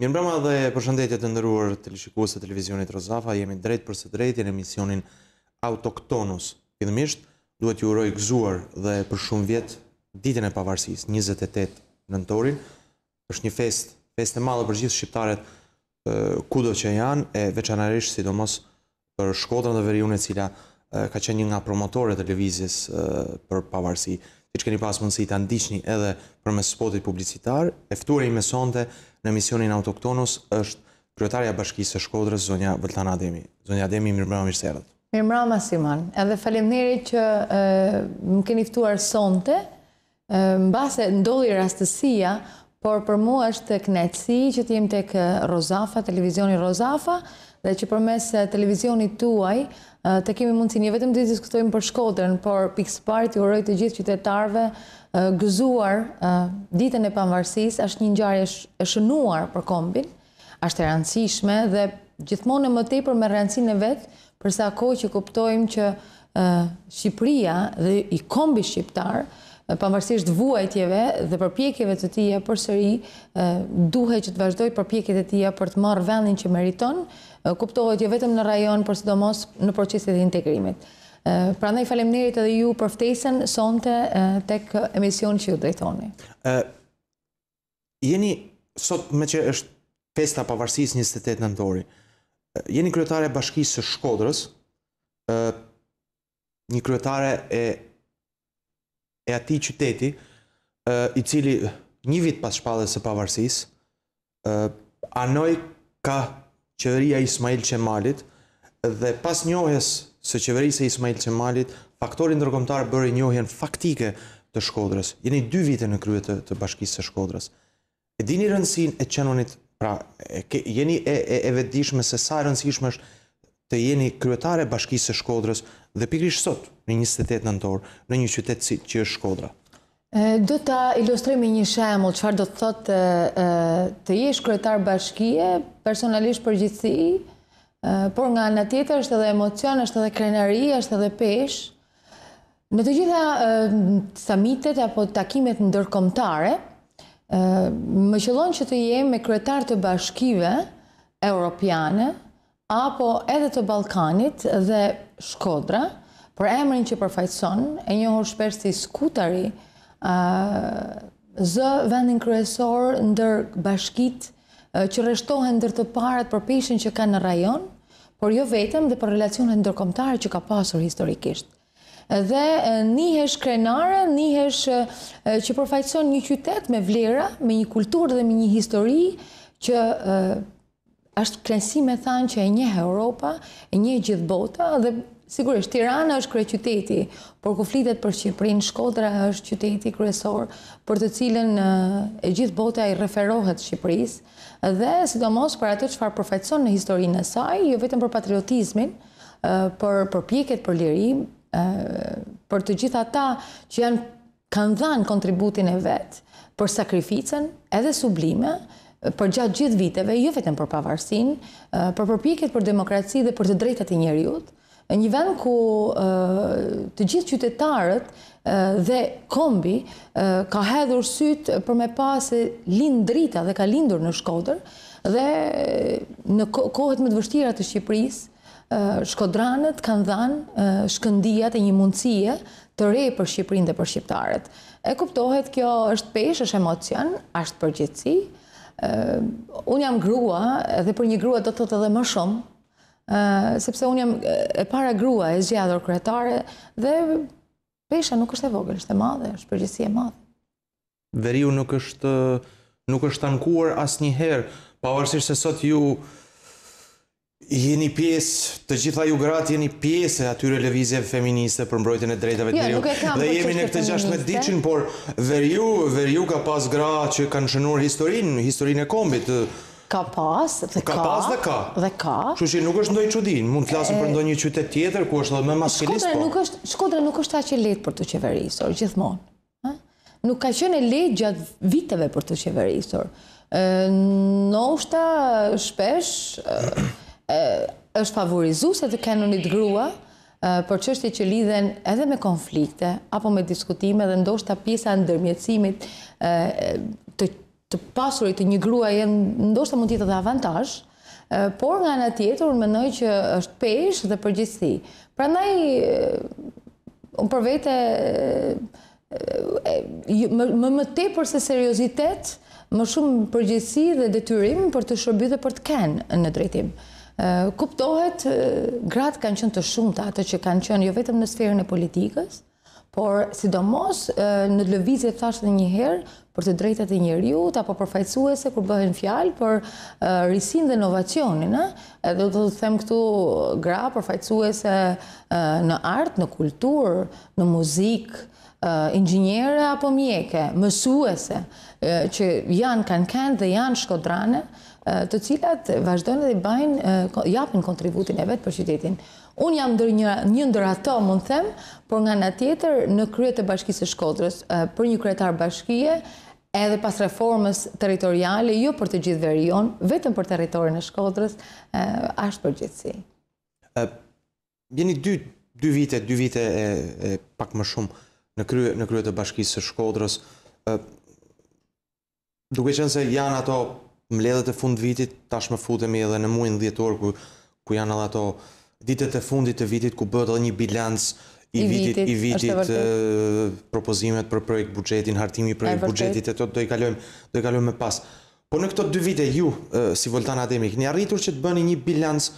Mirëmbrëma dhe përshëndetje të nderuar teleshikues të televizionit Rozafa, jemi drejt për së drejti në emisionin Authothonous. Fillimisht duhet ju uroj gëzuar dhe për shumë vjet ditën e pavarësisë, 28 nëntorin. Është një festë e madhe për gjithë shqiptarët kudo që janë, e veçanërisht sidomos për Shkodrën dhe Veriun, e cila ka qenë një nga promotorët e lëvizjes për pavarësi. Siç keni pas mundësi ta ndiqni edhe përmes spotit publicitar, e ftuara ime sonte në emisionin Authothonous është kryetarja e Bashkisë së Shkodrës, zonja Voltana Ademi. Zonja Ademi, mirëmbrëma, mirë se erdhët. Mirëmbrëma Simon. Edhe faleminderit që më keni ftuar sonte, mbase ndodhi rastësia, por për mua është kënaqësi që të jem tek Rozafa, televizioni Rozafa, dhe që përmes televizionit tuaj të kemi mundësinë jo vetëm të diskutojmë për Shkodrën, por pikësisht të uroj të gjithë qytetarëve gëzuar ditën e pavarësisë. Është një ngjarje e shënuar për kombin, është e rëndësishme dhe gjithmonë më tepër me rëndësinë e vet, për sa kohë që kuptojmë që Shqipëria dhe i kombi shqiptar, pavarësisht vuajtjeve dhe përpjekjeve të tija përsëri, duhet që të vazhdoj përpjekjet e tija për të marrë vendin që meriton, kuptohet jo vetëm në rajon, por sidomos në proceset e integrimit. Prandaj faleminderit edhe ju për ftesën sonte tek emisioni që ju drejtoni. Jeni sot, me që është festa pavarësisë 28 nëntori, jeni kryetare e Bashkisë së Shkodrës, një kryetare e atij qyteti i cili një vit pas shpalljes së pavarësisë anoj ka qeveria e Ismail Qemalit, dhe pas njohjes së qeverisë e Ismail Qemalit, faktori ndërkombëtar bëri njohjen faktike të Shkodrës. Jeni 2 vite në krye të Bashkisë së Shkodrës. E dini rëndësinë e qenonit, pra jeni e vetëdijshme se sa e rëndësishme është të jeni kryetare e Bashkisë së Shkodrës dhe pikërisht sot në 28 nëntor në një qytet që është Shkodra. Do ta ilustroj me një shembull çfarë do të thotë të jesh kryetar bashkie, personalisht përgjithësi, por nga ana tjetër është edhe emocion, është edhe krenari, është edhe peshë. Në të gjitha samitet apo takimet ndërkombëtare, më qëllon që të jem me kryetar të bashkive europiane apo edhe të Ballkanit dhe Shkodra, për emrin që përfaqëson, e njohur shpesh si Skutari, zë vendin kryesor ndër bashkitë që rreshtohen ndër të parat për peshën që ka në rajon, por jo vetëm, dhe për relacionet ndërkombëtare që ka pasur historikisht. Dhe nihesh krenare, nihesh që përfaqëson një qytet me vlera, me një kulturë dhe me një histori që është kënaqësi me thënë që e njeh Europa, e njeh gjithë bota, dhe sigurisht Tirana është kryeqyteti, por ku flitet për Shqipërinë, Shkodra është qyteti kryesor për të cilën e gjithë bota i referohet Shqipërisë, dhe sidomos për atë çfarë përfaqëson në historinë e saj, jo vetëm për patriotizmin, për përpjekjet për liri, për të gjithë ata që kanë dhënë kontributin e vet për sakrificën edhe sublime për gjatë gjithë viteve, jo vetëm për pavarësinë, për përpjekjet për demokraci dhe për të drejtat e njerëzit. Një vend ku të gjithë qytetarët dhe kombi ka hedhur syt për me pas se lind drita dhe ka lindur në Shkodër, dhe në kohët më të vështira të Shqipërisë, shkodranët kanë dhënë shkëndijat e një mundësie të re për Shqipërinë dhe për shqiptarët. E kuptohet, kjo është peshë, është emocion, është përgjithësi. Unë jam grua, dhe për një grua do të thotë edhe më shumë, sepse unë jam e para grua e zgjatur kryetare, dhe pesha nuk është e vogël, është e madhe, është përgjithësi e madhe. Veriu nuk është ankuar asnjëherë, pavarësisht se sot ju jeni pjesë, të gjitha ju gratë jeni pjesë e atyre lëvizjeve feministe për mbrojtjen e drejtave të veriut. Dhe jemi në këtë 16 diqin, por veriu ka pas gra që kanë shënuar historinë e kombit. Ka pas dhe ka. Kështu që nuk është ndonjë çudi, mund të flasim për ndonjë qytet tjetër ku është edhe më maskilist. Shkodra nuk është aq e lehtë për të qeverisur gjithmonë. Nuk ka qenë e lehtë gjatë viteve për të qeverisur. Ndoshta shpesh është favorizuese të kanonit grua për çështje që lidhen edhe me konflikte apo me diskutime, dhe ndoshta pjesa e ndërmjetësimit të të pasurit të një gruaje ndoshta mund të jetë edhe avantazh, por nga ana tjetër unë mendoj që është peshë dhe përgjegjësi. Prandaj unë për vete më tepër se seriozitet, më shumë përgjegjësi dhe detyrim për të shërbyer dhe për të kenë në drejtim. Kuptohet, gratë kanë qenë të shumta, ato që kanë qenë jo vetëm në sferën e politikës, por sidomos në lëvizje thashë edhe një herë për të drejtat e njerëzit apo përfaqësuese kur bëhen fjalë për risinë dhe inovacionin, edhe do të them këtu gra përfaqësuese në art, në kulturë, në muzikë, inxhiniere apo mjeke, mësuese që kanë kënd dhe janë shkodrane, të cilat vazhdojnë dhe bajnë, japin kontributin e vet për qytetin. Unë jam një ndër ato, mund them, por nga ana tjetër në krye të Bashkisë së Shkodrës, për një kryetar bashkie, edhe pas reformës territoriale, jo për të gjithë verion, vetëm për territorin e Shkodrës, është përgjithësi. Jeni dy vite e pak më shumë në krye të Bashkisë së Shkodrës. Duke qenë se janë ato mbledhjet e fund vitit, tashmë futemi edhe në muajin dhjetor ku janë edhe ato ditët e fundit të vitit ku bëhet edhe një bilanc i vitit propozimet për projekt buxhetin, hartimi i projekt buxhetit, e to do i kalojmë më pas. Po në këto 2 vite ju si Voltana Ademi keni arritur që të bëni një bilanc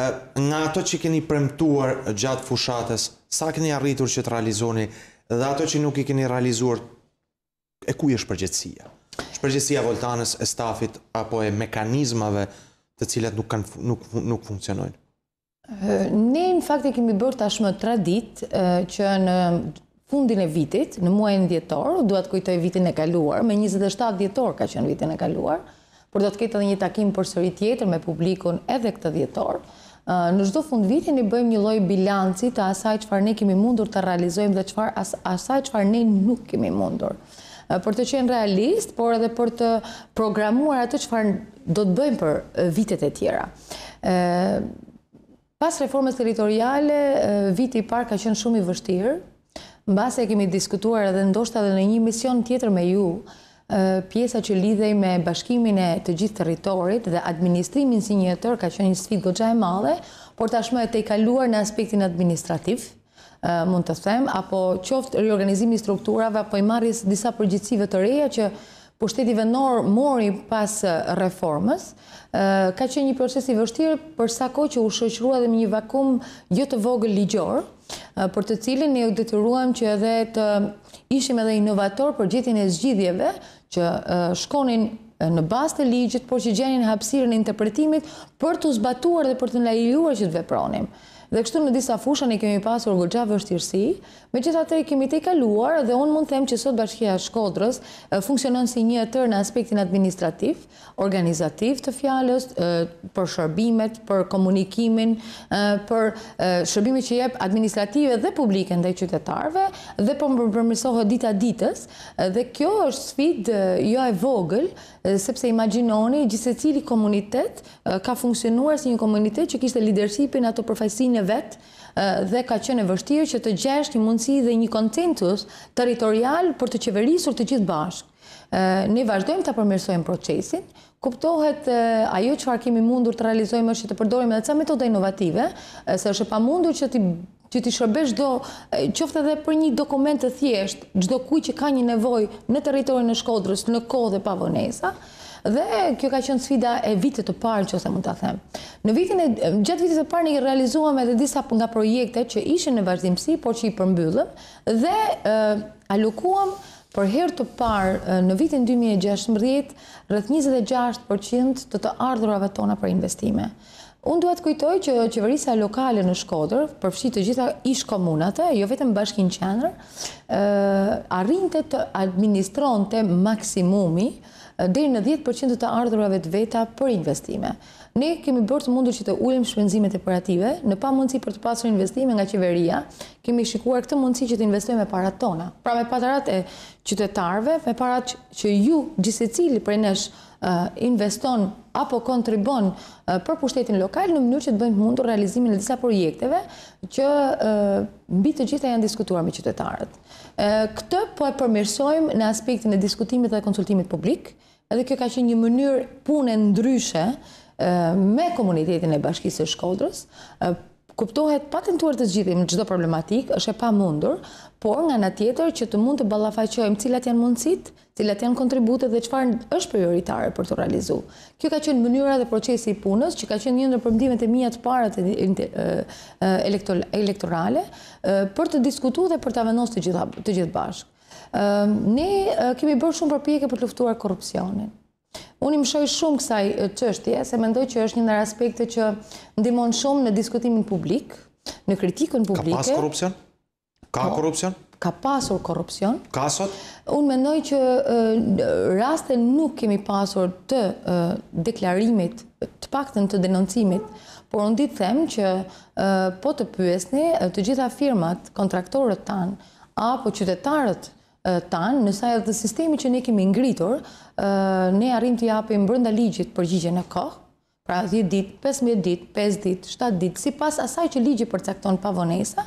nga ato që keni premtuar gjatë fushatës, sa keni arritur që të realizoni dhe ato që nuk i keni realizuar, e ku është përgjegjësia? Është përgjegjësia Voltanës, e stafit apo e mekanizmave të cilat nuk funksionojnë? Ne në fakt e kemi bërë tashmë 3 ditë që në fundin e vitit, në muajin dhjetor, dua të kujtoj vitin e kaluar, me 27 dhjetor ka qenë vitin e kaluar, por do të ketë edhe një takim përsëri tjetër me publikun edhe këtë dhjetor. Në çdo fund viti ne bëjmë një lloj bilanci të asaj çfarë ne kemi mundur të realizojmë dhe asaj çfarë ne nuk kemi mundur. Për të qenë realist, por edhe për të programuar atë çfarë do të bëjmë për vitet e tjera. Pas reformës territoriale, viti i parë ka qenë shumë i vështirë. Mbase kemi diskutuar edhe ndoshta edhe në një mision tjetër me ju, pjesa që lidhej me bashkimin e të gjithë territorit dhe administrimin si një tërë ka qenë një sfidë goxha e madhe, por tashmë e tejkaluar në aspektin administrativ, mund të them, apo qoftë riorganizimi i strukturave apo i marrjes disa përgjegjësive të reja që pushteti vendor mori pas reformës, ka qenë një proces i vështirë për sa kohë që u shoqërua dhe me një vakum jo të vogël ligjor, për të cilin ne u detyruam që edhe të ishim edhe inovator për gjetjen e zgjidhjeve që shkonin në bazë të ligjit, por që gjenin hapësirën e interpretimit për të zbatuar dhe për të lejuar që të vepronim. Dhe kështu në disa fusha ne kemi pasur goxha vështirësi, megjithatë kemi tejkaluar dhe unë mund të them që sot Bashkia e Shkodrës funksionon si një tërë në aspektin administrativ, organizativ të fjalës, për shërbimet, për komunikimin, për shërbimet që jep administrative dhe publike ndaj qytetarëve dhe përmirësohet dita ditës, dhe kjo është sfidë jo e vogël, sepse imagjinoni gjithsecili komunitet ka funksionuar si një komunitet që kishte leadershipin ato përfaqësinë e vet dhe ka qenë e vështirë që të gjesh një mundësi dhe një konsensus territorial për të qeverisur të gjithë bashkë. Ne vazhdojmë të përmirësojmë procesin, kuptohet ajo çfarë kemi mundur të realizojmë është që të përdorim edhe ca metoda inovative, se është e pamundur që ti shërbesh qoftë edhe për një dokument të thjesht, çdo kujt që ka një nevojë në territorin e Shkodrës në kohë dhe pa vonesa. Dhe kjo ka qenë sfida e vitit të parë, nëse mund ta them. Gjatë vitit të parë ne realizuam edhe disa nga projektet që ishin në vazhdimsi, por që i përmbyllëm dhe alokuam për herë të parë në vitin 2016 rreth 26% të ardhurave tona për investime. Unë duhet kujtoj që qeverisja lokale në Shkodër, përfshi të gjitha ish-komunat, jo vetëm Bashkinë Qendër, arrinte të administronte maksimumi deri në 10% të ardhurave të veta për investime. Ne kemi bërë të mundur që të ullim shpenzimet operative, në pa mundësi për të pasur investime nga qeveria, kemi shikuar këtë mundësi që të investojmë me parat tona. Pra me parat e qytetarëve, me parat që ju gjithsecili prej nesh investon apo kontribon për pushtetin lokal në mënyrë që të bëjmë të mundur realizimin e disa projekteve që mbi të gjitha janë diskutuar me qytetarët. Këtë po e përmirësojmë në aspektin e diskutimit dhe konsultimit publik, edhe kjo ka qenë një mënyrë pune ndryshe me komunitetin e Bashkisë së Shkodrës. Kuptohet pa tentuar të zgjidhim çdo problematikë, është e pamundur, por nga ana tjetër që të mund të ballafaqojmë cilat janë mundësitë, cilat janë kontributet dhe çfarë është prioritare për të realizuar. Kjo ka qenë mënyra dhe procesi i punës, që ka qenë një ndër përmendimet e mia të para elektorale, për të diskutuar dhe për ta vendosur të gjithë bashkë. Ne kemi bërë shumë përpjekje për të luftuar korrupsionin. Unë i mshoj shumë kësaj çështje, se mendoj që është një ndër aspekte që ndihmon shumë në diskutimin publik, në kritikën publike. Ka pas korrupsion? Ka korrupsion? Ka pasur korrupsion. Ka sot? Unë mendoj që raste nuk kemi pasur të deklarimit, të paktën të denoncimit, por unë ditë them që po të pyesni të gjitha firmat, kontraktorët tanë, apo qytetarët tanë, në sajtë të sistemi që ne kemi ngritur, ne arrim të japim brenda ligjit përgjigjen e kohë, pra 10 ditë, 15 ditë, 5 ditë, 7 ditë, sipas asaj që ligji përcakton pa vonesa,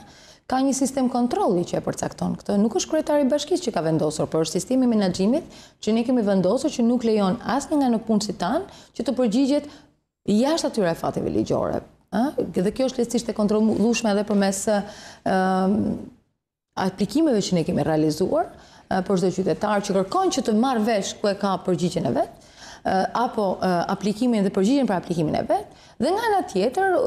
ka një sistem kontrolli që e përcakton këtë. Nuk është kryetari i bashkisë që ka vendosur, por është sistemi i menaxhimit që ne kemi vendosur që nuk lejon asnjë nga nëpunësit tanë që të përgjigjet jashtë atyre fative ligjore. Dhe kjo është lehtësisht e kontrollueshme edhe përmes aplikimeve që ne kemi realizuar për çdo qytetar që kërkon që të marrë vesh ku e ka përgjigjen e vet, apo aplikimin dhe përgjigjen për aplikimin e vet, dhe nga ana tjetër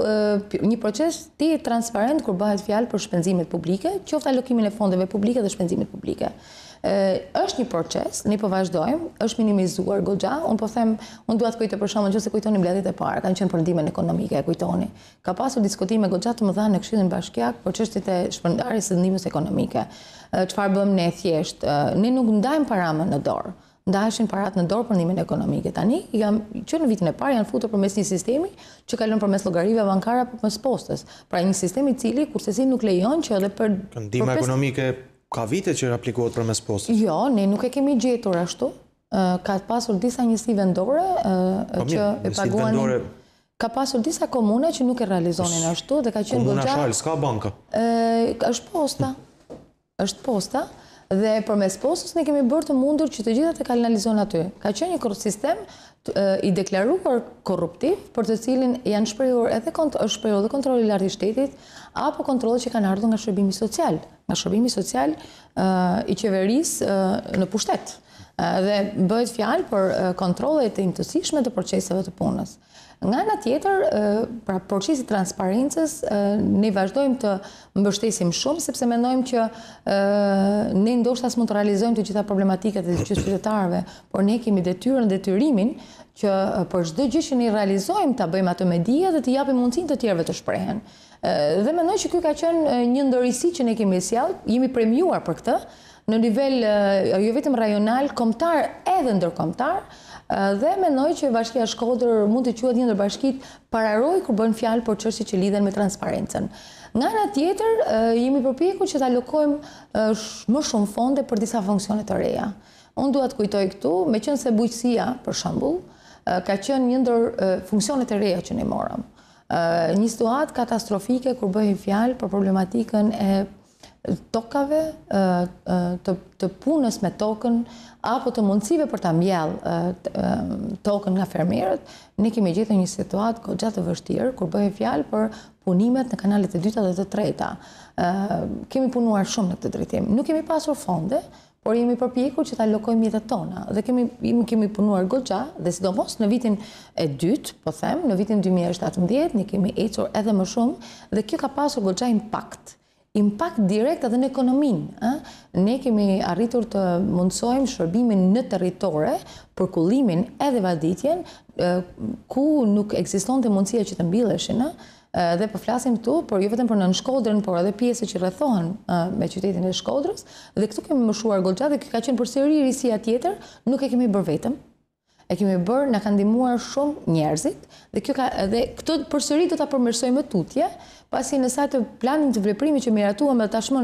një proces të transparent kur bëhet fjalë për shpenzimet publike, qoftë alokimin e fondeve publike dhe shpenzimet publike. Është një proces, ne po vazhdojmë, është minimizuar goxha. Unë po them, unë dua të kujtoj për shembull, nëse kujtoni mbledhjet e para, kanë qenë për ndihmën ekonomike, e kujtoni. Ka pasur diskutime goxha të mëdha në Këshillin Bashkiak për çështjet e shpërndarjes së ndihmës ekonomike. Çfarë bëjmë ne thjesht? Ne nuk ndajmë paramën në dorë. Ndaheshin parat në dorë për ndihmën ekonomike. Tani që në vitin e parë janë futur përmes një sistemi që kalon përmes llogarive bankare apo përmes postës. Pra një sistem i cili kursesi nuk lejon që edhe për ndihma ekonomike ka vite që aplikohet përmes postës. Jo, ne nuk e kemi gjetur ashtu. Ka pasur disa njësi vendore që e paguanin. Ka pasur disa komune që nuk e realizonin ashtu dhe ka qenë goxha. Komuna Shalë, s'ka banka. Është posta. Është posta. Dhe përmes postës ne kemi bërë të mundur që të gjitha të kanalizojnë aty. Ka qenë një sistem i deklaruar korruptiv, për të cilin janë shprehur edhe kontrolli i lartë i shtetit, apo kontrollet që kanë ardhur nga shërbimi social. Nga shërbimi social i qeverisë në pushtet. Dhe bëhet fjalë për kontrolle të imtësishme të proceseve të punës. Nga ana tjetër, pra procesi i transparencës, ne vazhdojmë të mbështesim shumë, sepse mendojmë që ne ndoshta s'mund të realizojmë të gjitha problematikat e të gjithë qytetarëve, por ne kemi detyrën, detyrimin që për çdo gjë që ne realizojmë ta bëjmë atë me dije dhe të japim mundësinë të tjerëve të shprehen. Dhe mendoj që ky ka qenë një ndërrisi që ne kemi sjellë, jemi premiuar për këtë në nivel jo vetëm rajonal, kombëtar edhe ndërkombëtar. Dhe mendoj që Bashkia e Shkodër mund të quhet një ndër bashkitë pararoj kur bën fjalë për çështjet që lidhen me transparencën. Nga ana tjetër, jemi përpjekur që të alokojmë më shumë fonde për disa funksione të reja. Unë dua të kujtoj këtu, meqense bujqësia, për shembull, ka qenë një ndër funksionet e reja që ne morëm. Një situatë katastrofike kur bëhej fjalë për problematikën e tokave, të punës me tokën, apo të mundësive për ta mbjellë tokën nga fermerët, ne kemi gjetur një situatë goxha të vështirë kur bëhej fjalë për punimet në kanalet e dyta dhe të treta. Kemi punuar shumë në këtë drejtim. Nuk kemi pasur fonde, por jemi përpjekur që ta allokojmë jetët tona. Dhe kemi punuar goxha, dhe sidomos në vitin e dytë, po them, në vitin 2017, ne kemi ecur edhe më shumë, dhe kjo ka pasur goxha impakt direkt edhe në ekonominë. Ne kemi arritur të mundsojmë shërbimin në territore, përkullimin edhe vaditjen, ku nuk ekzistonte mundësia që të mbilleshin, dhe po flasim këtu, por jo vetëm për Nën Shkodrën, por edhe pjesët që rrethohen me qytetin e Shkodrës, dhe këtu kemi mëshuar goxha dhe ka qenë përsëri risia tjetër, nuk e kemi bërë vetëm. E kemi bërë, na kanë ndihmuar shumë njerëzit, dhe këtë përsëri do ta përmirësojmë tutje, pasi në sajtë planin të veprimit që miratojmë tashmë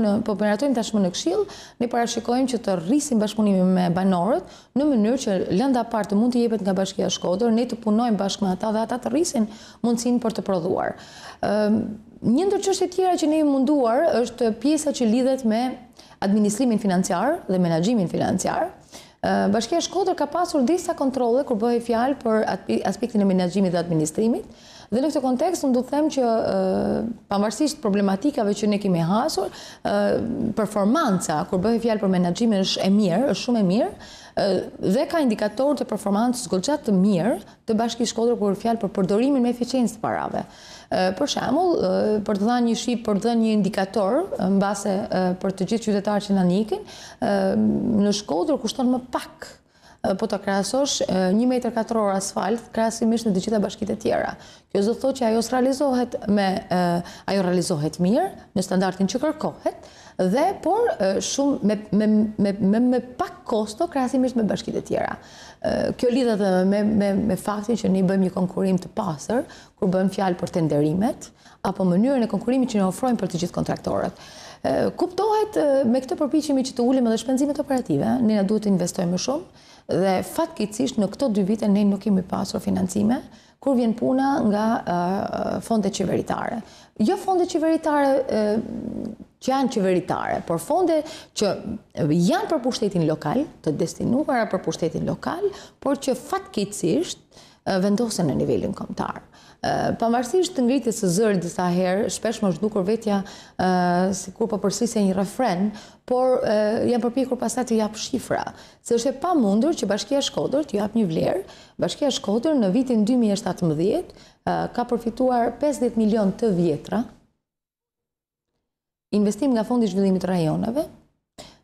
në Këshill, ne parashikojmë që të rrisim bashkëpunimin me banorët në mënyrë që lënda parë të mund të jepet nga Bashkia e Shkodër, ne të punojmë bashkë me ata dhe ata të rrisin mundësinë për të prodhuar. Një ndër çështjet tjera që ne jemi munduar është pjesa që lidhet me administrimin financiar dhe menaxhimin financiar. Bashkia e Shkodër ka pasur disa kontrolle kur bëhej fjalë për aspektin e menaxhimit dhe administrimit. Dhe në këtë kontekst, unë du të them që pavarësisht problematikave që ne kemi hasur, performanca, kur bëhej fjalë për menaxhimin është e mirë, është shumë e mirë, dhe ka indikatorë të performancës goxha të mirë të Bashkisë Shkodër kur fjalë për përdorimin me eficiencë të parave. Për shembull, për të dhënë një shqip, për të dhënë një indikator, mbase për të gjithë qytetarët që na njikin, në Shkodër kushton më pak po të krahasosh 1 metër katror asfalt krahasimisht në të gjitha bashkitë e tjera. Kjo do të thotë që ajo realizohet mirë në standardin që kërkohet, dhe por shumë me pak kosto krahasimisht me bashkitë e tjera. Kjo lidhet me faktin që ne bëjmë një konkurrim të pastër kur bëjmë fjalë për tenderimet apo mënyrën e konkurrimit që ne ofrojmë për të gjithë kontraktorët. Kuptohet, me këtë përpiqemi që të ulem edhe shpenzimet operative, ne na duhet të investojmë më shumë. Dhe fatkeqësisht në këto 2 vite ne nuk kemi pasur financime kur vjen puna nga fonde qeveritare. Jo fonde qeveritare që janë qeveritare, por fonde që janë për pushtetin lokal, të destinuara për pushtetin lokal, por që fatkeqësisht vendosen në nivelin kombëtar. Pavarësisht të ngritjes së zërit disa herë, shpesh më zhdukur vetja sikur po përsërisej një refren, por jam përpjekur pastaj të jap shifra, se është e pamundur që Bashkia e Shkodër të jap një vlerë. Bashkia e Shkodër në vitin 2017 ka përfituar 50 milion të vjetra investim nga Fondi i Zhvillimit të Rajoneve,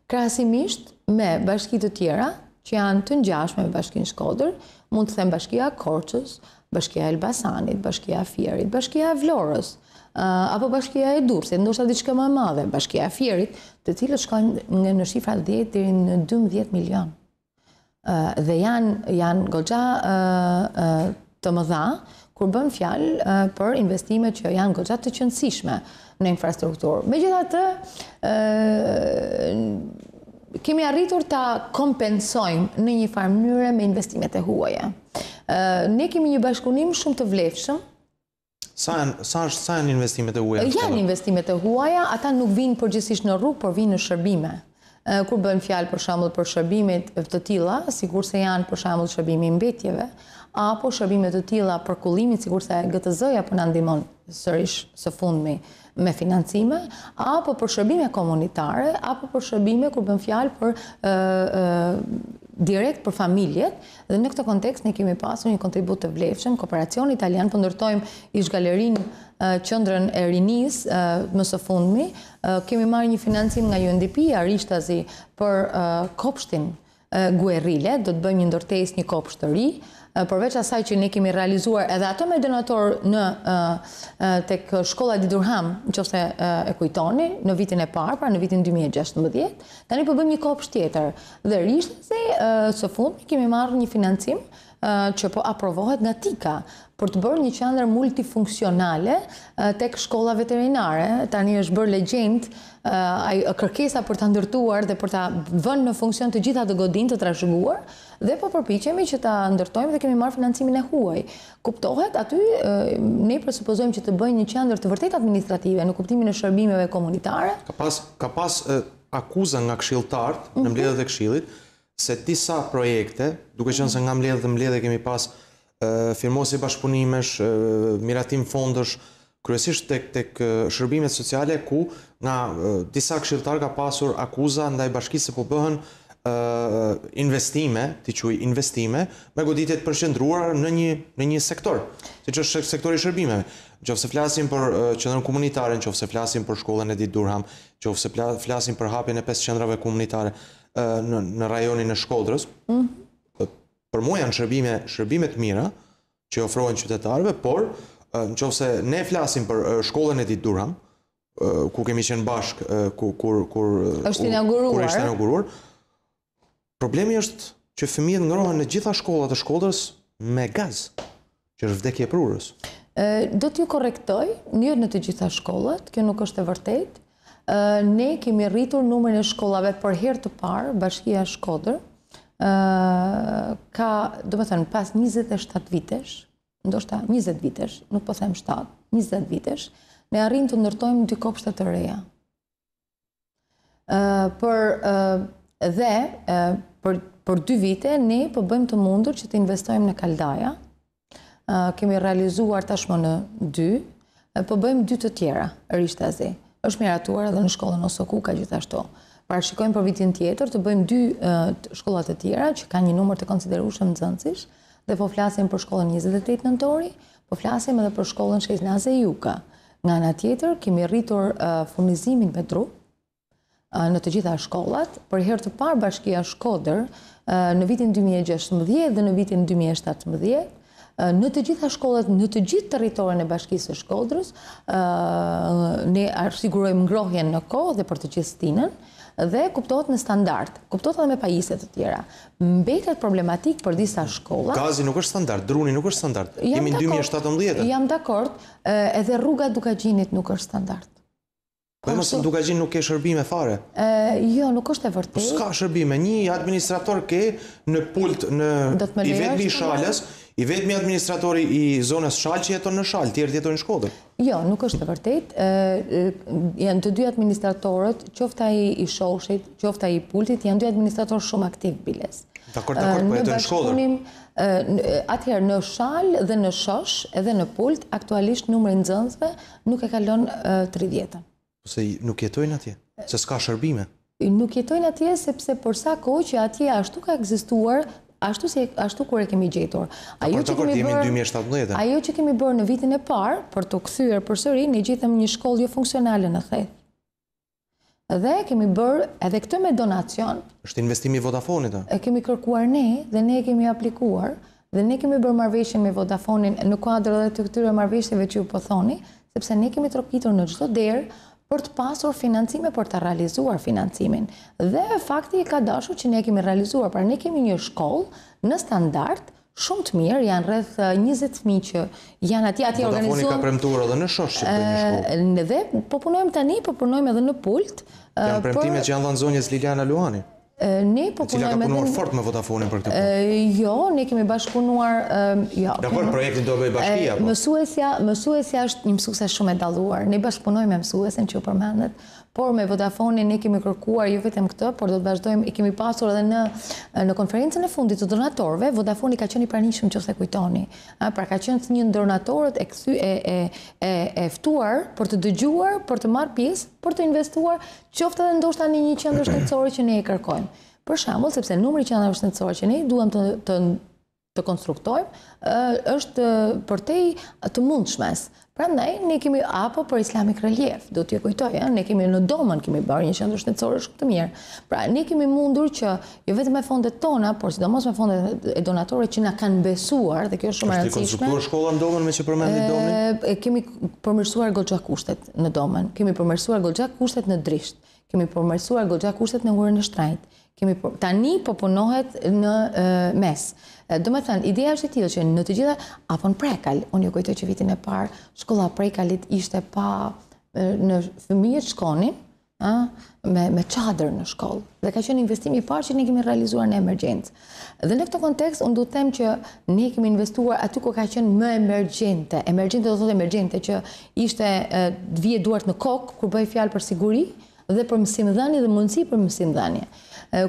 krahasimisht me bashki të tjera që janë të ngjashme me Bashkinë Shkodër, mund të them Bashkia e Korçës, Bashkia e Elbasanit, Bashkia e Fierit, Bashkia e Vlorës, apo Bashkia e Durrësit, ndoshta diçka më e madhe, Bashkia e Fierit, të cilët shkojnë në shifra 10 deri në 12 milion. Dhe janë goxha të mëdha kur bën fjalë për investime që janë goxha të qëndrueshme në infrastrukturë. Megjithatë, kemi arritur ta kompensojmë në një farë mënyrë me investimet e huaja. Ne kemi një bashkëpunim shumë të vlefshëm. Sa janë investimet e huaja? Janë investimet e huaja, ata nuk vinë përgjithsisht në rrugë, por vinë në shërbime. Kur bën fjalë për shembull për shërbimet të tilla, sikurse janë për shembull shërbimi i mbetjeve, apo shërbime të tilla për kullimin, sikurse GTZ-ja po na ndihmon sërish së fundmi me financime, apo për shërbime komunitare, apo për shërbime kur bën fjalë për direkt për familjet, dhe në këtë kontekst ne kemi pasur një kontribut të vlefshëm. Kooperacioni Italian po ndërtojmë ish galerinë qendrën e rinis më së fundmi. Kemi marrë një financim nga UNDP Arishtazi për kopshtin Guerrile, do të bëjmë një ndërtesë një kopsht të ri. Përveç asaj që ne kemi realizuar edhe ato me donator tek shkolla di Durham, nëse e kujtoni, në vitin e parë, pra në vitin 2016, tani po bëjmë një kopsht tjetër. Dhe rishtësi së fundmi kemi marrë një financim që po aprovohet nga TIKA për të bërë një qendër multifunksionale tek shkolla veterinare. Tani është bërë legjend kërkesa për ta ndërtuar dhe për ta vënë në funksion të gjitha të godinë të trashëguar, dhe po përpiqemi që ta ndërtojmë dhe kemi marrë financimin e huaj. Kuptohet, aty ne presupozojmë që të bëjnë një qendër të vërtet administrative në kuptimin e shërbimeve komunitare. Ka pas akuza nga këshilltarët në mbledhjet e Këshillit se disa projekte, duke qenë se nga mbledhje kemi pas firmosi bashkëpunimesh, miratim fondësh, kryesisht tek shërbimet sociale, ku nga disa këshilltarë ka pasur akuza ndaj bashkisë se po bëhen investime, ti quaj investime, me goditje të përqendruara në një sektor, siç është sektori i shërbimeve. Nëse flasim për qendrën komunitare, nëse flasim për shkollën e Dit Durham, nëse flasim për hapjen e 5 qendrave komunitare në rajonin e Shkodrës, për mua janë shërbime të mira që ofrohen qytetarëve, por nëse ne flasim për shkollën e Dit Durham, ku kemi qenë bashkë kur është inauguruar, problemi është që fëmijët ngrohen në gjitha shkollat e Shkodrës me gaz, që është vdekje e prurës. Do t'ju korrektoj, jo në të gjitha shkollat, kjo nuk është e vërtetë. Ne kemi rritur numrin e shkollave për herë të parë. Bashkia e Shkodër ka, domethënë, pas 27 vitesh, ndoshta 20 vitesh, nuk po them 7, 20 vitesh, ne arrim të ndërtojmë 2 kopshte të reja. për 2 vite ne po bëjmë të mundur që të investojmë në kaldaja. Kemi realizuar tashmë në 2, po bëjmë 2 të tjera, rishtazi. Është miratuar edhe në shkollën Osokuka gjithashtu. Parashikojmë për vitin tjetër të bëjmë 2 shkolla të tjera që kanë një numër të konsiderueshëm nxënësish dhe po flasim për shkollën 28 Nëntori, po flasim edhe për shkollën Shkeznaze Juka. Nga ana tjetër kemi rritur furnizimin me dru në të gjitha shkollat. Për herë të parë Bashkia Shkodër në vitin 2016 dhe në vitin 2017 në të gjitha shkollat, në të gjithë territorin e Bashkisë së Shkodrës, ne sigurojmë ngrohjen në kohë dhe për të gjithë stinën dhe kuptohet në standard, kuptohet edhe me pajisje të tjera. Mbetet problematik për disa shkolla. Gazi nuk është standard, druni nuk është standard. Jemi në 2017. Jam dakord, edhe rruga Dukagjinit nuk është standard. Po mos në Dukagjin nuk ke shërbime fare. Jo, nuk është e vërtetë. S'ka shërbime, një administrator ke në pult i vetmi i Shalës, i vetmi administratori i zonës Shalë që jeton në Shalë, tjerë jeton në Shkodër. Jo, nuk është e vërtetë. Janë të 2 administratorët, qoftë ai i shoshit, qoftë ai i pultit, janë 2 administratorë shumë aktiv biles. Dakor, po jeton në Shkodër. Atëherë në Shalë dhe në shosh, edhe në pult, aktualisht numri i nxënësve nuk e kalon 30-ën. Se nuk jetojnë atje, se s'ka shërbime. Nuk jetojnë atje sepse për sa kohë që atje ashtu ka ekzistuar, ashtu kur e kemi gjetur. Ajo që kemi bërë në vitin e parë, për të kthyer përsëri, ne gjetëm një shkollë jo funksionale në Theth. Dhe kemi bërë edhe këtë me donacion. Është investimi i Vodafonit. E kemi kërkuar ne dhe ne e kemi aplikuar dhe ne kemi bërë marrëveshje me Vodafonin në kuadër edhe të këtyre marrëveshjeve që ju po thoni, sepse ne kemi trokitur në çdo derë për të pasur financime, për të realizuar financimin. Dhe fakti ka dashur që ne kemi realizuar, pra ne kemi një shkollë në standard, shumë të mirë, janë rreth 20 fëmijë që janë atje organizuar. Vodafoni ka premtuar edhe në shosh që bëjë një shkollë. Dhe po punojmë tani, po punojmë edhe në pult. Janë premtimet që janë dhënë zonjës Liliana Luani. Cila ka punuar fort me Vodafonin për këtë punë. Jo, ne kemi bashkëpunuar. Dakor, projektin do bëj bashkia. Mësuesja është një mësuese shumë e dalluar. Ne bashkëpunojmë me mësuesen që u përmendet, por me Vodafonin ne kemi kërkuar jo vetëm këtë, por do të vazhdojmë, i kemi pasur edhe në konferencën e fundit të donatorëve, Vodafoni ka qenë i pranishëm nëse kujtoni. Pra ka qenë një ndër donatorët e ftuar për të dëgjuar, për të marrë pjesë, për të investuar, qoftë edhe ndoshta në një qendër shëndetësore që ne e kërkojmë. Për shembull, sepse numri i qendrave shëndetësore që ne duam të konstruktojmë është përtej të mundshmes. Prandaj ne kemi apo për Islamic Relief, do t'ju kujtoj, ne kemi në Domën kemi bërë një qendër shëndetësore shumë të mirë. Pra ne kemi mundur që jo vetëm me fondet tona, por sidomos me fondet e donatorëve që na kanë besuar dhe kjo është shumë e rëndësishme. Është konstruktuar shkolla në Domën me që përmendni Domën? Kemi përmirësuar goxha kushtet në Domën, kemi përmirësuar goxha kushtet në Drisht, kemi përmirësuar goxha kushtet në Urën e Shtrajt. Tani po punohet në mes. Do me thënë, ideja është e tillë që në të gjitha, apo në Prekal, unë ju kujtoj që vitin e parë, shkolla Prekalit ishte pa në fëmijët shkonin me çadër në shkollë. Dhe ka qenë investimi i parë që ne kemi realizuar në emergjencë. Dhe në këtë kontekst, unë do të them që ne kemi investuar aty ku ka qenë më emergjente. Emergjente do të thotë emergjente që ishte vije duart në kokë kur bëj fjalë për siguri dhe për mësimdhënie dhe mundësi për mësimdhënie.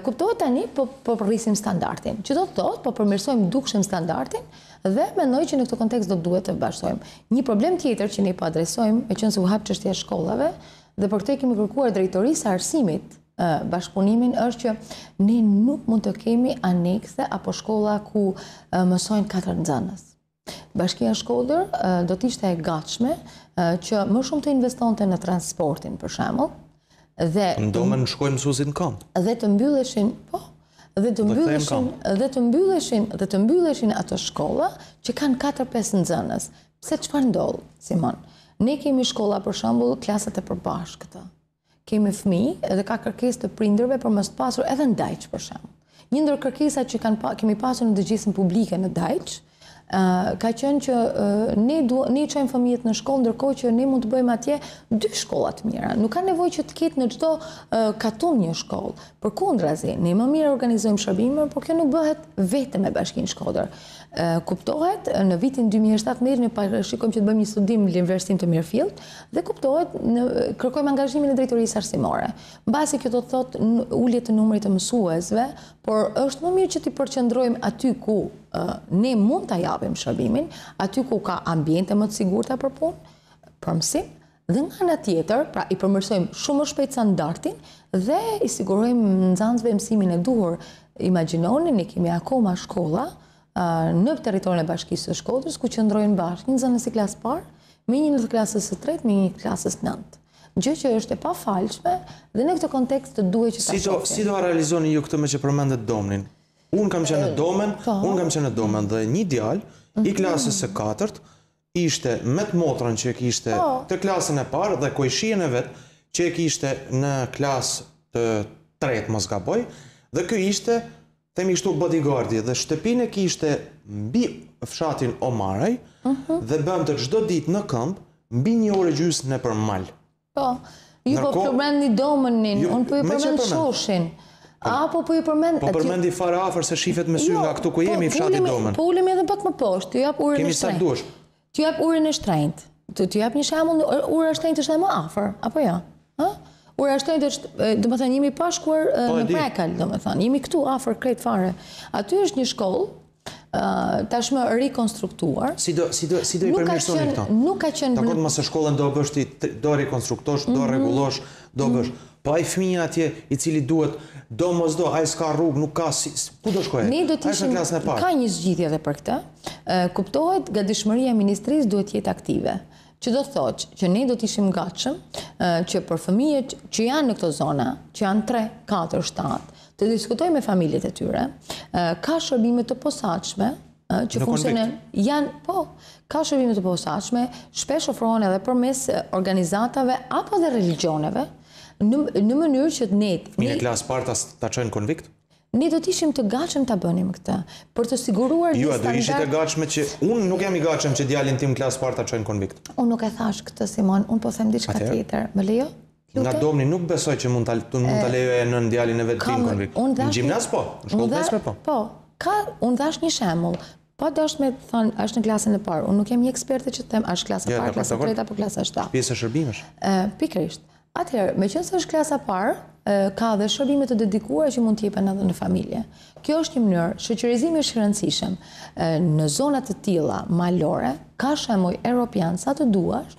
Kuptohet tani po rrisim standardin. Që do të thotë, po përmirësojmë dukshëm standardin dhe mendoj që në këtë kontekst do duhet të vazhdojmë. Një problem tjetër që ne po adresojmë, meqense u hap çështja e shkollave, dhe për këtë kemi kërkuar drejtorisë së arsimit bashkëpunimin, është që ne nuk mund të kemi anekse apo shkolla ku mësojnë 4 nxënës. Bashkia Shkodër do të ishte e gatshme që më shumë të investonte në transportin, për shembull. Në Domën shkojnë mësuesit në kamp. Dhe të mbylleshin, dhe të mbylleshin ato shkolla që kanë 4-5 nxënës. Pse çfarë ndodh, Simon? Ne kemi shkolla për shembull klasat e përbashkëta. Kemi fëmijë dhe ka kërkesë të prindërve për mos pasur edhe në Dajç për shembull. Një ndër kërkesat që kemi pasur në dëgjesën publike në Dajç Ka qenë që ne çojmë fëmijët në shkollë, ndërkohë që ne mund të bëjmë atje 2 shkolla të mira. Nuk ka nevojë që të ketë në çdo katun një shkollë. Përkundrazi, ne më mirë organizojmë shërbime, por kjo nuk bëhet vetëm me Bashkinë Shkodër. Kuptohet, në vitin 2017 ne parashikojmë që të bëjmë një studim universitim të Mirëfillt dhe kuptohet, kërkojmë angazhimin e drejtorisë arsimore. Mbasi kjo do të thotë ulje të numrit të mësuesve, por është më mirë që t'i përqendrojmë aty ku ne mund ta japim shërbimin, aty ku ka ambiente më të sigurta për punë, për mësim, dhe nga ana tjetër, pra i përmirësojmë shumë më shpejt standardin dhe i sigurojmë nxënësve mësimin e duhur. Imagjinoni, ne kemi akoma shkolla në territorin e Bashkisë së Shkodrës ku qëndrojnë bashkë nxënës i klasë parë me një të klasës së tretë me një të klasës 9. Gjë që është e pafalshme dhe në këtë kontekst duhet që ta shohim. Si do realizoni ju këtë me që përmendet Domnin? Unë kam qenë në Domen, dhe një djalë i klasës së 4 ishte me të motrën që kishte të klasën e parë dhe kojshien e vetë që kishte në klasë të tretë mos gaboj, dhe ky ishte themi kështu bodyguardi dhe shtëpinë kishte mbi fshatin Omaraj dhe bënte çdo ditë në këmbë mbi 1 orë gjysmë nëpër mal. Po, ju po përmendi Domenin, unë po ju përmend Shoshin. Apo po ju përmend... Po përmendi fare afër se shifet me sy nga këtu ku jemi fshati Domen. Po ulemi edhe pak më poshtë, t'ju jap urën e shtrenjtë. Kemi sa duash. T'ju jap urën e shtrenjtë. T'ju jap një shembull, ura e shtrenjtë është më afër, apo jo? Ura e shtrenjtë është, domethënë jemi pa shkuar në Prekal, domethënë, jemi këtu afër krejt fare. Aty është një shkollë tashmë rikonstruktuar. Si do i përmirësoni këto? Nuk ka qenë... Dakor, mëse shkollën do bësh ti, do rikonstruktosh, do rregullosh, do bësh. Po ai fëmia atje i cili duhet do mos do, ai s'ka rrugë, nuk ka ku do shkojë? Ne do të ishim, ka një zgjidhje edhe për këtë. Kuptohet, gatishmëria e ministrisë duhet jetë aktive. Që do thotë që ne do të ishim gatshëm që për fëmijët që janë në këto zona, që janë 3, 4, 7, të diskutojmë me familjet e tyre, ka shërbime të posaçme që funksionojnë ka shërbime të posaçme, shpesh ofrohen edhe përmes organizatave apo dhe religioneve, në mënyrë që ne... Një klasë parë ta çojnë konvikt? Ne do të ishim të gatshëm ta bënim këtë, për të siguruar Ju do ishit të gatshme që unë nuk jam i gatshëm që djalin tim klasë parë ta çojnë konvikt. Unë nuk e thash këtë, Simon, unë po them diçka tjetër. Më lejo? Nga Domni nuk besoj që mund ta lejoje nën djalin e vet tim konvikt. Në gjimnaz po, në shkollë desme po. Po, unë dhash një shembull. Po dosh me thënë, është në klasën e parë. Unë nuk jam një eksperte që të them është klasa parë, klasa e tretë apo klasa 7. Pjesë e shërbimesh. Pikërisht. Atëherë, meqense është klasa parë, ka dhe shërbime të dedikuara që mund të jepen edhe në familje. Kjo është një mënyrë, shoqërizimi është i rëndësishëm. Në zona të tilla malore, ka shembuj europian sa të duash,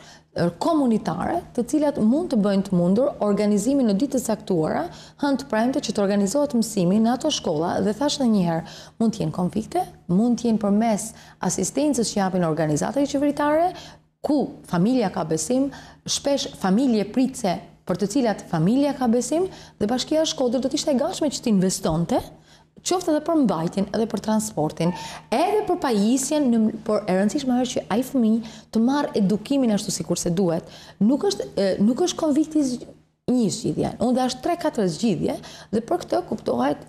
komunitare, të cilat mund të bëjnë të mundur organizimin në ditë të caktuara, hënë të premte që të organizohet mësimi në ato shkolla dhe thash edhe një herë, mund të jenë konflikte, mund të jenë përmes asistencës që japin organizatat qeveritare, ku familja ka besim, shpesh familje pritse për të cilat familja ka besim, dhe Bashkia e Shkodrës do të ishte e gatshme që të investonte, qoftë edhe për mbajtjen, edhe për transportin, edhe për pajisjen, por e rëndësishme është që ai fëmijë të marrë edukimin ashtu sikur se duhet. Nuk është konvikti një zgjidhje, unë dash 3-4 zgjidhje, dhe për këtë kuptohet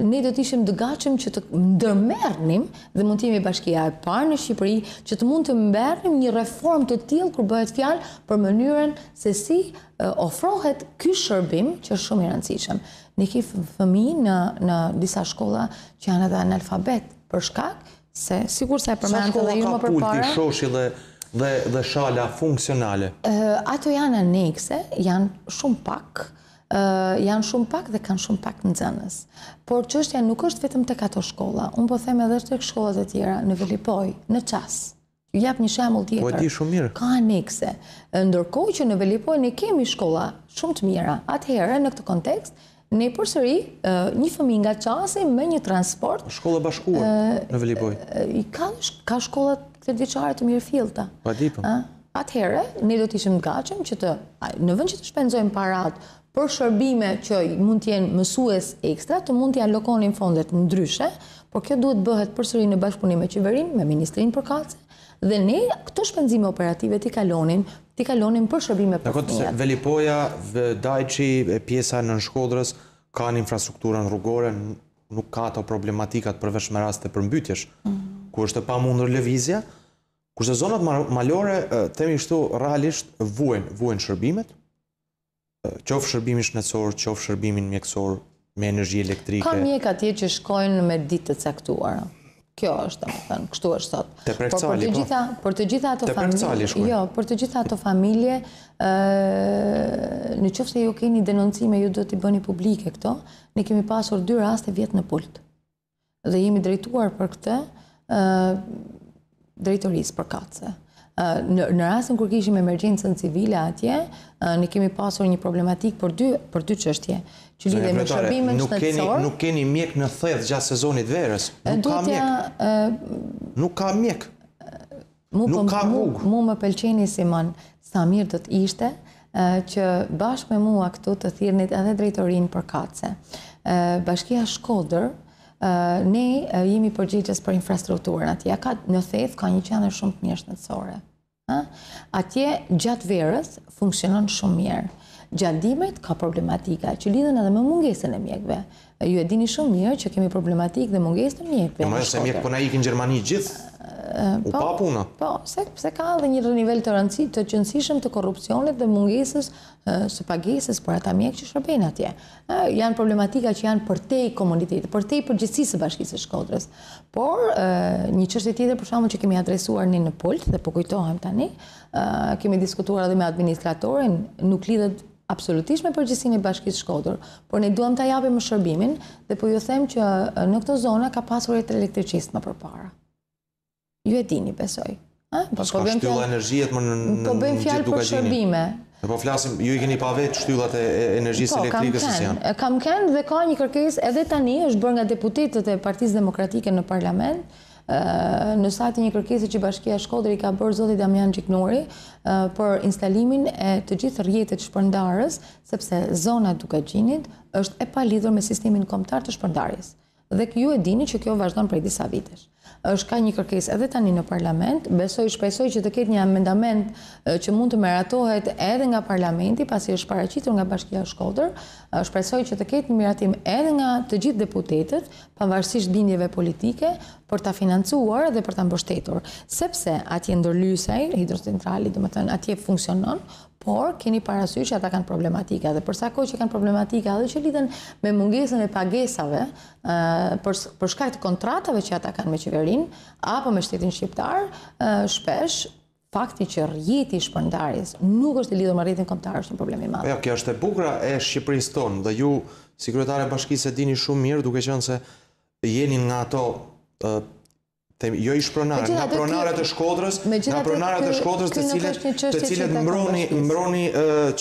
ne do të ishim të gatshëm që të ndërmerrnim, dhe mund të jemi bashkia e parë në Shqipëri që të mund të merrnim një reformë të tillë kur bëhet fjalë për mënyrën se si ofrohet ky shërbim që është shumë i rëndësishëm. Ne kemi fëmijë në disa shkolla që janë edhe analfabet për shkak se sikur se e përmendët edhe ju më përpara. Sa shkolla ka shoshi dhe shala funksionale? Ato janë anekse, janë shumë pak dhe kanë shumë pak nxënës. Por çështja nuk është vetëm tek ato shkolla. Unë po them edhe tek shkollat e tjera, në Velipoj, në Qas. Ju jap një shembull tjetër. Po e di shumë mirë. Ka anekse. Ndërkohë që në Velipoj ne kemi shkolla shumë të mira. Atëherë në këtë kontekst ne përsëri një fëmijë nga Qasi me një transport. Shkolla bashkuar në Velipoj. Ka shkollat të vjeçare të Mirëfillta. Pa di po. Atëherë ne do të ishim të gatshëm që në vend që të shpenzojmë parat për shërbime që mund të jenë mësues ekstra, të mund t'i allokonin fondet ndryshe, por kjo duhet bëhet përsëri në bashkëpunim me qeverinë, me ministrinë përkatëse, dhe ne këto shpenzime operative t'i kalonin për shërbime për fëmijët. Velipoja, Dajçi, pjesa nën Shkodrës kanë infrastrukturën rrugore, nuk ka ato problematikat përveç me raste përmbytjesh. ku është e pamundur lëvizja, kurse zonat malore, themi kështu, realisht vuajnë shërbimet, qoftë shërbimin shëndetësor, qoftë shërbimin mjekësor, me energji elektrike. Ka mjek atje që shkojnë me ditë të caktuara. Kjo është, domethënë, kështu është sot. Te Prekcali, po. Për të gjitha ato familje, jo, për të gjitha ato familje, në qoftë se ju keni denoncime, ju do t'i bëni publike këto, ne kemi pasur 2 raste vjet në pult. Dhe jemi drejtuar për këtë drejtorisë përkatëse. Në rastin kur kishim emergjencën civile atje, ne kemi pasur një problematik për dy çështje, që lidhen me shërbimin shëndetësor. Nuk keni mjek në thellë gjatë sezonit verës. Nuk ka mjek. Nuk ka rrugë. Mu më pëlqeni Simon, sa mirë do të ishte që bashkë me mua këtu të thirrnit edhe drejtorinë përkatëse. Bashkia Shkodër, ne jemi përgjegjës për infrastrukturën atje. Në thellë ka një qendër shumë të mirë shëndetësore. Atje gjatë verës funksionon shumë mirë. Gjatë dimrit ka problematika që lidhen edhe me mungesën e mjekëve. Ju e dini shumë mirë që kemi problematikë dhe mungesë të mjekëve. Po se mjek po na ikin në Gjermani gjithë. U pa puna. Po, se ka edhe një nivel të qëndësishëm të korrupsionit dhe mungesës së pagesës për ata mjekë që shërbejnë atje. Janë problematika që janë përtej komunitetit, përtej përgjithësisë së Bashkisë së Shkodrës. Por një çështje tjetër për shembull që kemi adresuar ne në pult dhe po kujtohem tani, kemi diskutuar edhe me administratorin, nuk lidhet absolutisht me përgjithësinë e Bashkisë Shkodër, por ne duam ta japim shërbimin dhe po ju them që në këto zona ka pasur elektricistë më përpara. Ju e dini, besoj. Ska shtylla energjiet më në po bëjmë fjalë për shërbime. Po flasim, ju i keni pa vetë shtyllat e energjisë elektrike se janë. Kam kënë dhe ka një kërkesë edhe tani është bërë nga deputetët e Partisë Demokratike në parlament. Në sajti një kërkesë që Bashkia Shkodër i ka bërë zoti Damian Gjiknori për instalimin e të gjithë rrjetet shpërndarës, sepse zona Dukagjinit është e palidhur me sistemin kombëtar të shpërndarjes. Dhe ju e dini që kjo vazhdon prej disa vitesh. Ka një kërkesë edhe tani në parlament, shpresoj që të ketë një amendament që mund të meratohet edhe nga parlamenti, pasi është paraqitur nga Bashkia Shkodër, shpresoj që të ketë një miratim edhe nga të gjithë deputetët, pavarësisht bindjeve politike, për ta financuar dhe për ta mbështetur. Sepse atje ndërlysej, hidrocentrali, domethënë atje funksionon, por keni parasysh që ata kanë problematika dhe përsa kohë që kanë problematika edhe që lidhen me mungesën e pagesave për shkak të kontratave që ata kanë me qeverinë apo me shtetin shqiptar, shpesh fakti që rrjeti i shpërndarjes nuk është i lidhur me rrjetin kombëtar është një problem i madh. Jo, kjo është e bukura e Shqipërisë tonë dhe ju si kryetare e bashkisë e dini shumë mirë, duke qenë se jeni nga ato jo ish pronarë, nga pronarët e Shkodrës, të cilët mbroni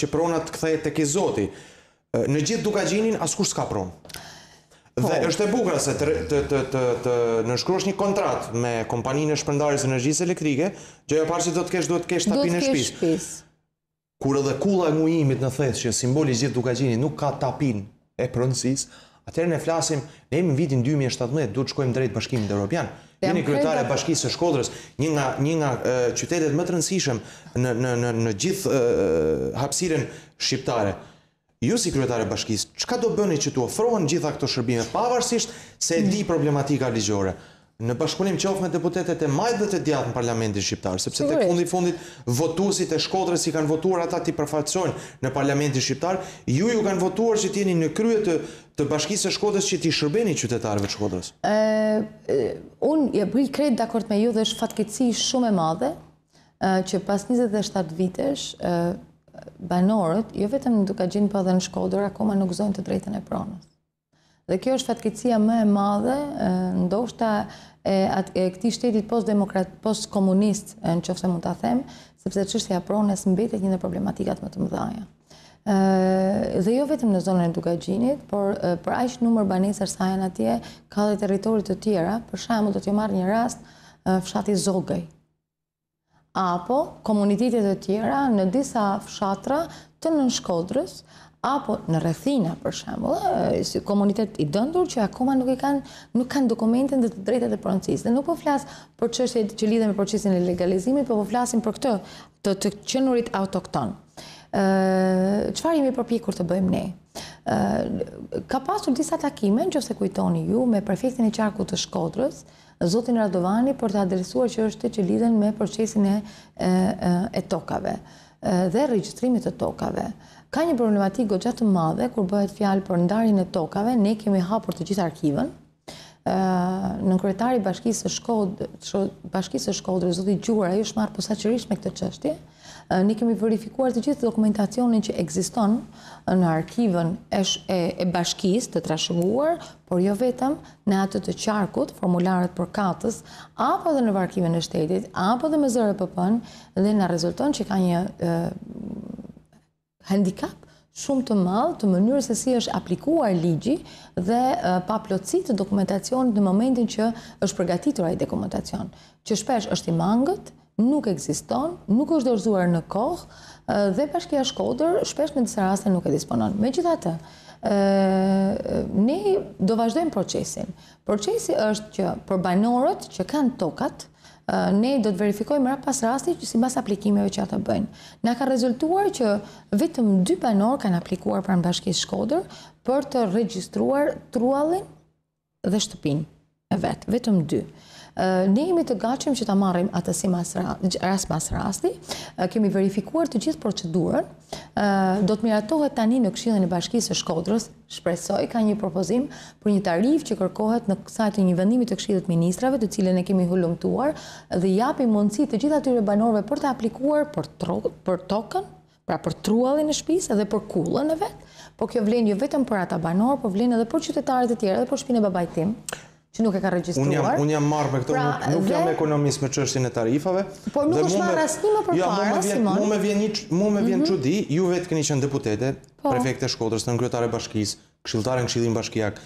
që pronat kthehet tek i Zoti. Në gjithë Dukagjinin askush s'ka pronë. Dhe është e bukur se të nënshkruash një kontratë me kompaninë e shpërndarjes së energjisë elektrike, gjëja e parë që duhet të kesh tapinë e shtëpisë. Kur edhe kulla e ngujimit në thes që simboli i gjithë Dukagjinit nuk ka tapinë e pronësisë, atëherë ne flasim, ne jemi në vitin 2017, duhet shkojmë drejt Bashkimit Evropian. Jeni kryetare e Bashkisë së Shkodrës, një nga qytetet më të rëndësishëm në gjithë hapësirën shqiptare. Ju si kryetare e Bashkisë, çka do bëni që t'u ofrohen gjitha këto shërbime, pavarësisht se e di problematika ligjore? Në bashkëpunim qoftë me deputetet e majtë dhe të djathtë në Parlamentin shqiptar, sepse tek fundit votuesit e Shkodrës i kanë votuar ata të përfaqësojnë në Parlamentin shqiptar, ju kanë votuar që t'jeni në krye të Bashkisë së Shkodrës që t'i shërbeni qytetarëve të Shkodrës. Unë bëj krejt dakord me ju dhe është fatkeqësi shumë e madhe që pas 27 vitesh banorët, jo vetëm në Dukagjin po edhe në Shkodër, akoma nuk gëzojnë të drejtën e pronës. Dhe kjo është fatkeqësia më e madhe, ndoshta e këtij shtetit post-komunist, nëse mund ta them, sepse çështja e pronës mbetet një nga problematikat më të mëdha. Dhe jo vetëm në zonën e Dukagjinit, por për aq numër banesësh sa janë atje, ka dhe territori të tjera, për shembull do t'ju marr një rast, fshati Zogaj. Apo komunitetet e tjera në disa fshatra të nën Shkodrës, apo në rrethina për shembull, si komunitet i dëndur që akoma nuk kanë dokumentin dhe të drejtat e pronësisë. Dhe nuk po flas për çështjet që lidhen me procesin e legalizimit, po flasim për këtë të qenurit autokton. Çfarë jemi përpjekur të bëjmë ne? Ka pasur disa takime, nëse kujtoni ju, me prefektin e qarkut të Shkodrës, zotin Radovani për të adresuar çështje që lidhen me procesin e tokave dhe regjistrimit të tokave. Ka një problematikë goxha të madhe kur bëhet fjalë për ndarjen e tokave. Ne kemi hapur të gjithë arkivën. Në kryetari Bashkisë së Shkodrës, zoti Gjura, ai është marrë posaçërisht me këtë çështje. Ne kemi verifikuar të gjithë dokumentacionin që ekziston në arkivën e bashkisë të trashëguar, por jo vetëm në atë të qarkut, formularët përkatës, apo dhe në arkivën e shtetit, apo dhe me ZRPP-n, dhe na rezulton që ka një handicap shumë të madh të mënyrës se si është aplikuar ligji dhe paplotësitë të dokumentacionit në momentin që është përgatitur ai dokumentacion, që shpesh është i mangët, nuk ekziston, nuk është dorëzuar në kohë dhe Bashkia e Shkodër shpesh në disa raste nuk e disponon. Megjithatë, ne do vazhdojmë procesin. Procesi është që për banorët që kanë tokat, ne do të verifikojmë pas rasti që sipas aplikimeve që ata bëjnë. Na ka rezultuar që vetëm 2 banorë kanë aplikuar pranë Bashkisë Shkodër për të regjistruar truallin dhe shtëpinë e vet, vetëm 2. Ne jemi të gatshëm që ta marrim atë si rast pas rasti. Kemi verifikuar të gjithë procedurën. Do të miratohet tani në Këshillin e Bashkisë së Shkodrës, shpresoj, ka një propozim për një tarifë që kërkohet në kësaj të një vendimi të Këshillit të Ministrave, të cilën e kemi hulumtuar dhe japi mundësi të gjithë atyre banorëve për të aplikuar për tokën, pra për truallin e shtëpisë dhe për kullën e vet. Po kjo vlen jo vetëm për ata banorë, por vlen edhe për qytetarët e tjerë dhe për shtëpinë e babait tim, që nuk e ka regjistruar. Unë jam marrë me këto, nuk jam ekonomist me çështjen e tarifave. Por nuk është marrë asnjë më përpara, Simon. Mu me vjen çudi, ju vetë keni qenë deputete, prefekte e Shkodrës, nën kryetare bashkisë, këshilltare në Këshillin Bashkiak,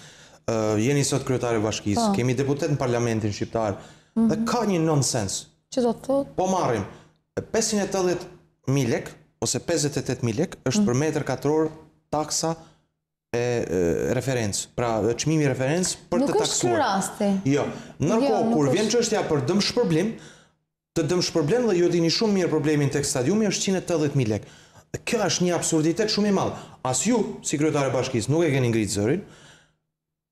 jeni sot kryetare bashkisë, kemi deputet në Parlamentin shqiptar, dhe ka një nonsens. Që do të thotë? Po marrim 580.000 lek ose 58.000 lek është për metër katror taksa referencë, pra çmimi referencë për të taksuar. Nuk është ky rasti. Jo. Ndërkohë, kur vjen çështja për dëm shpërblim, dhe ju dini shumë mirë problemin tek stadiumi është 180.000 lek. Kjo është një absurditet shumë i madh. As ju, si kryetare bashkisë, nuk e keni ngritë zërin,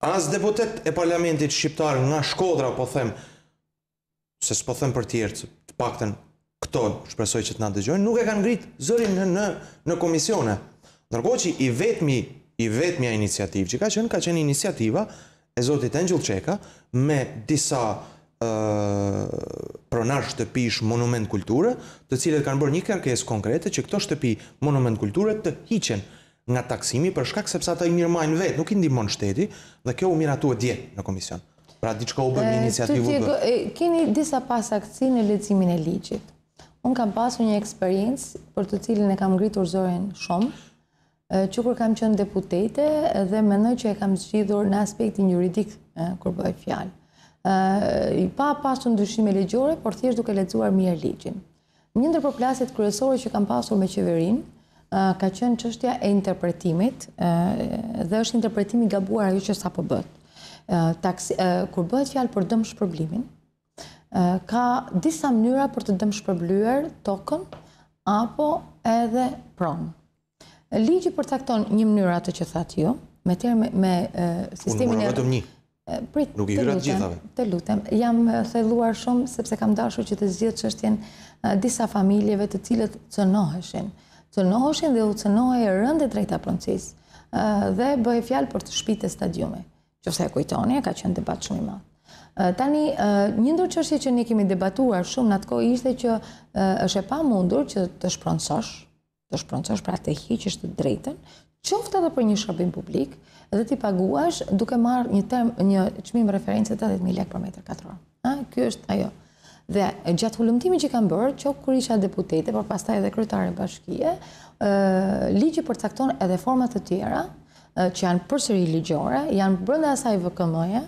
as deputet e Parlamentit shqiptar nga Shkodra, po them, se s'po them për tjerë, të paktën këto shpresoj që të na dëgjojnë, nuk e kanë ngritë zërin në komisione. Ndërkohë që i vetmja iniciativë që ka qenë iniciativa e zotit Engjëll Çeka me disa pronar shtëpish monument kulture, të cilët kanë bërë një kërkesë konkrete që këto shtëpi monument kulture të hiqen nga taksimi për shkak sepse ata i mirëmarrin vetë, nuk i ndihmon shteti, dhe kjo u miratuar dje në komision. Pra diçka u bë një iniciativë. Keni disa pasaktësi në leximin e ligjit. Unë kam pasur një eksperiencë për të cilën e kam ngritur zërin shumë, që kur kam qenë deputete dhe mendoj që e kam zgjidhur në aspektin juridik kur bëhet fjalë. Pa pasur ndryshime ligjore, por thjesht duke lexuar mirë ligjin. Një ndër përplasjet kryesore që kam pasur me qeverinë ka qenë çështja e interpretimit dhe është interpretimi i gabuar ajo që sapo bëhet. Kur bëhet fjalë për dëm shpërblimin, ka disa mënyra për të dëm shpërblyer tokën apo edhe pronë. Ligji përcakton një mënyrë atë që thatë ju, me sistemin e... Unë vetëm një, nuk i hyra të gjithave. Të lutem, jam thelluar shumë sepse kam dashur që të zgjidh çështjen disa familjeve të cilët cënoheshin dhe u cënohej rënd e drejta pronësisë. Dhe bëhej fjalë për të shtëpitë e stadiumit. Nëse e kujtoni, ka qenë debat shumë i madh. Tani, një ndër çështje që ne kemi debatuar shumë në atë kohë ishte që është e pamundur që të shproncosh pra të hiqësh të drejtën, qoftë edhe për një shërbim publik, dhe ti paguash duke marrë një çmim referencë 80.000 lekë për metër katror. Ky është ajo. Dhe gjatë hulumtimit që kam bërë, qoftë kur isha deputete, por pastaj edhe kryetare bashkie, ligji përcakton edhe forma të tjera që janë përsëri ligjore, janë brenda asaj VKM-je,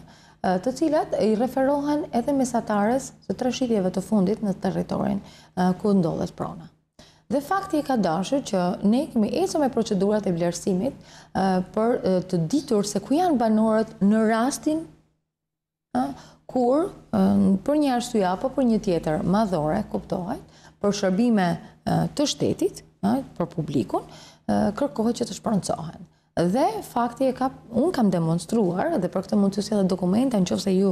të cilat i referohen edhe mesatares së trashëgimeve të fundit në territorin ku ndodhet prona. Dhe fakti ka dashur që ne kemi ecur me procedurat e vlerësimit për të ditur se ku janë banorët në rastin kur për një arsye apo për një tjetër madhore, kuptohet, për shërbime të shtetit, për publikun, kërkohet që të shproncohen. Dhe fakti unë kam demonstruar, dhe për këtë mund të sjellë dokumenta nëse ju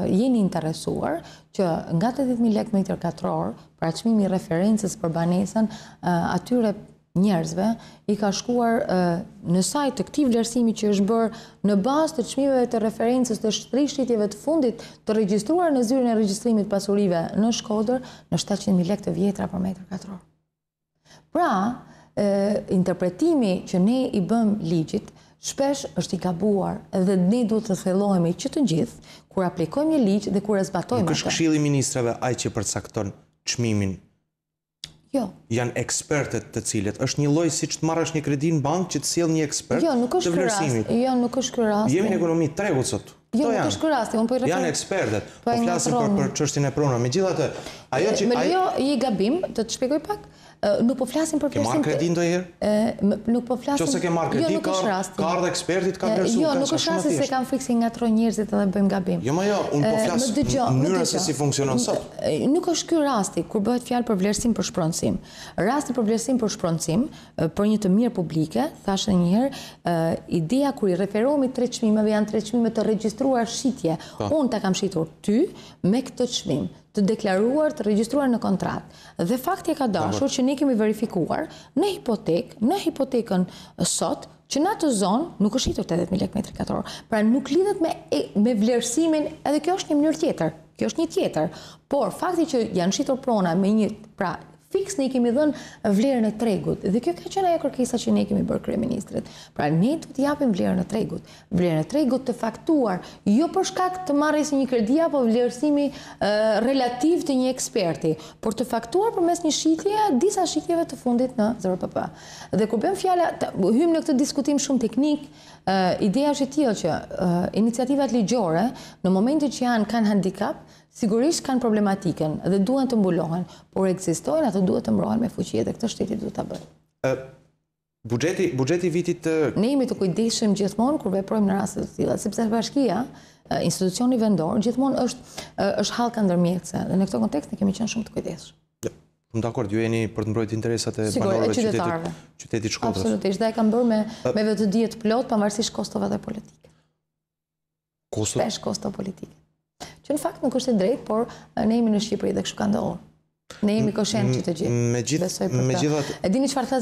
jeni interesuar, që nga 80.000 lekë metër katror, pra çmimi i referencës për banesën atyre njerëzve i ka shkuar në sajt të këtij vlerësimi që është bërë në bazë të çmimeve të referencës të shitjeve të fundit të regjistruar në zyrën e regjistrimit pasurive në Shkodër në 700.000 lekë të vjetra për metër katror. Pra, interpretimi që ne i bëm ligjit shpesh është i gabuar dhe ne duhet të thellohemi që të gjithë kur aplikojmë një ligj dhe kur e zbatojmë atë. Nuk është Këshilli i Ministrave ai që përcakton çmimin. Jo. Janë ekspertët të cilët është një lloj siç të marrësh një kredi në bankë që të sjell një ekspert të vlerësimit. Jo, nuk është ky rast. Jemi në ekonomi tregut sot. Jo, nuk është ky rast, unë po i referoj. Janë ekspertët. Po flasim për çështjen e pronave. Megjithatë, ajo që jo, i gabim, të shpjegoj pak. Nuk po flasim për vlerësim. Ke marrë kredi ndonjëherë? Nuk po flasim. Nëse ke marrë kredi, ka ardhur ekspertit, ka vlerësuar. Jo, nuk është rasti se kanë frikë se ngatrojnë njerëzit edhe bëjmë gabim. Jo, unë po flas mënyrën se si funksionon sot. Nuk është ky rasti kur bëhet fjalë për vlerësim për shpronësim. Rasti për vlerësim për shpronësim, për një të mirë publike, thashë një herë, ideja kur i referohemi tre çmimeve janë tre çmime të regjistruar shitje. Unë ta kam shitur ty me këtë çmim të deklaruar, të regjistruar në kontratë. Dhe fakti e ka dashur që ne kemi verifikuar në hipotekën sot, që në atë zonë nuk është shitur 80.000 lekë metër katror. Pra nuk lidhet me vlerësimin, edhe kjo është një mënyrë tjetër. Kjo është një tjetër. Por fakti që janë shitur prona me një, pra fiks ne i kemi dhënë vlerën e tregut. Dhe kjo ka qenë ajo kërkesa që ne kemi bërë kryeministrit. Pra ne do të japim vlerën e tregut. Vlerën e tregut të faktuar, jo për shkak të marrjes së një kredi apo vlerësimi relativ të një eksperti, por të faktuar përmes një shitje, disa shitjeve të fundit në 0PP. Dhe kur bëjmë fjala, hym në këtë diskutim shumë teknik, ideja është e tillë që iniciativat ligjore, në momentin që kanë handicap, sigurisht kanë problematikën dhe duhen të mbulohen, por ekzistojnë, ato duhet të mbrohen me fuqi dhe këtë shteti duhet ta bëjë. Buxheti vitit të... Ne jemi të kujdesshëm gjithmonë kur veprojmë në raste të tilla, sepse bashkia, institucioni vendor, gjithmonë është hallka ndërmjetëse dhe në këtë kontekst ne kemi qenë shumë të kujdesshëm. Jam dakord, ju jeni për të mbrojtur interesat e banorëve të qytetit Shkodrës. Absolutisht, dhe e kam bërë me vetë dije të plot pavarësisht kostove politike. Shpesh kosto politike. Që në fakt nuk është e drejtë, por ne jemi në Shqipëri dhe kështu ka ndodhur. Ne jemi koshent që të gjithë. Megjithatë, e dini çfarë tha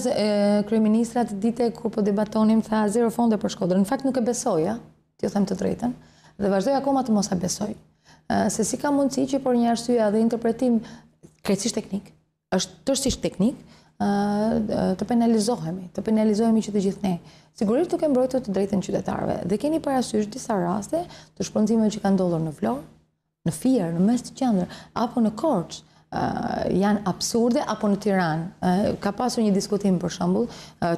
kryeministra atë ditë kur po debatonim, tha zero fonde për Shkodrën. Në fakt nuk e besoja, t'ju them të drejtën, dhe vazhdoj akoma të mos e besoj. Se si ka mundësi që për një arsye dhe interpretim krejtësisht teknik, është tërësisht teknik, të penalizohemi që të gjithë ne. Sigurisht duke mbrojtur të drejtën qytetarëve. Dhe keni parasysh disa raste të shpronëzimeve që kanë ndodhur në Vlorë, në Fier, në mes të qendër, apo në Korçë, janë absurde, apo në Tiranë. Ka pasur një diskutim për shembull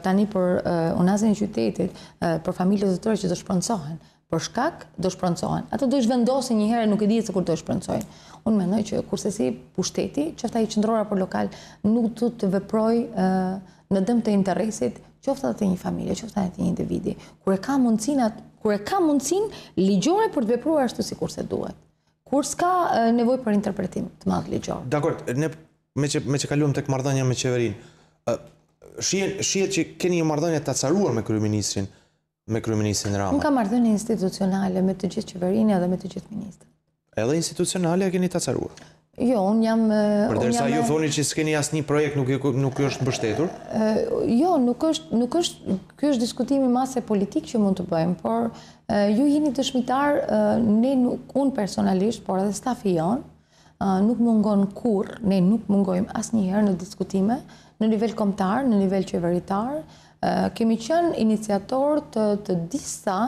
tani për unazën e qytetit, për familjet e tjera që do shpronësohen. Për shkak do shpronësohen. Ato do zhvendosen një herë, nuk e di se kur do shpronësojnë. Unë mendoj që kurse si pushteti, qoftë ai qendror apo lokal, nuk do të veproj në dëm të interesit, qoftë edhe të një familje, qoftë edhe të një individi, kur e ka mundësinë ligjore për të vepruar ashtu sikurse duhet. Kur s'ka nevojë për interpretim të madh ligjor. Dakor, ne me që kaluam tek marrëdhënia me qeverinë, shihet që keni një marrëdhënie të acaruar me kryeministrin Rama. Unë kam marrëdhënie institucionale me të gjithë qeverinë edhe me të gjithë ministrët. Edhe institucionale e keni të acaruar? Jo, unë jam... Përderisa ju thoni që s'keni asnjë projekt nuk është mbështetur? Jo, nuk është... Ky është diskutimi mase politik që mund të bëjmë, por ju jeni dëshmitar, unë personalisht, por edhe stafi jonë, nuk mungon kurrë, ne nuk mungojmë asnjëherë në diskutime, në nivel kombëtar, në nivel qeveritar. Kemi qenë iniciator të disa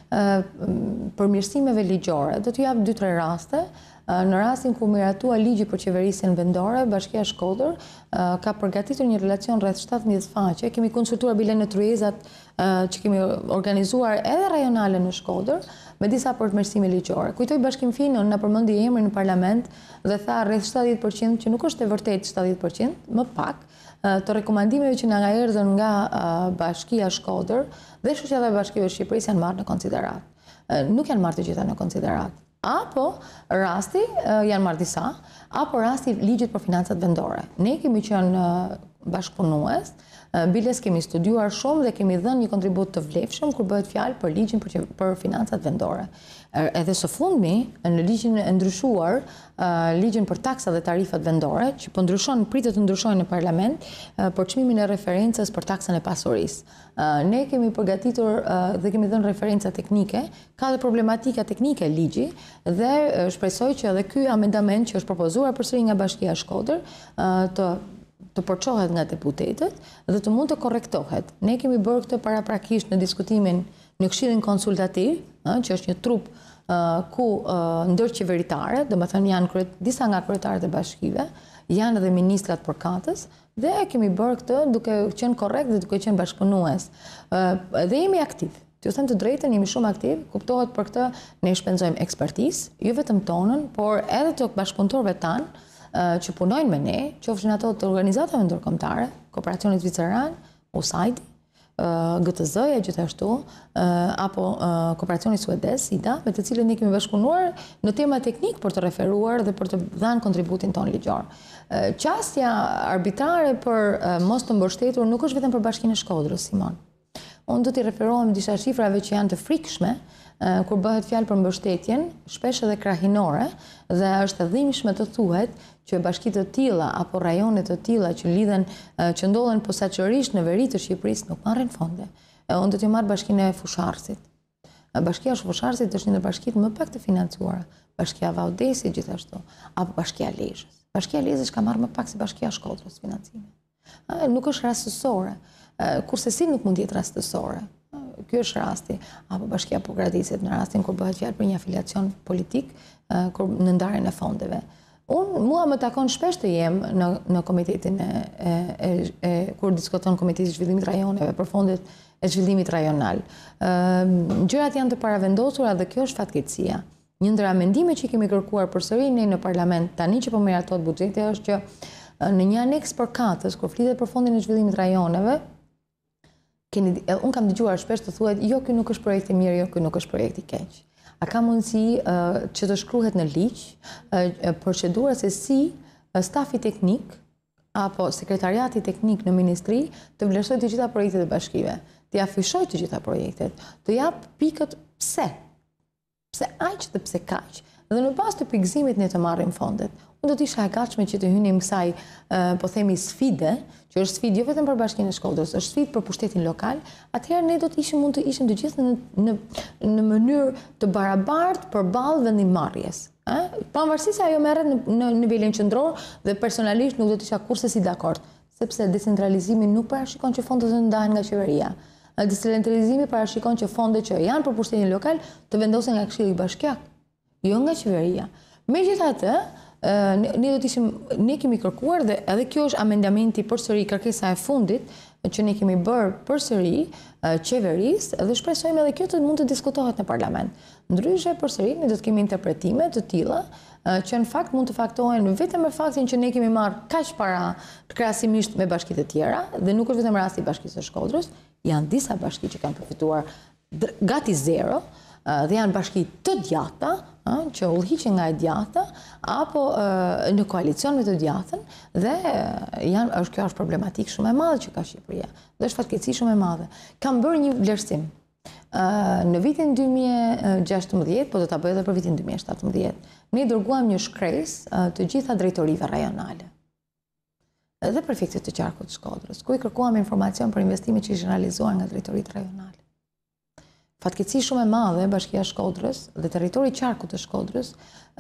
përmirësimeve ligjore. Do t'ju jap 2-3 raste. Në rastin ku miratua ligji për qeverisjen vendore, Bashkia Shkodër ka përgatitur një relacion rreth 17 faqe. Kemi konsultuar bilen e tryezat që kemi organizuar edhe rajonale në Shkodër me disa përmirësime ligjore. Kujtoj Bashkim Finon na përmendi emrin në parlament dhe tha rreth 70% që nuk është e vërtetë 70%, më pak, të rekomandimeve që na erdhën nga Bashkia Shkodër dhe Shoqata e Bashkive të Shqipërisë janë marrë në konsiderat. Nuk janë marrë të gjitha në konsiderat. Apo rasti, janë marrë disa, apo rasti ligjit për financat vendore. Ne kemi qenë bashkëpunues, biles kemi studiuar shumë dhe kemi dhënë një kontribut të vlefshëm kur bëhet fjalë për ligjin për financat vendore. Edhe së fundmi, në ligjin e ndryshuar, ligjin për taksat dhe tarifat vendore, që po ndryshon, pritet të ndryshojnë në parlament, për çmimin e referencës për taksën e pasurisë. Ne kemi përgatitur dhe kemi dhënë referenca teknike, ka dhe problematika teknike ligji dhe shpresoj që edhe ky amendament që është propozuar përsëri nga Bashkia e Shkodër të përçohet nga deputetët dhe të mund të korrektohet. Ne kemi bërë këtë paraprakisht në diskutimin në Këshillin Konsultativ, që është një trup ku ndërqeveritare, domethënë janë disa nga kryetarët e bashkive, janë edhe ministrat përkatës, dhe kemi bërë këtë duke qenë korrekt dhe duke qenë bashkëpunues. Dhe jemi aktiv. T'ju them të drejtën, jemi shumë aktiv, kuptohet për këtë ne shpenzojmë ekspertizë, jo vetëm tonën, por edhe të bashkëpunëtorëve tanë që punojnë me ne, qofshin ato të organizatave ndërkombëtare, Kooperacioni Zviceran, USAID, GTZ-ja gjithashtu, apo Kooperacioni Suedez, SIDA, me të cilët ne kemi bashkëpunuar në tema teknik për të referuar dhe për të dhënë kontributin ton ligjor. Qasja arbitrare për mos të mbështetur nuk është vetëm për Bashkinë e Shkodrës, Simon. Unë do t'i referohem disa shifrave që janë të frikshme, kur bëhet fjalë për mbështetjen, shpesh edhe krahinore, dhe është e dhimbshme të thuhet që bashkitë të tilla apo rajone të tilla që lidhen, që ndodhen posaçërisht në veri të Shqipërisë nuk marrin fonde. Unë do t'ju marr Bashkinë e Fusharësit. Bashkia e Fusharësit është një ndër bashkitë më pak të financuara. Bashkia e Vaudesit gjithashtu, apo Bashkia e Lezhës. Bashkia e Lezhës ka marrë më pak se Bashkia e Shkodrës financime. Nuk është rastësore, kurse si nuk mund të jetë rastësore. Ky është rasti, apo Bashkia e Pogradisit në rastin kur bëhet fjalë për një afiliacion politik në ndarjen e fondeve. Mua më takon shpesh të jem në komitetin kur diskuton Komiteti i Zhvillimit Rajoneve për fondet e zhvillimit rajonal. Gjërat janë të paravendosura dhe kjo është fatkeqësia. Një ndër amendimet që kemi kërkuar përsëri ne në parlament tani që po miratohet buxheti është që në një aneks përkatës kur flitet për fondin e zhvillimit rajoneve, unë kam dëgjuar shpesh të thuhet, jo, ky nuk është projekt i mirë, jo, ky nuk është projekt i keq. A ka mundësi që të shkruhet në ligj procedura se si stafi teknik apo sekretariati teknik në ministri të vlerësoj të gjitha projektet e bashkive, të afishoj të gjitha projektet, të jap pikët pse aq dhe pse kaq, dhe në bazë të pikëzimit ne të marrim fondet. Unë do të isha e gatshme që të hynim kësaj, po themi, sfide, që është sfidë jo vetëm për Bashkinë e Shkodrës, është sfidë për pushtetin lokal, atëherë ne mund të ishim të gjithë në mënyrë të barabartë përballë vendimmarrjes. Pavarësisht se ajo merret në nivelin qendror dhe personalisht nuk do të isha kurrë si dakord, sepse decentralizimi nuk parashikon që fondet të ndahen nga qeveria. Decentralizimi parashikon që fondet që janë për pushtetin lokal të vendosen nga Këshilli Bashkiak, jo nga qeveria. Megjithatë, ne kemi kërkuar dhe edhe kjo është amendamenti përsëri, kërkesa e fundit që ne kemi bërë përsëri qeverisë dhe shpresojmë edhe kjo të mund të diskutohet në parlament. Ndryshe përsëri ne do të kemi interpretime të tilla që në fakt mund të faktohen vetëm me faktin që ne kemi marrë kaq para krahasimisht me bashkitë të tjera dhe nuk është vetëm rasti i Bashkisë së Shkodrës, janë disa bashki që kanë përfituar gati zero dhe janë bashki të djata, që udhëhiqen nga e djata, apo në koalicion me të djatën, dhe kjo është problematikë shumë e madhe që ka Shqipëria, dhe është fatkeqësi shumë e madhe. Kam bërë një vlerësim. Në vitin 2016, po do ta bëj edhe për vitin 2017, ne dërguam një shkresë të gjitha drejtorive rajonale dhe prefektit të qarkut të Shkodrës, ku i kërkuam informacion për investimet që ishin realizuar nga drejtoritë rajonale. Fatkeqësi shumë e madhe, Bashkia e Shkodrës dhe territori i qarkut të Shkodrës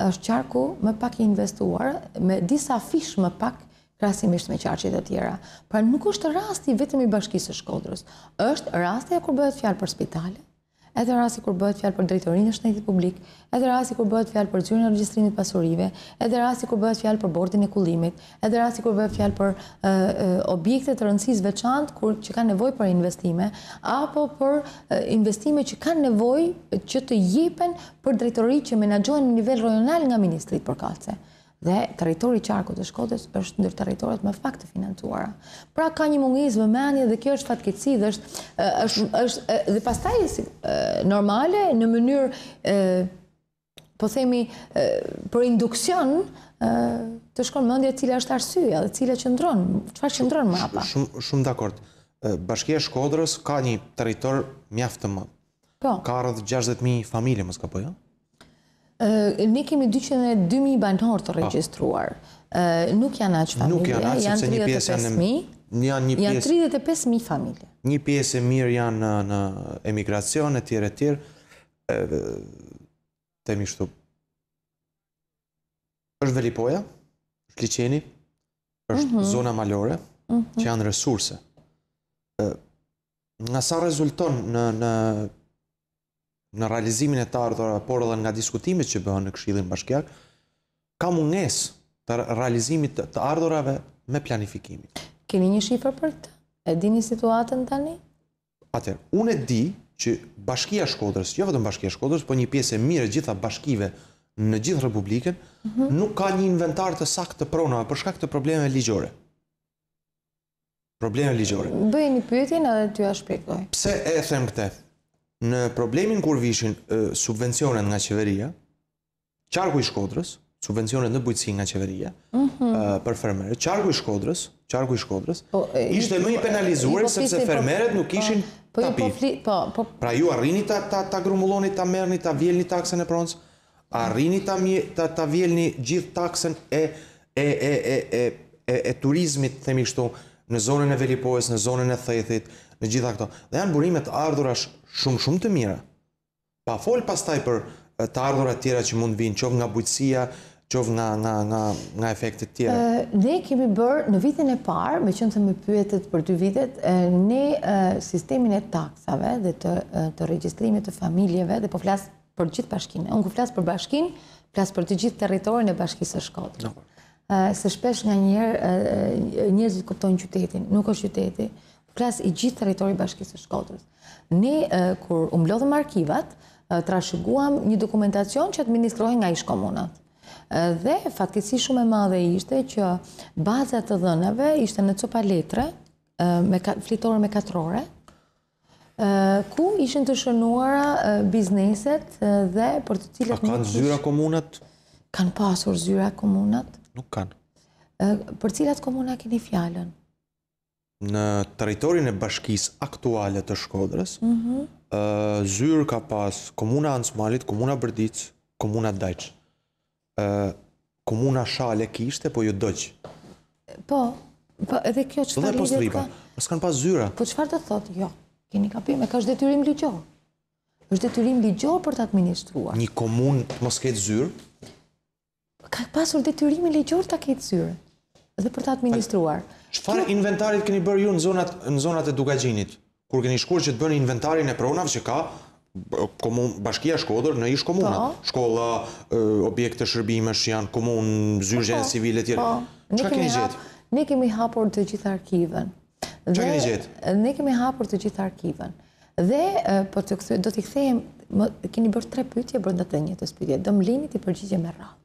është qarku më pak i investuar, me disa fish më pak krahasimisht me qarqet e tjera. Pra nuk është rasti vetëm i Bashkisë së Shkodrës, është rasti kur bëhet fjalë për spitale, edhe rasti kur bëhet fjalë për drejtorinë e shtetit publik, edhe rasti kur bëhet fjalë për zyrën e regjistrimit pasurive, edhe rasti kur bëhet fjalë për bordin e kullimit, edhe rasti kur bëhet fjalë për objekte të rëndësisë veçantë që kanë nevojë për investime, apo për investime që kanë nevojë që të jepen për drejtoritë që menaxhohen në nivel rajonal nga ministrit përkatëse. Dhe territori i qarkut të Shkodrës është ndër territoret më pak të financuara. Pra ka një mungesë vëmendje dhe kjo është fatkeqësi dhe është dhe pastaj normale në mënyrë po themi, për induksion, të shkon mendja cila është arsyeja dhe cila qëndron, çfarë qëndron mbrapa. Shumë dakord. Bashkia e Shkodrës ka një territor mjaft të madh. Po. Ka rreth 60.000 familje, mos gaboj, ja? Ne kemi 202.000 banor të regjistruar. Nuk janë aq familje, janë 35.000. Janë 35.000 familje. Një pjesë e mirë janë në emigracion, e tjerë. Temi kështu. Është Velipoja, është Liçeni, është zona malore, që janë resurse. Nga sa rezulton në realizimin e të ardhurave, por edhe nga diskutimet që bëhen në Këshillin Bashkiak, ka mungesë të realizimit të ardhurave me planifikimin. Keni një shifër për këtë? E dini situatën tani? Atëherë, unë e di që Bashkia e Shkodrës, jo vetëm Bashkia e Shkodrës, por një pjesë e mirë e gjitha bashkive në gjithë Republikën, nuk ka një inventar të saktë të pronave për shkak të problemeve ligjore. Bëj një pyetjen edhe t'ju shpjegoj. Pse e them këtë? Në problemin kur vishin subvencionet nga qeveria, qarku i Shkodrës, subvencionet në bujqësi nga qeveria, për fermerët, qarku i Shkodrës, ishte më i penalizuar sepse fermerët nuk ishin tapi. Pra ju arrini ta grumulloni, ta merrni, ta vjelni taksën e pronës, arrini ta vjelni gjithë taksën e turizmit, themi kështu, në zonën e Velipojës, në zonën e Thethit, në gjitha këto. Dhe janë burimet ardhura shumë të mira. Pa fol pastaj për të ardhura tjera që mund vinë, qoftë nga bujqësia, qoftë nga efektet tjera. Ne kemi bërë në vitin e parë, me qenë se më pyetet për 2 vitet, ne sistemin e taksave dhe të regjistrimit të familjeve, dhe po flas për gjithë bashkinë. Unë ku flas për bashkinë, flas për të gjithë territorin e Bashkisë së Shkodrës. Se shpesh nga njerë njerëzit kuptojnë qytetin, nuk është qyteti, flas i gjithë territori i Bashkisë së Shkodrës. Ne, kur u mblodhëm arkivat, trashëguam një dokumentacion që administrohej nga ish-komunat. Dhe fatkeqësi shumë e madhe ishte që baza të dhënave ishte në copa letre, flitore me katrore, ku ishin të shënuara bizneset dhe për të cilat... A kanë zyra komunat? Kanë pasur zyra komunat. Nuk kanë. Për cilat komuna keni fjalën? Në territorin e bashkisë aktuale të Shkodrës, zyrë ka pas komuna Ancmalit, komuna Bërdic, komuna Dajç. Komuna Shale kishte, po ju Dëgj. Po, edhe kjo çfarë lidhet ka? S'kan pas zyra. Po çfarë do thotë? Jo, keni gabim, ka është detyrim ligjor. Është detyrim ligjor për të administruar. Një komunë mos ketë zyrë? Ka pasur detyrimin ligjor ta ketë zyrë dhe për të administruar. Çfarë inventarit keni bërë ju në zonat e Dugaxhinit? Kur keni shkuar që të bëni inventarin e pronave që ka Bashkia Shkodër në ish komuna. Shkolla, objekte shërbimesh janë komunë, zyrë civile e tjerë. Çka keni gjetë? Ne kemi hapur të gjithë arkiven. Çka keni gjetë? Ne kemi hapur të gjithë arkiven. Dhe do t'i kthehem, keni bërë 3 pyetje brenda të njëjtës pyetje. Do më lini të përgjigjem me radhë.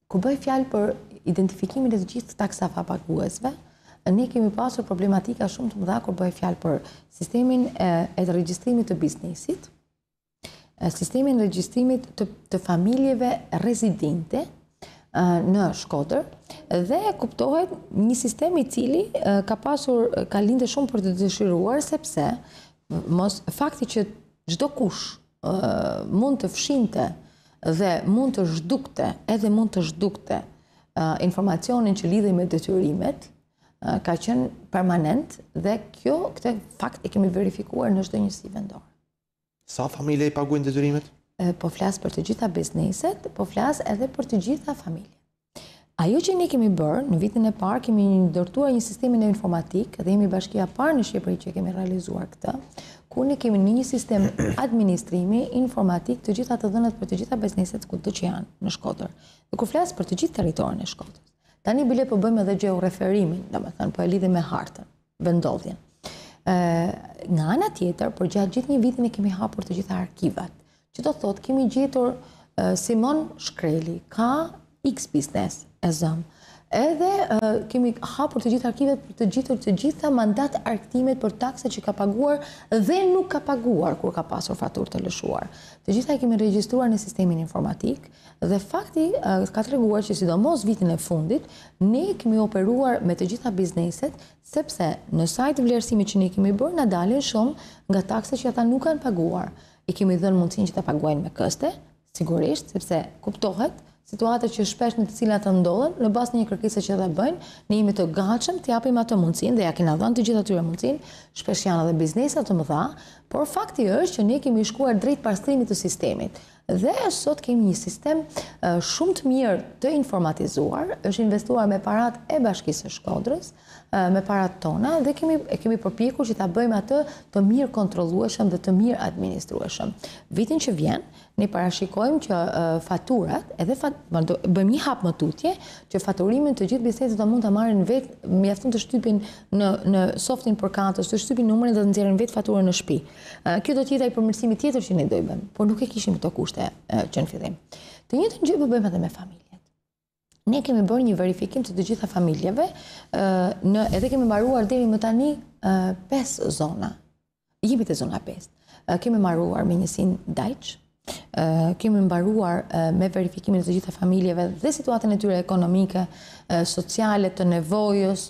Kur bëj fjalë për identifikimin e të gjithë taksave paguesve, ne kemi pasur problematika shumë të mëdha kur bëj fjalë për sistemin e regjistrimit të biznesit, sistemin e regjistrimit të familjeve rezidente në Shkodër, dhe kuptohet një sistem i cili ka lindë shumë për të dëshiruar, sepse fakti që çdo kush mund të fshinte dhe mund të zhdukte informacionin që lidhej me detyrimet, ka qenë permanent dhe këtë fakt e kemi verifikuar në çdo njësi vendore. Sa familje i paguajnë detyrimet? Po flas për të gjitha bizneset, po flas edhe për të gjitha familjet. Ajo që ne kemi bërë, në vitin e parë kemi ndërtuar një sistemin e informatik dhe jemi bashkia parë në Shqipëri që kemi realizuar këtë, ku ne kemi një sistem administrimi informatik të gjitha të dhënat për të gjitha bizneset kudo që janë në Shkodër. Dhe kur flas për të gjithë territorin e Shkodrës. Tani bile po bëjmë edhe georeferimin, domethënë po e lidhim me hartën, vendodhjen. Nga ana tjetër, për gjatë gjithë një vitin e kemi hapur të gjitha arkivat. Që do thotë kemi gjetur Simon Shkreli, ka X biznes e zëm, Edhe kemi hapur të gjithë arkivet për të gjitha mandat arktimet për takse që ka paguar dhe nuk ka paguar kur ka pasur faturë të lëshuar. Të gjitha i kemi regjistruar në sistemin informatik dhe fakti ka treguar që sidomos vitin e fundit ne kemi operuar me të gjitha bizneset sepse në sajt vlerësimit që ne kemi bërë na dalin shumë nga takset që ata nuk kanë paguar. I kemi dhënë mundësinë që ta paguajnë me këste, sigurisht, sepse kuptohet situata që shpesh në të cilat të ndodhen, në bazë një kërkese që ata bëjnë, ne jemi të gatshëm të japim ato mundësinë dhe ja kena dhënë të gjithë atyre mundësinë, shpesh janë edhe biznesa të mëdha, por fakti është që ne kemi shkuar drejt pastrimit të sistemit. Dhe sot kemi një sistem shumë të mirë të informatizuar, është investuar me parat e Bashkisë së Shkodrës, me parat tona dhe kemi përpjekur që ta bëjmë atë të mirë kontrollueshëm dhe të mirë administrueshëm. Vitin që vjen, ne parashikojmë që faturat, bëjmë një hap më tutje, që faturimin të gjithë bizneset do mund të marrin vetë, mjafton të shtypin në softin përkatës, të shtypin numrin dhe të nxjerrin vetë faturën në shtëpi. Kjo do të jetë ai përmirësimi tjetër që ne do i bëjmë, por nuk e kishim këto kushte që në fillim. Të njëjtën gjë bëjmë edhe me familjet. Ne kemi bërë një verifikim të gjitha familjeve, edhe kemi mbaruar deri më tani 5 zona. Jemi te zona 5. Kemi mbaruar me njësin Dajç, kemi mbaruar me verifikimin e të gjitha familjeve dhe situatën e tyre ekonomike, sociale, të nevojës,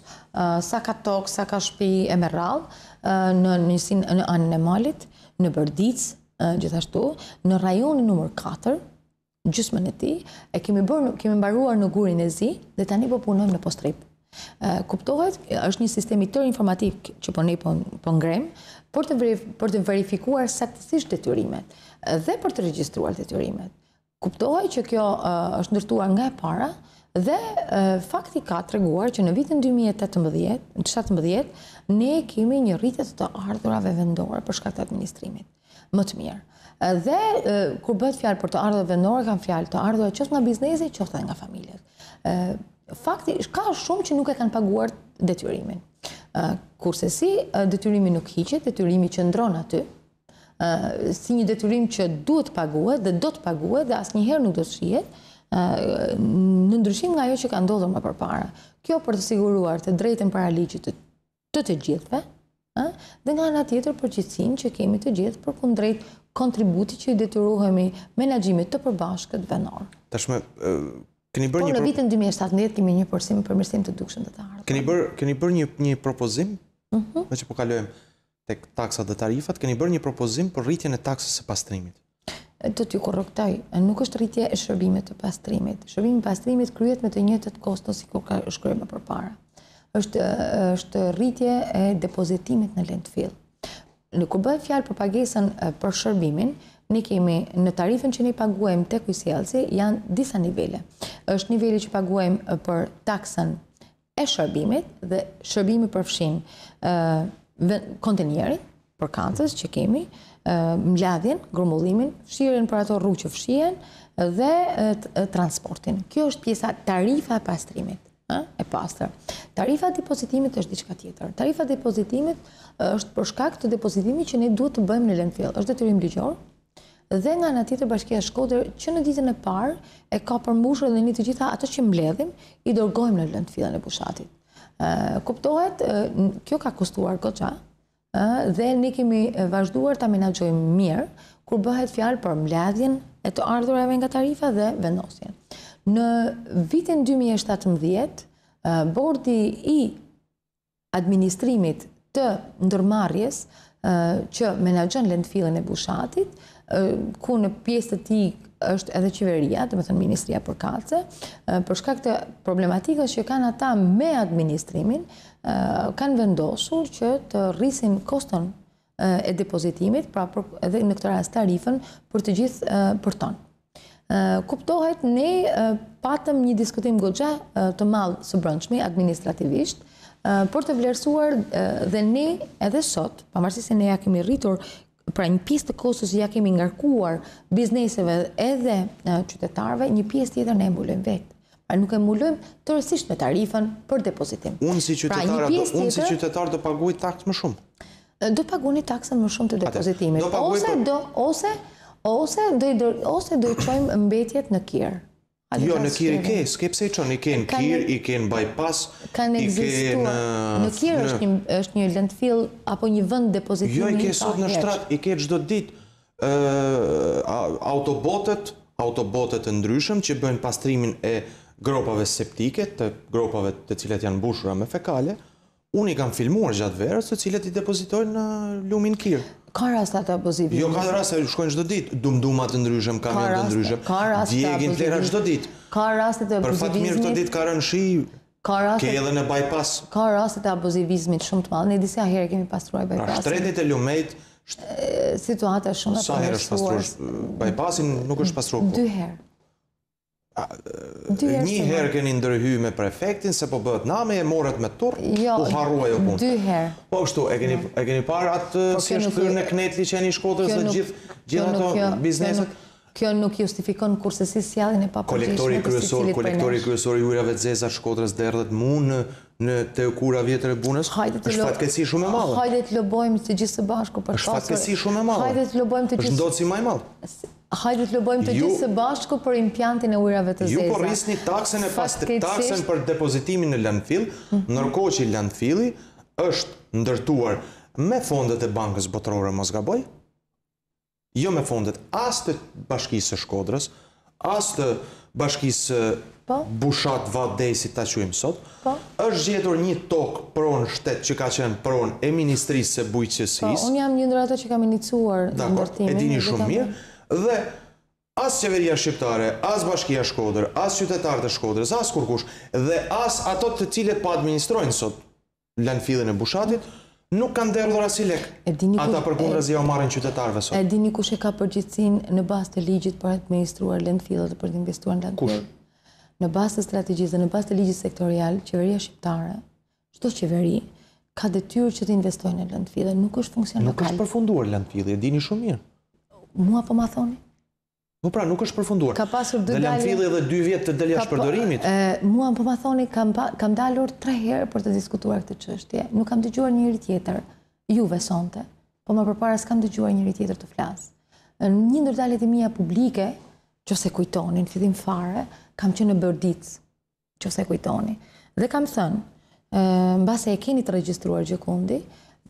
sa ka tokë, sa ka shtëpi e me radhë, në anën e Malit, në Bërdic, gjithashtu, në rajonin numër 4, gjysmën e tij, kemi mbaruar në Gurin e Zi dhe tani po punojmë në Postrip. Kuptohet, është një sistem i tërë informatik që ne po ngrem për të verifikuar saktësisht detyrimet dhe për të regjistruar detyrimet. Kuptohet që kjo është ndërtuar nga e para dhe fakti ka treguar që në vitin 2017 ne kemi një rritje të ardhurave vendore për shkak të administrimit më të mirë. Dhe kur bëhet fjalë për të ardhurave vendore, kanë fjalë të ardhura qoftë nga biznesi, qoftë edhe nga familjet. Fakti ka shumë që nuk e kanë paguar detyrimin. Kurse si detyrimi nuk hiqet, detyrimi qëndron aty, si një detyrim që duhet paguhet dhe do të paguhet dhe asnjëherë nuk do të shihet, në ndryshim nga ajo që ka ndodhur më përpara. Kjo për të siguruar të drejtën paraligjit të gjithëve, dhe nga ana tjetër përgjegjësinë që kemi të gjithë përkundrejt kontributit që i detyrohemi menaxhimit të përbashkët vendor. Tashmë keni bërë në vitin 2017 kemi një përmirësim të dukshëm të ardhurave. Keni bërë një propozim, me që po kalojmë tek taksat dhe tarifat, keni bërë një propozim për rritjen e taksës së pastrimit. Do t'ju korrektoj, nuk është rritje e shërbimit të pastrimit. Shërbimi i pastrimit kryhet me të njëjtat kosto si kur ka shkruar më përpara. Është rritje e depozitimit në landfill. Kur bëhet fjalë për pagesën për shërbimin, ne kemi në tarifën që ne paguajmë tek ujësielsi janë disa nivele. Është niveli që paguajmë për taksën e shërbimit dhe shërbimi përfshin kontenerin për kancës që kemi, mbledhjen, grumbullimin, fshirjen për ato rrugë që fshihen dhe transportin. Kjo është pjesa tarifa e pastrimit. E pastër. Tarifa e depozitimit është diçka tjetër. Tarifa e depozitimit është për shkak të depozitimit që ne duhet të bëjmë në landfill. Është detyrim ligjor. Dhe nga ana tjetër Bashkia e Shkodrës që në ditën e parë e ka përmbushur dhe ne të gjitha ato që mbledhim i dërgojmë në landfillin e Bushatit. Kuptohet, kjo ka kustuar goxha dhe ne kemi vazhduar ta menaxhojmë mirë kur bëhet fjalë për mbledhjen e të ardhurave nga tarifa dhe vendosjen. Në vitin 2017, bordi i administrimit të ndërmarrjes që menaxhon landfillin e Bushatit, ku në pjesë të tij është edhe qeveria, do të thënë Ministria Përkatëse, për shkak të problematikës që kanë ata me administrimin, kanë vendosur që të rrisin koston e depozitimit, pra edhe në këtë rast tarifën për të gjithë për tonë. Kuptohet, ne patëm një diskutim goxha të madh së brendshme administrativisht për të vlerësuar dhe ne edhe sot, pavarësisht se ne ja kemi rritur pra një pjesë të kostës ja kemi ngarkuar bizneseve edhe qytetarëve, një pjesë tjetër ne e mbulojmë vetë. Pra nuk e mbulojmë tërësisht me tarifën për depozitim. Unë si qytetar do paguaj taksë më shumë. Do paguani taksën më shumë të depozitimit. Ose do i çojmë mbetjet në kirë. Jo, në Kir i ke, s'ke pse i qënë, i ke në Kir, i ke në bypass, kanë ekzistuar. Në Kir është një landfill apo një vend depozitimi. Jo, i ke sot në shtrat, i ke çdo ditë autobotet të ndryshëm që bëjnë pastrimin e gropave septike, të gropave të cilat janë mbushura me fekale. Unë i kam filmuar gjatë verës, të cilat i depozitojnë në lumin Kir. Ka raste të abuzivizmit. Jo, ka raste, shkojnë çdo ditë, dumdumat të ndryshëm, kamion të ndryshëm, djegin flera çdo ditë. Ka raste të abuzivizmit. Për fat mirë këtë ditë ka rënë shi, ke edhe në bypass. Ka raste të abuzivizmit shumë të madh. Ne disa herë kemi pastruar bypassin. Shtretit e lumejt, situata shumë e sa herë është pastruar? Bypassin nuk është pastruar. 2 herë. Një herë keni ndërhy me prefektin, se po bëhet name, e morët me turp, u harruaj o punë. 2 herë. Po kështu, e keni parë atë si është kërë në Knetli që e një Shkodrës dhe gjithë ato bizneset? Kjo nuk justifikon kurse si sjelljen e papërgjeshme të secilit prej nesh. Kolektori kryesor i ujrave të zeza Shkodrës derdhet në te kura vjetër e bunës, është fatkeqësi shumë e madhe. Hajde të lobojmë të gjithë së bashku për është fatkeqësi shumë e madhe. Hajde të lobojmë të gjithë. Është ndodhsi më e madh. Hajde të lobojmë të gjithë së bashku për implantin e ujrave të zeza. Ju po rrisni taksen për depozitimin në landfill, ndërkohë që landfilli është ndërtuar me fondet e Bankës Botërore, mos gaboj, jo me fondet as të Bashkisë së Shkodrës, as të Bashkisë Bushat Vadesi, ta quajmë sot, është gjetur një tokë pronë shtet që ka qenë pronë e Ministrisë së Bujqësisë. Unë jam një ndër ato që kam iniciuar ndërtimin. E dini shumë mirë, dhe as qeveria shqiptare, as Bashkia Shkodër, as qytetarët e Shkodrës, as kurkush, dhe as ato të cilët po administrojnë sot landfillin e Bushatit, nuk kanë derdhur as i lek. Ata përkundrazi ja u marrin qytetarëve sot. E dini kush e ka përgjegjësinë në bazë të ligjit për të administruar landfillet dhe për të investuar në landfill? Në bazë të strategjisë dhe në bazë të ligjit sektorial, qeveria shqiptare, çdo qeveri ka detyrë që të investojë në landfille, nuk është funksion lokal. Nuk është përfunduar landfilli, e dini shumë mirë. Mua po ma thoni? Po pra, nuk është përfunduar. Ka pasur 2 dalje. Dhe landfilli edhe 2 vjet të del jashtë përdorimit. Mua po ma thoni, kam dalur 3 herë për të diskutuar këtë çështje. Nuk kam dëgjuar njëri tjetër, juve sonte, po më përpara s'kam dëgjuar njëri tjetër të flas. Një ndër daljet e mia publike, nëse kujtoni, në fillim fare, kam qenë në Bërdic, nëse kujtoni. Dhe kam thënë, mbase e keni të regjistruar gjëkundi,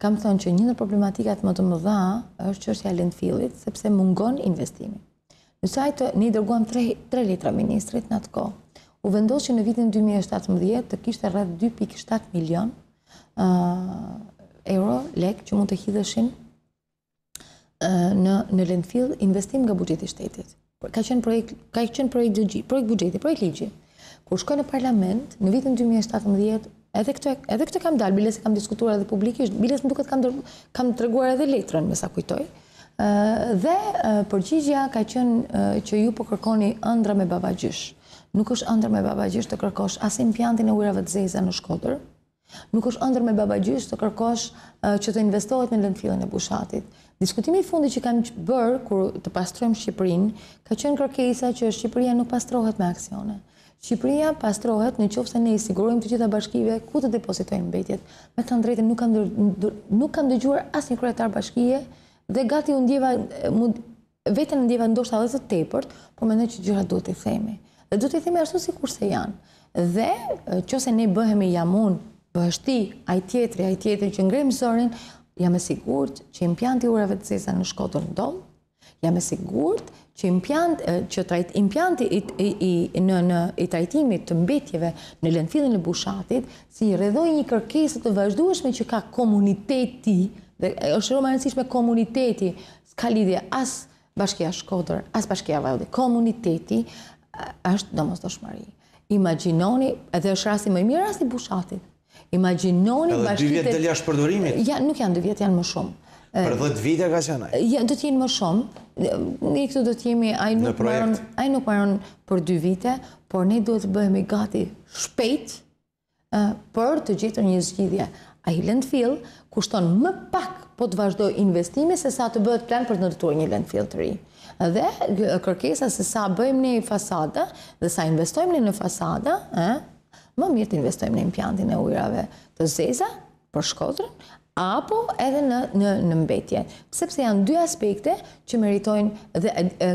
kam thënë që një ndër problematikat më të mëdha është çështja e landfillit, sepse mungon investimi. Në sajtë, ne i dërguam 3 letra ministrit në atë kohë. U vendos që në vitin 2017 të kishte rreth 2.7 milion euro, lek, që mund të hidheshin në landfill investim nga buxheti i shtetit. Ka qenë projekt ligji. Kur shkoi në parlament, në vitin 2017, edhe këtë kam dalë, biles e kam diskutuar edhe publikisht, biles më duket kam treguar edhe letrën, me sa kujtoj. Dhe përgjigjja ka qenë që ju po kërkoni ëndra me babagjysh. Nuk është ëndër me babagjysh të kërkosh as implantin e ujrave të zeza në Shkodër, nuk është ëndër me babagjysh të kërkosh që të investohet në landfillin e Bushatit. Diskutimi i fundit që kam bërë kur të pastrojmë Shqipërinë, ka qenë kërkesa që Shqipëria nuk pastrohet me aksione. Shqipëria pastrohet nëse ne i sigurojmë të gjitha bashkive ku të depozitojnë mbetjet. Me të drejtën nuk kam dëgjuar asnjë kryetar bashkie dhe gati veten ndjeva ndoshta edhe të tepërt, por mendoj që gjërat duhet i themi. Dhe duhet i themi ashtu sikurse janë. Dhe nëse ne bëhemi jamun, bëhesh ti, ai tjetri që ngrem zërin, jam e sigurt që implanti i ujrave të zeza në Shkodër ndodh. Jam e sigurt që implanti i trajtimit të mbetjeve në landfillin e Bushatit si rrëdhoi një kërkesë të vazhdueshme që ka komuniteti, dhe është shumë e rëndësishme komuniteti, s'ka lidhje as Bashkia Shkodër, as Bashkia Valli. Komuniteti është domosdoshmëri. Imagjinoni, edhe është rasti më i mirë, rasti i Bushatit. Imagjinoni bashkitë. Edhe 2 vjet del jashtë përdorimit. Ja, nuk janë 2 vjet, janë më shumë. Për 10 vite ka qenë ai. Ja, do të jenë më shumë. Ne këtu do të jemi, ai nuk marron për 2 vite, por ne duhet të bëhemi gati shpejt për të gjetur një zgjidhje. Ai landfill kushton më pak po të vazhdoj investime se sa të bëhet plan për të ndërtuar një landfill të ri. Dhe kërkesa se sa bëjmë ne fasada dhe sa investojmë ne në fasada, më mirë të investojmë në implantin e ujrave të zeza për Shkodrën, apo edhe në mbetje. Sepse janë dy aspekte që meritojnë dhe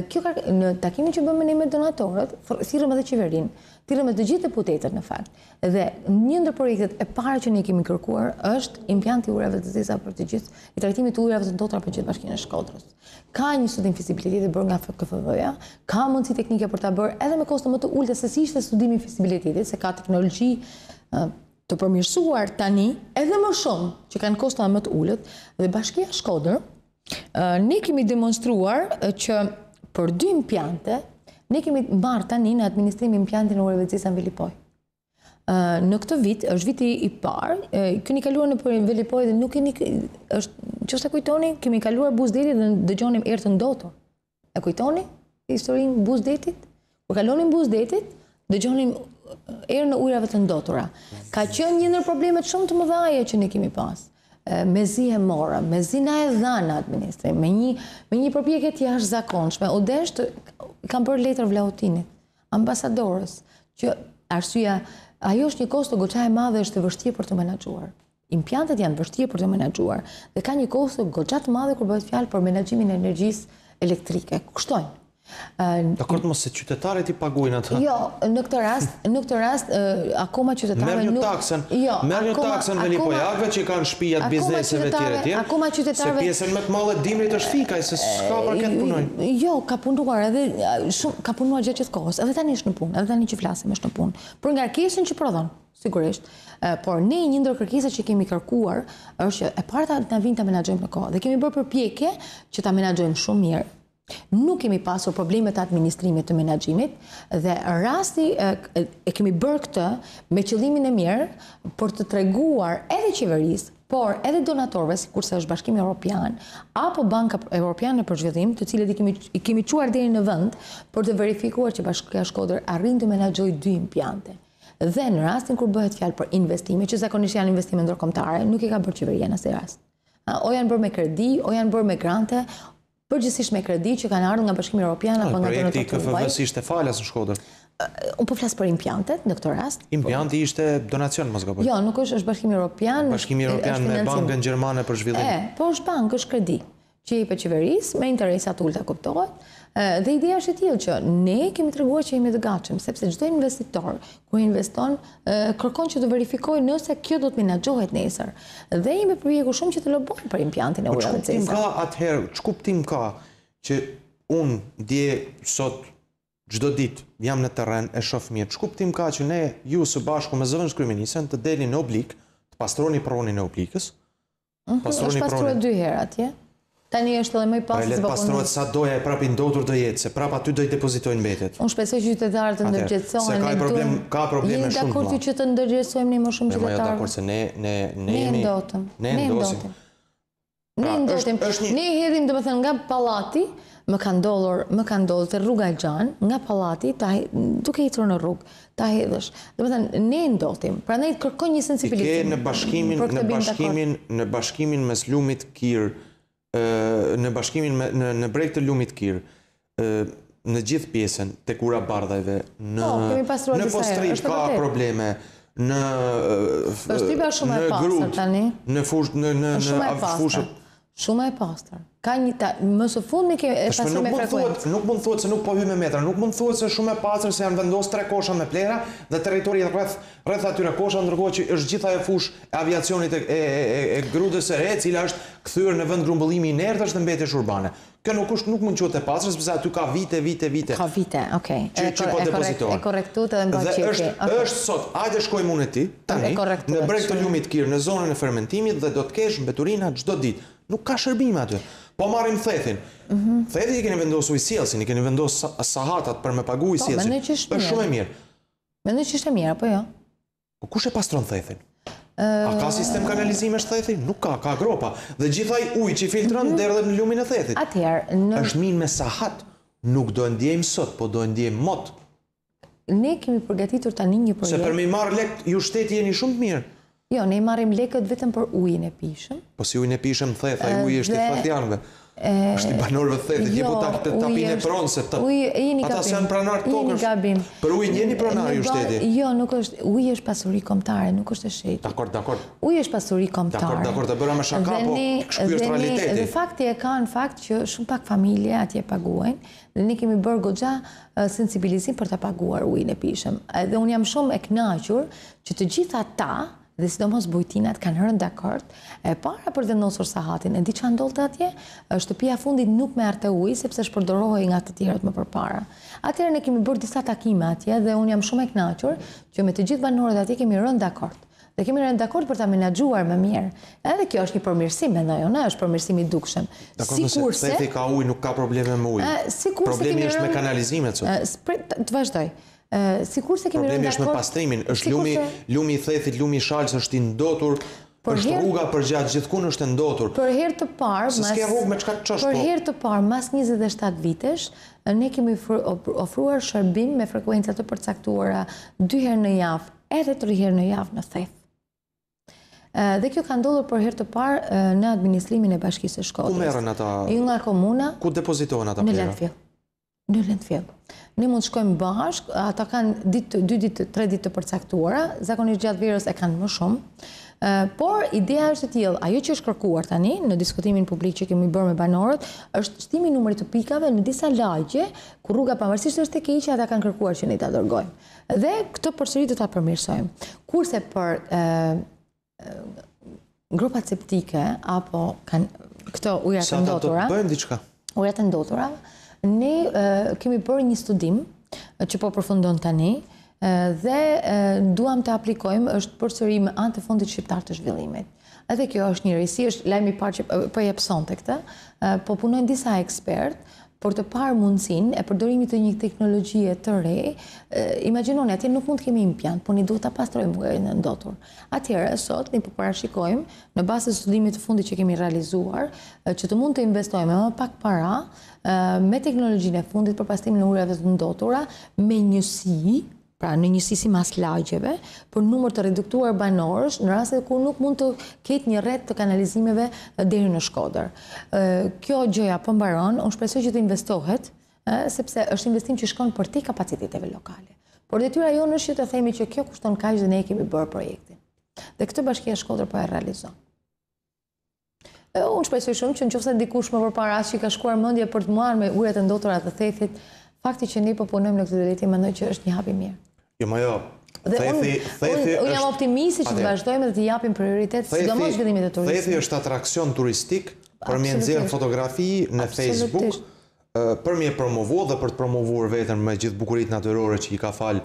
kjo në takimin që bëmë ne me donatorët, thirrëm edhe qeverinë, thirrëm edhe të gjithë deputetët në fakt. Dhe një ndër projektet e para që ne kemi kërkuar është implanti i ujërave të zeza për të gjithë, i trajtimit të ujërave të ndotura për gjithë bashkinë e Shkodrës. Ka një studim fizibiliteti bërë nga FKFV-ja, ka mundësi teknike për ta bërë edhe me kosto më të ulta se si ishte studimi i fizibilitetit, se ka teknologji të përmirësuar tani edhe më shumë që kanë kosto më të ulët, dhe Bashkia e Shkodër ne kemi demonstruar që për 2 implante ne kemi marrë tani në administrim implantin e ujërave të zeza në Velipoj. Në këtë vit, është viti i parë, keni kaluar në për Velipoj dhe nuk keni, që se kujtoni, kemi kaluar Buzdetit dhe dëgjonim erë të ndotur. E kujtoni historinë Buzdetit? Kur kalonim Buzdetit, dëgjonim erë në ujrave të ndotura. Ka qenë një ndër problemet shumë të mëdha që ne kemi pas. Mezi e mora, mezi na e dhana administrim, me një përpjekje të jashtëzakonshme. U desht, kam bërë letër Vlautinit, ambasadorës, që arsyeja, ajo është një kosto goxha e madhe, është e vështirë për të menaxhuar. Implantet janë vështirë për të menaxhuar dhe ka një kosto goxha të madhe kur bëhet fjalë për menaxhimin e energjisë elektrike. Kushtojnë. Dakor, mos se qytetarët i paguajnë atë. Jo, në këtë rast akoma qytetarët nuk. Merr një taksën velipojakëve që kanë shtëpijat, bizneseve tjera. Akoma qytetarëve. Se pjesën më të madhe dimrit është fikaj, se s'ka për këtë punojnë. Jo, ka punuar edhe shumë, ka punuar gjatë gjithë kohës. Edhe tani është në punë, edhe tani që flasim është në punë. Për ngarkesën që prodhon, sigurisht. Por ne një ndër kërkesat që kemi kërkuar është që e parta na vinë ta menaxhojmë në kohë dhe kemi bërë përpjekje që ta menaxhojmë shumë mirë. Nuk kemi pasur probleme të administrimit të menaxhimit dhe rasti e kemi bërë këtë me qëllimin e mirë për të treguar edhe qeverisë, por edhe donatorëve, sikurse është Bashkimi Evropian apo Banka Evropiane për Zhvillim, të cilët i kemi çuar deri në vend për të verifikuar që Bashkia e Shkodër arrin të menaxhojë 2 implante. Dhe në rastin kur bëhet fjalë për investime, që zakonisht janë investime ndërkombëtare, nuk i ka bërë qeveria në asnjë rast. O janë bërë me kredi, o janë bërë me grante, përgjithsisht me kredi që kanë ardhur nga Bashkimi Evropian apo nga donatorët. Projekti KFV-s ishte falas në Shkodër. Unë po flas për implantet në këtë rast. Implanti ishte donacion, mos gaboj. Jo, nuk është Bashkimi Evropian. Bashkimi Evropian me Bankën Gjermane për Zhvillim. Po është bankë, është kredi që jepet qeverisë me interesa të ulta, kuptohet. Dhe ideja është e tillë që ne kemi treguar që jemi të gatshëm, sepse çdo investitor kur investon kërkon që të verifikojë nëse kjo do të menaxhohet nesër. Dhe jemi përpjekur shumë që të lobojmë për implantin e ujrave të zeza. Ç'kuptim kuptim ka që unë dje sot çdo ditë jam në terren e shoh mirë. Ç'kuptim ka që ne ju së bashku me zëvendës kryeministën të deli në oblig, të pastroni pronin e obligës. Pastroni pronin 2 herë atje. Tani është edhe më i pastër se pastrohet sa doja e prapë ndotur do jetë, se prapë aty do i depozitojnë mbetet. Unë shpresoj që qytetarët të ndërgjegjësohen. Se ka probleme shumë. Jeni dakord që të ndërgjegjësojmë ne më shumë qytetarë? Ne dakord se ne ndotim. Ne ndosim. Ne ndotim. Ne hedhim domethënë nga pallati, më ka ndodhur te rruga e Xhan, nga pallati duke ecur në rrugë, ta hedhësh. Domethënë ne ndotim. Prandaj kërkoj një sensibilitet. Në bashkimin mes Lumit Kir, në breg të Lumit Kir, në gjithë pjesën të kura bardhajve, në postri ka probleme, në grut, në fushët. Shumë e pastër. Ka një më së fundmi ke pastruar me frekuencë. Nuk mund thuhet se nuk po hyj me metra, nuk mund thuhet se shumë e pastër se janë vendosur 3 kosha me plera dhe territori rreth atyre kosha, ndërkohë që është gjitha e fushë e aviacionit e grudës së re, e cila është kthyer në vend grumbullimi i inertësh dhe mbetësh urbane. Kjo nuk mund quhet e pastër sepse aty ka vite. Ka vite, okay. E korrektuar edhe mba çeki. Është sot, hajde shkojmë unë ti tani në breg të Lumit Kir, në zonën e fermentimit dhe do të kesh mbeturina çdo ditë. Nuk ka shërbime aty. Po marrim thethin. Thethi i keni vendosur i sjellsin, i keni vendosur sahatat për me pagu i sjellsin. Është shumë e mirë. Mendoj që është e mirë apo jo? Po kush e pastron thethin? A ka sistem kanalizimesh thethi? Nuk ka gropa. Dhe gjithaj ujë që filtron derdhet në lumin e thethit. Atëherë, është minë me sahat. Nuk do e ndjejmë sot, po do e ndjejmë mot. Ne kemi përgatitur tani një projekt. Se për me marr lek, ju shteti jeni shumë të mirë. Jo, ne marrim lekët vetëm për ujin e pishëm. Po si ujin e pishëm theth, ai uji është i fatjanëve. Është i banorëve thethit, je po ta pinë pronse. Ata janë pronarë tokës. Për ujin jeni pronari ju shteti. Jo, nuk është, uji është pasuri kombëtare, nuk është e shtetit. Dakor. Uji është pasuri kombëtare. Dakor, të bëra me shaka, po shpy është realiteti. Dhe fakti e ka në fakt që shumë pak familje atje paguajnë dhe ne kemi bërë goxha sensibilizim për ta paguar ujin e pishëm. Dhe unë jam shumë e kënaqur që të gjithë ata dhe sidomos bujtinat kanë rënë dakord e para për vendosur sahatin. E di çfarë ndodhte atje? Shtëpia fundit nuk merrte ujë sepse shpërdorohej nga të tjerët më përpara. Atëherë ne kemi bërë disa takime atje dhe unë jam shumë e kënaqur që me të gjithë banorët atje kemi rënë dakord. Dhe kemi rënë dakord për ta menaxhuar më mirë. Edhe kjo është një përmirësim, mendoj unë, është përmirësim i dukshëm. Sikurse thethi ka ujë, nuk ka probleme me ujë. Problemi është me kanalizimet sot. Të vazhdoj. Sikur se kemi problemi është me pastrimin, është lumi i thethit, lumi i shalës është i ndotur, është rruga përgjatë gjithkund është e ndotur. Për herë të parë, se s'ke rrugë me çka të çosh. Për herë të parë, mas 27 vitesh, ne kemi ofruar shërbim me frekuenca të përcaktuara 2 herë në javë, edhe 3 herë në javë në theth. Dhe kjo ka ndodhur për herë të parë në administrimin e Bashkisë së Shkodrës. Ku merren ata? Jo nga komuna. Ku depozitohen ata? Në landfill. Në landfill. Ne mund të shkojmë bashkë, ata kanë 2 ditë, 3 ditë të përcaktuara, zakonisht gjatë verës e kanë më shumë. Por ideja është e tillë, ajo që është kërkuar tani në diskutimin publik që kemi bërë me banorët, është shtimi i numrit të pikave në disa lagje ku rruga pavarësisht është e keqe, ata kanë kërkuar që ne ta dërgojmë. Dhe këtë përsëri do ta përmirësojmë. Kurse për grupat septike apo këto ujëra të ndotura. Sa do të bëjmë diçka? Ujëra të ndotura, ne kemi bërë një studim që po përfundon tani dhe duam të aplikojmë është përsëri me anë të Fondit Shqiptar të Zhvillimit. Edhe kjo është një risi, është lajmi i parë që po jep sonte këtë, po punojnë disa ekspertë për të parë mundësinë e përdorimit të një teknologjie të re. Imagjinoni, atje nuk mund të kemi impjant, por ne duhet ta pastrojmë ujin e ndotur. Atëherë sot ne po parashikojmë në bazë të studimit të fundit që kemi realizuar që të mund të investojmë më pak para me teknologjinë e fundit për pastrimin e ujrave të ndotura me njësi, pra në njësi si mas lagjeve, për numër të reduktuar banorësh në raste ku nuk mund të ketë një rrjet të kanalizimeve deri në Shkodër. Kjo gjëja po mbaron, unë shpresoj që të investohet, sepse është investim që shkon për te kapaciteteve lokale. Por detyra jonë është që të themi që kjo kushton kaq dhe ne kemi bërë projektin. Dhe këtë Bashkia e Shkodër po e realizon. Unë shpresoj shumë që nëse dikush më përpara që ka shkuar mendje për të marrë me ujërat e ndotura të thethit, fakti që ne po punojmë në këtë drejtim mendoj që është një hap i mirë. Jo, më jo. Unë jam optimiste që të vazhdojmë dhe të japim prioritet sidomos zhvillimit të turizmit. Thethi është atraksion turistik për me nxjerrë fotografi në Facebook, për me promovuar dhe për të promovuar veten me gjithë bukuritë natyrore që i ka fal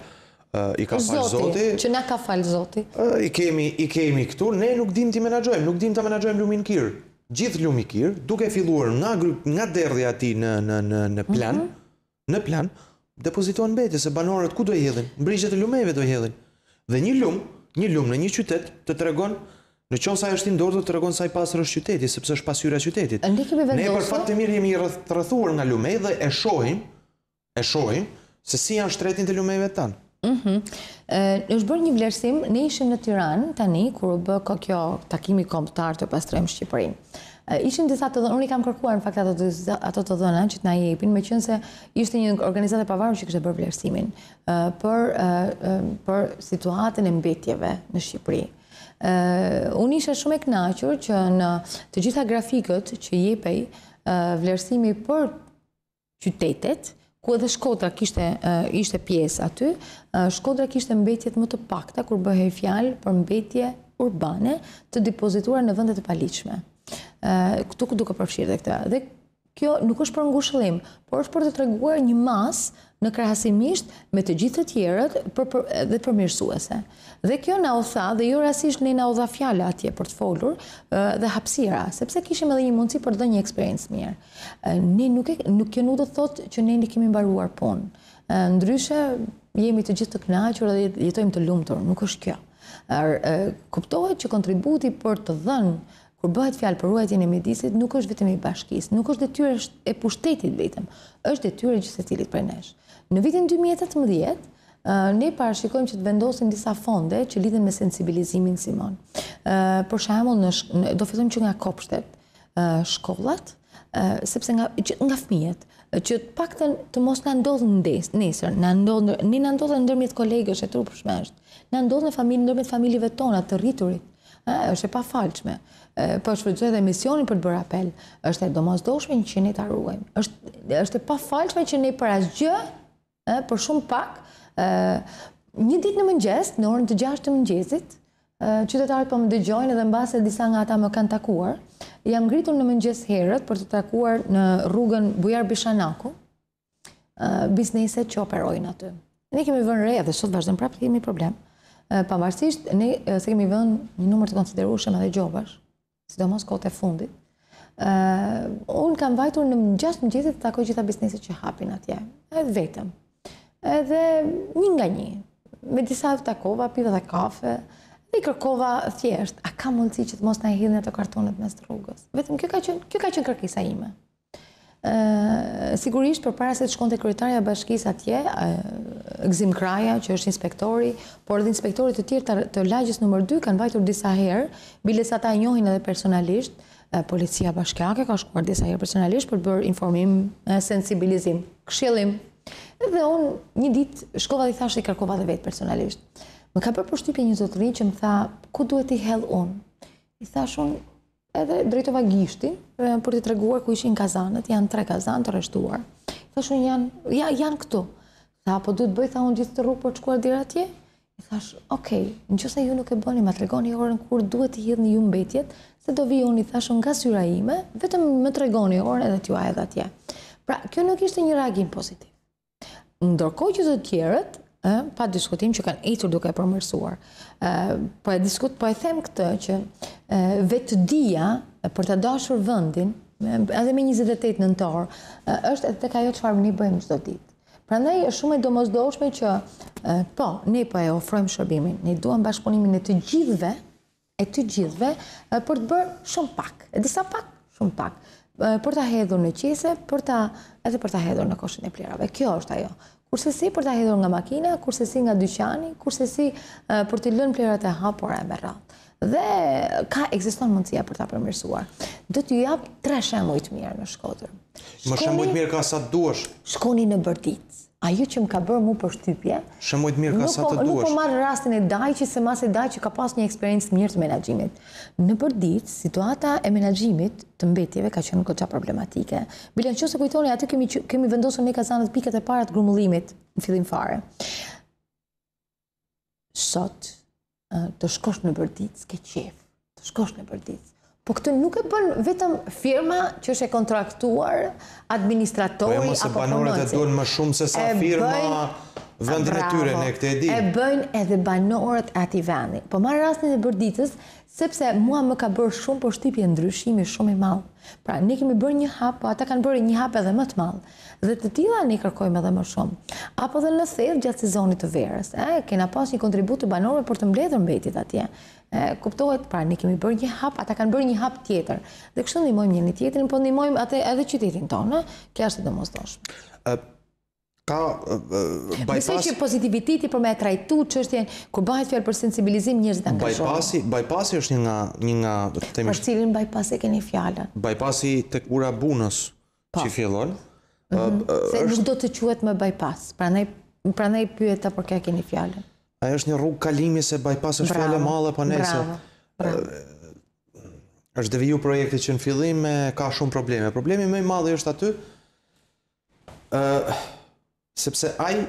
Zoti. Që na ka fal Zoti. I kemi këtu, ne nuk dim t'i menaxhojmë, nuk dim ta menaxhojmë lumin Kir. Gjithë lumi Kir, duke filluar nga derdhja e tij në plan, depozitohen mbetje se banorët ku do i hedhin? Mbrigjet e lumeve do i hedhin. Dhe një lum në një qytet të tregon, në qoftë se ai është i ndotur, të tregon sa i pastër është qyteti, sepse është pasqyra e qytetit. Ne për fat të mirë jemi rrethuar nga lume dhe e shohim se si janë shtretin të lumeve tan. Është bërë një vlerësim, ne ishim në Tiranë tani kur u bë kjo takimi kombëtar të pastrojmë Shqipërinë. Ishin disa të dhëna, unë i kam kërkuar në fakt ato të dhëna që t'na jepin, meqense ishte një organizatë e pavarur që kishte bërë vlerësimin për situatën e mbetjeve në Shqipëri. Unë isha shumë e kënaqur që në të gjitha grafikët që jepej vlerësimi për qytetet, ku edhe Shkodra ishte pjesë aty, Shkodra kishte mbetjet më të pakta kur bëhej fjalë për mbetje urbane të depozituara në vendet e paligjshme. Këtu ku duke përfshirë dhe këta. Dhe kjo nuk është për ngushëllim, por është për të treguar një masë në krahasimisht me të gjithë të tjerët dhe përmirësuese. Dhe kjo na u tha, dhe jo rastisht ne na u dha fjala atje për të folur dhe hapësira, sepse kishim edhe një mundësi për të dhënë një eksperiencë mirë. Kjo nuk do të thotë që ne kemi mbaruar punë. Ndryshe jemi të gjithë të kënaqur dhe jetojmë të lumtur, nuk është kjo. Kuptohet që kontributi për të dhënë kur bëhet fjalë për ruajtjen e mjedisit, nuk është vetëm i bashkisë, nuk është detyrë e pushtetit vetëm, është detyrë e gjithsecilit prej nesh. Në vitin 2018, ne parashikojmë që të vendosim disa fonde që lidhen me sensibilizimin Simon. Për shembull, do fillojmë që nga kopshtet, shkollat, sepse nga fëmijët, që të paktën të mos na ndodhë nesër, na ndodhë ndërmjet kolegësh e trupshmesht, na ndodhë ndërmjet familjeve tona të rriturit. Është e pafalshme. Po shfrytëzoj edhe misionin për të bërë apel. Është e domosdoshme që ne ta ruajmë. Është e pafalshme që ne për asgjë, për shumë pak, një ditë në mëngjes, në orën të 6 të mëngjesit, qytetarët po më dëgjojnë edhe mbase disa nga ata më kanë takuar. Jam ngritur në mëngjes herët për të takuar në rrugën Bujar Bishanaku, bizneset që operojnë aty. Ne kemi vënë re, dhe sot vazhdojmë prapë kemi problem. Pavarësisht, ne se kemi vënë një numër të konsiderueshëm edhe gjobash, sidomos kohët e fundit. Unë kam vajtur në 6 mëngjesit të takoj gjitha bizneset që hapin atje, edhe vetëm. Edhe një nga një, me disa takova, piva dhe kafe, dhe i kërkova thjesht, a ka mundësi që të mos na hidhin ato kartonet mes rrugës? Vetëm kjo ka qenë kërkesa ime. Sigurisht përpara se të shkonte kryetarja e bashkisë atje, Gzim Kraja, që është inspektori, por edhe inspektorit të tjerë të lagjës nëmër 2 kanë vajtur disa herë, biles ata e njohin edhe personalisht, policia bashkiake ka shkuar disa herë personalisht për të bërë informim, sensibilizim, këshillim. Dhe unë një ditë shkova dhe i thashë i kërkova dhe vetë personalisht. Më ka bërë përshtypje një zotëri që më tha, ku duhet i hedh unë? I thash unë, edhe drejtova gishtin për të treguar ku ishin kazanët, janë 3 kazanë të rreshtuar. Thash unë janë këtu. Tha, po duhet bëj, tha unë gjithë të rrugë për të shkuar deri atje? I thash, okej, nëse ju nuk e bëni, ma tregoni orën kur duhet i hidhni ju mbetjet, se do vi unë, i thash unë nga syra ime, vetëm më tregoni orën edhe t'ju edhe atje. Pra, kjo nuk ishte një reagim pozitiv. Ndërkohë që të tjerët, pa diskutim që kanë ecur duke e përmirësuar. Po e them këtë që vetëdia për të dashur vendin, edhe me 28 nëntor, është edhe tek ajo çfarë ne bëjmë çdo ditë. Prandaj është shumë e domosdoshme që ne po e ofrojmë shërbimin, ne duam bashkëpunimin e të gjithëve, për të bërë shumë pak, e disa pak, shumë pak, për ta hedhur në qese, edhe për ta hedhur në koshin e plerave. Kjo është ajo. Kurse si për ta hedhur nga makina, kurse si nga dyqani, kurse si për të lënë plerat e hapura e me radhë. Dhe ekziston mundësia për ta përmirësuar. Do t'ju jap 3 shembuj të mirë në Shkodër. Më shembuj të mirë ka sa të duash. Shkoni në Bërdic. Ajo që më ka bërë mu përshtypje. Shembuj të mirë ka sa të duash. Nuk po marr rastin e Dajqit, se mas e Dajqit ka pas një eksperiencë të mirë të menaxhimit. Në Bërdic, situata e menaxhimit të mbetjeve ka qenë goxha problematike. Bile nëse kujtoni, aty kemi vendosur ne kazanët pikat e para të grumbullimit në fillim fare. Sot të shkosh në Bërdic, ke qef, të shkosh në Bërdic. Po këtë nuk e bën vetëm firma që është e kontraktuar, administratori apo punonësi. Po banorët e duan më shumë se sa firma vendin e tyre, ne këtë e di. E bëjnë edhe banorët e atij vendi. Po marr rastin e Bërdicës, sepse mua më ka bërë shumë përshtypje ndryshimi shumë i madh. Pra ne kemi bërë një hap, po ata kanë bërë një hap edhe më të madh. Dhe të tilla ne kërkojmë edhe më shumë. Apo dhe në thellë gjatë sezonit të verës, kena pas një kontribut të banorëve për të mbledhur mbetjet atje. Kuptohet, pra ne kemi bërë një hap, ata kanë bërë një hap tjetër. Dhe kështu ndihmojmë njëri tjetrin, po ndihmojmë atë edhe qytetin tonë, kjo është e domosdoshme. Ka Besoj që pozitiviteti për me trajtu çështjen kur bëhet fjalë për sensibilizim njerëzit angazhohen. Bypassi është një nga temat. Për cilin bypass e keni fjalën? Bypassi tek ura Bunës që fillon. Se nuk do të quhet më bypass. Prandaj pyeta për kë keni fjalën. Ajo është një rrugë kalimi, se bypass është fjalë e madhe po nesër. Është deviju projekti që në fillim ka shumë probleme. Problemi më i madh është aty sepse ai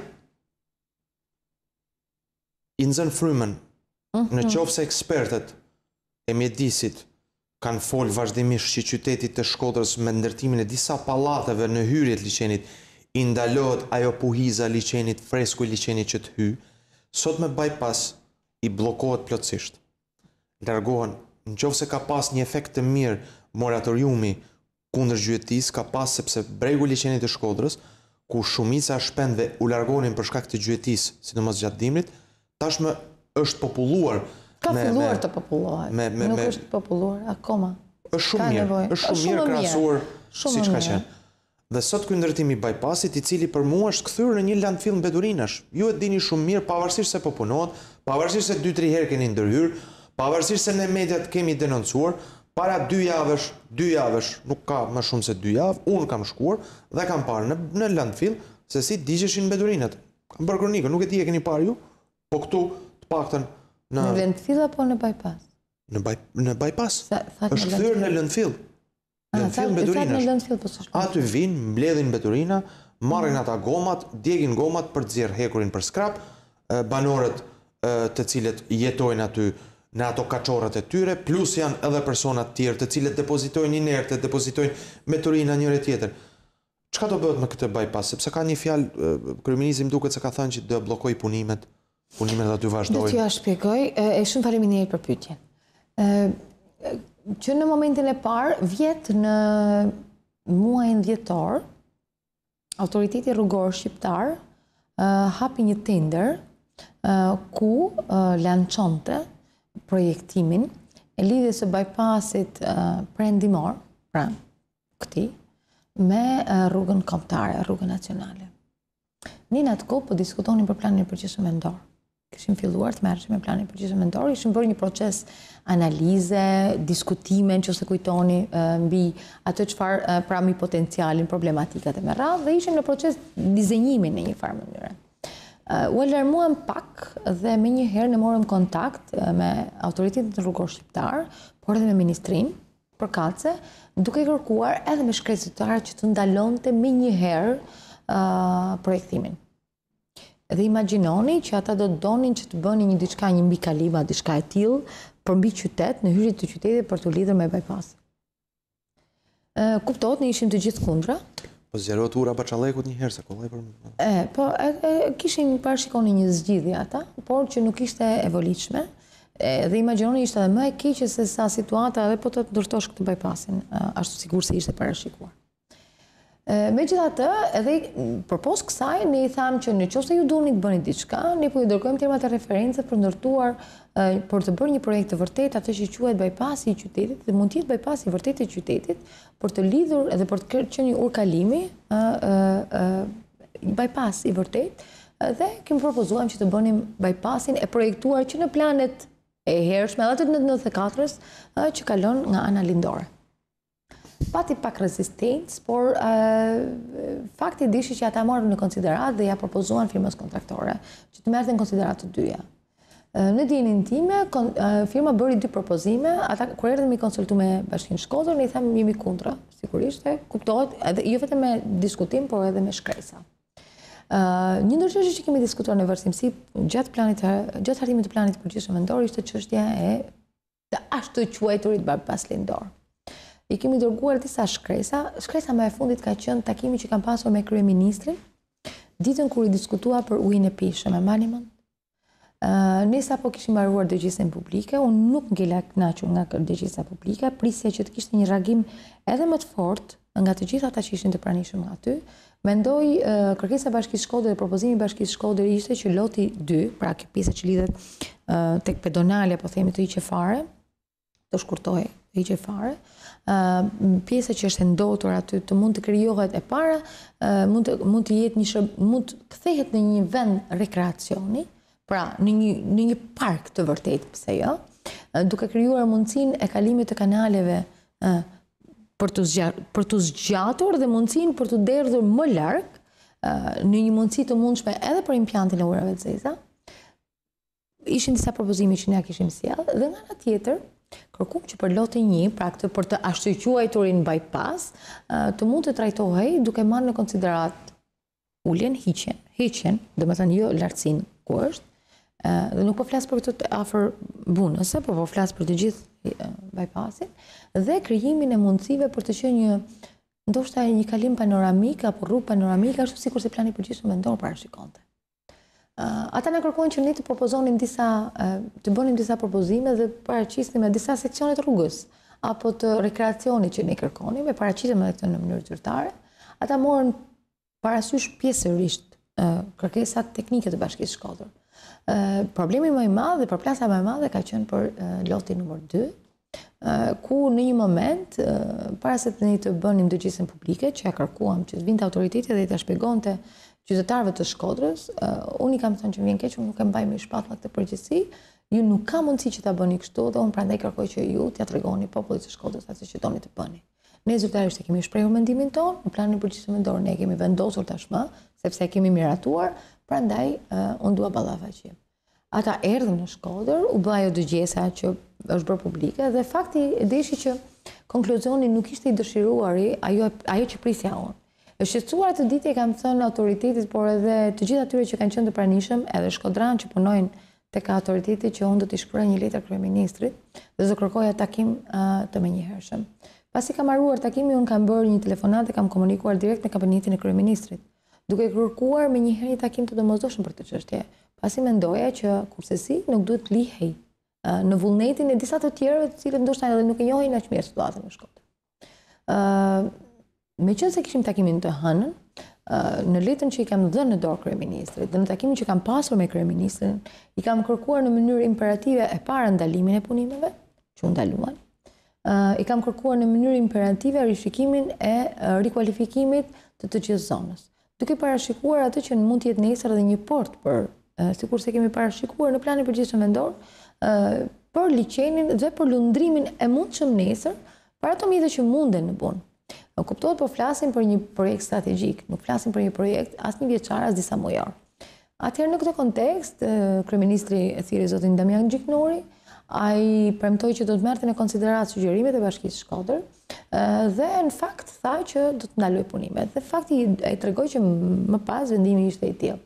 i nxën frymën. Në qoftë se ekspertët e mjedisit kanë folë vazhdimisht që qyteti të Shkodrës me ndërtimin e disa pallateve në hyrje të liçenit i ndalohet ajo puhiza liçenit, fresku i liçenit që të hyj, sot me bypass i bllokohet plotësisht. Largohen, nëse ka pas një efekt të mirë moratoriumi kundër gjyhetisë, ka pas sepse bregu i liçenit të Shkodrës, ku shumica e shpendëve u largonin për shkak të gjyhetisë, sidomos gjatë dimrit, tashmë është populluar. Ka filluar të popullohet, nuk është populluar akoma. Është shumë mirë, është shumë mirë krahasuar siç ka qenë. Dhe sot ky ndërtim i bypassit, i cili për mua është kthyer në një landfill mbedurinash. Ju e dini shumë mirë, pavarësisht se po punohet, pavarësisht se 2-3 herë keni ndërhyr, pavarësisht se ne mediat kemi denoncuar, para 2 javësh, nuk ka më shumë se 2 javë, unë kam shkuar dhe kam parë në landfill se si digjeshin mbeturinat. Kam bërë kronikën, nuk e di e keni parë ju, po këtu të paktën në landfill apo në bypass? Në bypass. Është kthyer në landfill. Landfill mbeturinash. Aty vinë, mbledhin mbeturina, marrin ata gomat, djegin gomat për të nxjerrë hekurin për skrap, banorët të cilët jetojnë aty në ato kaçorrat e tyre, plus janë edhe persona të tjerë të cilët depozitojnë inerte, depozitojnë mbeturina njëri tjetër. Çka do bëhet me këtë bypass? Sepse ka një fjalë, kryeministri më duket se ka thënë që do bllokoj punimet aty vazhdojnë. Do t'ju shpjegoj, e shumë faleminderit për pyetjen. Që në momentin e parë, vjet në muajin dhjetor, autoriteti rrugor shqiptar hapi një tender ku lançonte projektimin e lidhjes së bypassit perëndimor, pra këtij, me rrugën kombëtare, rrugën nacionale. Ne në atë kohë po diskutonin për planin e përgjithshëm mendor. Kishim filluar të merreshim me planin e përgjithshëm mendor, ishim bërë një proces analize, diskutime, nëse kujtoni, mbi atë çfarë prami potencialin, problematikat e me radhë, dhe ishim në proces dizenjimi në një farë mënyrë. U alarmuam pak dhe menjëherë ne morëm kontakt me autoritetin rrugor shqiptar, por edhe me ministrinë përkatëse, duke kërkuar edhe me shkretëtar që të ndalonte menjëherë projektimin. Dhe imagjinoni që ata do të donin që të bënin një diçka, një mbi kalima, diçka e tillë për mbi qytet, në hyrje të qytetit për të lidhur me bypass. Kuptohet, ne ishim të gjithë kundra. Po zgjerohet ura Baçallekut një herë se kollaj për. Po kishin parashikonin një zgjidhje ata, por që nuk ishte e volitshme. Dhe imagjinoni ishte edhe më e keqe se sa situata edhe po të ndërtosh këtë bypassin, ashtu sikur se ishte parashikuar. Megjithatë, edhe përpos kësaj, ne i thamë që nëse ju doni të bëni diçka, ne po ju dërgojmë termat e referencë për ndërtuar, për të bërë një projekt të vërtetë, atë që quhet bypassi i qytetit, dhe mund të jetë bypassi i vërtetë i qytetit, për të lidhur edhe për të qenë një urkalimi, bypass i vërtetë, dhe kemi propozuar që të bënim bypassin e projektuar që në planet e hershme, edhe të 94-s, që kalon nga ana lindore. Pati pak rezistencë, por fakti dishi që ata morën në konsiderat dhe ja propozuan firmës kontraktore që të merrte në konsiderat të dyja. Në dijenin time, firma bëri 2 propozime, ata kur erdhën mi konsultu me Bashkinë Shkodër, ne i thamë jemi kundra, sigurisht, kuptohet, edhe jo vetëm me diskutim, por edhe me shkresa. Një ndër çështje që kemi diskutuar në vërtetësi gjatë hartimit të planit përgjithshëm vendor ishte çështja e të ashtu quajturit bypass lindor. I kemi dërguar disa shkresa. Shkresa më e fundit ka qenë takimi që kam pasur me kryeministrin, ditën kur i diskutua për ujin e pishëm, e mbani mend? Ne sapo kishim mbaruar dëgjesën publike, unë nuk ngela kënaqur nga dëgjesa publike, prisja që të kishte një reagim edhe më të fortë nga të gjithë ata që ishin të pranishëm aty. Mendoj kërkesa e Bashkisë Shkodër dhe propozimi i Bashkisë Shkodër ishte që loti 2, pra kjo pjesa që lidhet tek pedonale, po themi të hiqe fare, të shkurtohej, të hiqe fare, pjesa që është ndotur aty të mund të krijohet e para, mund të jetë mund të kthehet në një vend rekreacioni, pra në një park të vërtetë, pse jo, duke krijuar mundësinë e kalimit të kanaleve për të zgjatur dhe mundësinë për të derdhur më larg, në një mundësi të mundshme edhe për implantin e urave të zeza. Ishin disa propozime që ne kishim sjellë, dhe nga ana tjetër kërkuam që për lotin 1, pra këtë për të ashtu quajturin bypass, të mund të trajtohej duke marrë në konsiderat uljen, hiqjen, domethënë jo lartësinë ku është, dhe nuk po flas për këtë afër bunëse, po flas për të gjithë bypassin, dhe krijimin e mundësive për të qenë një ndoshta një kalim panoramik apo rrugë panoramike, ashtu sikur se plani i përgjithshëm vendor parashikonte. Ata na kërkojnë që ne të propozonim të bënim disa propozime dhe paraqisnim disa seksione të rrugës apo të rekreacionit që ne kërkonim, e paraqitëm edhe këtë në mënyrë zyrtare. Ata morën parasysh pjesërisht kërkesat teknike të Bashkisë Shkodër. Problemi më i madh dhe përplasa më e madhe ka qenë për lotin numër 2, ku në një moment, para se ne të bënim dëgjesën publike, që ja kërkuam që të vinte autoriteti dhe ta shpjegonte qytetarëve të Shkodrës, unë i kam thënë që vjen keq, unë nuk e mbaj me shpatullat të përgjithësi, ju nuk ka mundësi që ta bëni kështu dhe unë prandaj kërkoj që ju t'ia tregoni popullit të Shkodrës atë që doni të bëni. Ne zyrtarisht e kemi shprehur mendimin tonë, në planin përgjithësim vendor ne kemi vendosur tashmë, sepse e kemi miratuar, prandaj unë dua ballafaqim. Ata erdhën në Shkodër, u bë ajo dëgjesa që është bërë publike dhe fakti deshi që konkluzioni nuk ishte i dëshiruari, ajo që prisja unë. E shqetësuar të ditë kam thënë autoritetit, por edhe të gjithë atyre që kanë qenë të pranishëm, edhe shkodran që punojnë tek autoriteti që unë do t'i shkruaj një letër kryeministrit dhe do kërkoja takim të menjëhershëm. Pasi kam marruar takimi, unë kam bërë një telefonat dhe kam komunikuar direkt me kabinetin e kryeministrit, duke kërkuar me njëherë një takim të domosdoshëm për të çështje. Pasi mendoja që kurse nuk duhet lihej në vullnetin e disa të tjerëve të cilët ndoshta edhe nuk e njohin aq mirë situatën në Shkodër. Meqense kishim takimin të hënën, në letrën që i kam dhënë në dorë kryeministrit dhe në takimin që kam pasur me kryeministrin, i kam kërkuar në mënyrë imperative e para ndalimin e punimeve, që u ndaluan. I kam kërkuar në mënyrë imperative rishikimin e rikualifikimit të gjithë zonës. Duke parashikuar atë që mund të jetë nesër edhe një port për, sikurse kemi parashikuar në planin përgjithshëm vendor, për liçenin dhe për lundrimin e mundshëm nesër për ato mjete që munden në punë. Kuptohet, po flasim për një projekt strategjik, nuk flasim për një projekt as një vjeçar as disa mujor. Atëherë në këtë kontekst, kryeministri e thirrri zotin Damian Gjiknori, ai premtoi që do të merrte në konsideratë sugjerimet e Bashkisë Shkodër dhe në fakt tha që do të ndaloj punimet. Dhe fakti ai tregoi që më pas vendimi ishte i tillë.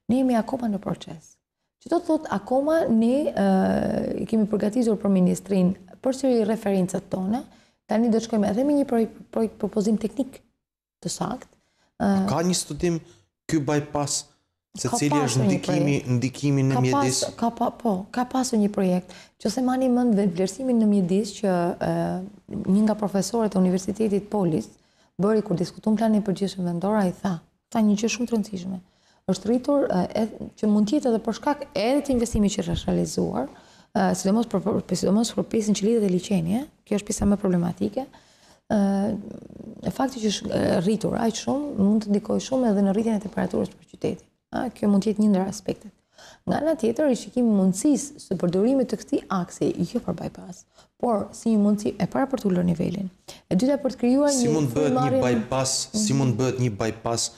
Ne jemi akoma në proces. Që do të thotë akoma ne kemi përgatitur për ministrin përsëri referencat tona. Tani do të shkojmë edhe me një projekt propozim teknik të saktë. Ka një studim ky bypass se cili është ndikimi në mjedis? Ka pasur një projekt. Qose mani mend vlerësimin në mjedis që një nga profesorët e Universitetit Polis bëri kur diskutuan planin përgjithshëm vendor, ai tha një gjë shumë të rëndësishme. Është rritur që mund të jetë edhe për shkak edhe të investimit që është realizuar, sidomos për pjesën që lidhet e liçeni, kjo është pjesa më problematike. Fakti që është rritur aq shumë mund të ndikojë shumë edhe në rritjen e temperaturës për qytetin. Kjo mund të jetë një ndër aspektet. Nga ana tjetër, rishikimi i mundësisë së përdorimit të këtij aksi, jo për bypass, por si një mundësi e para për të ulur nivelin. E dyta për të krijuar një Si mund bëhet një bypass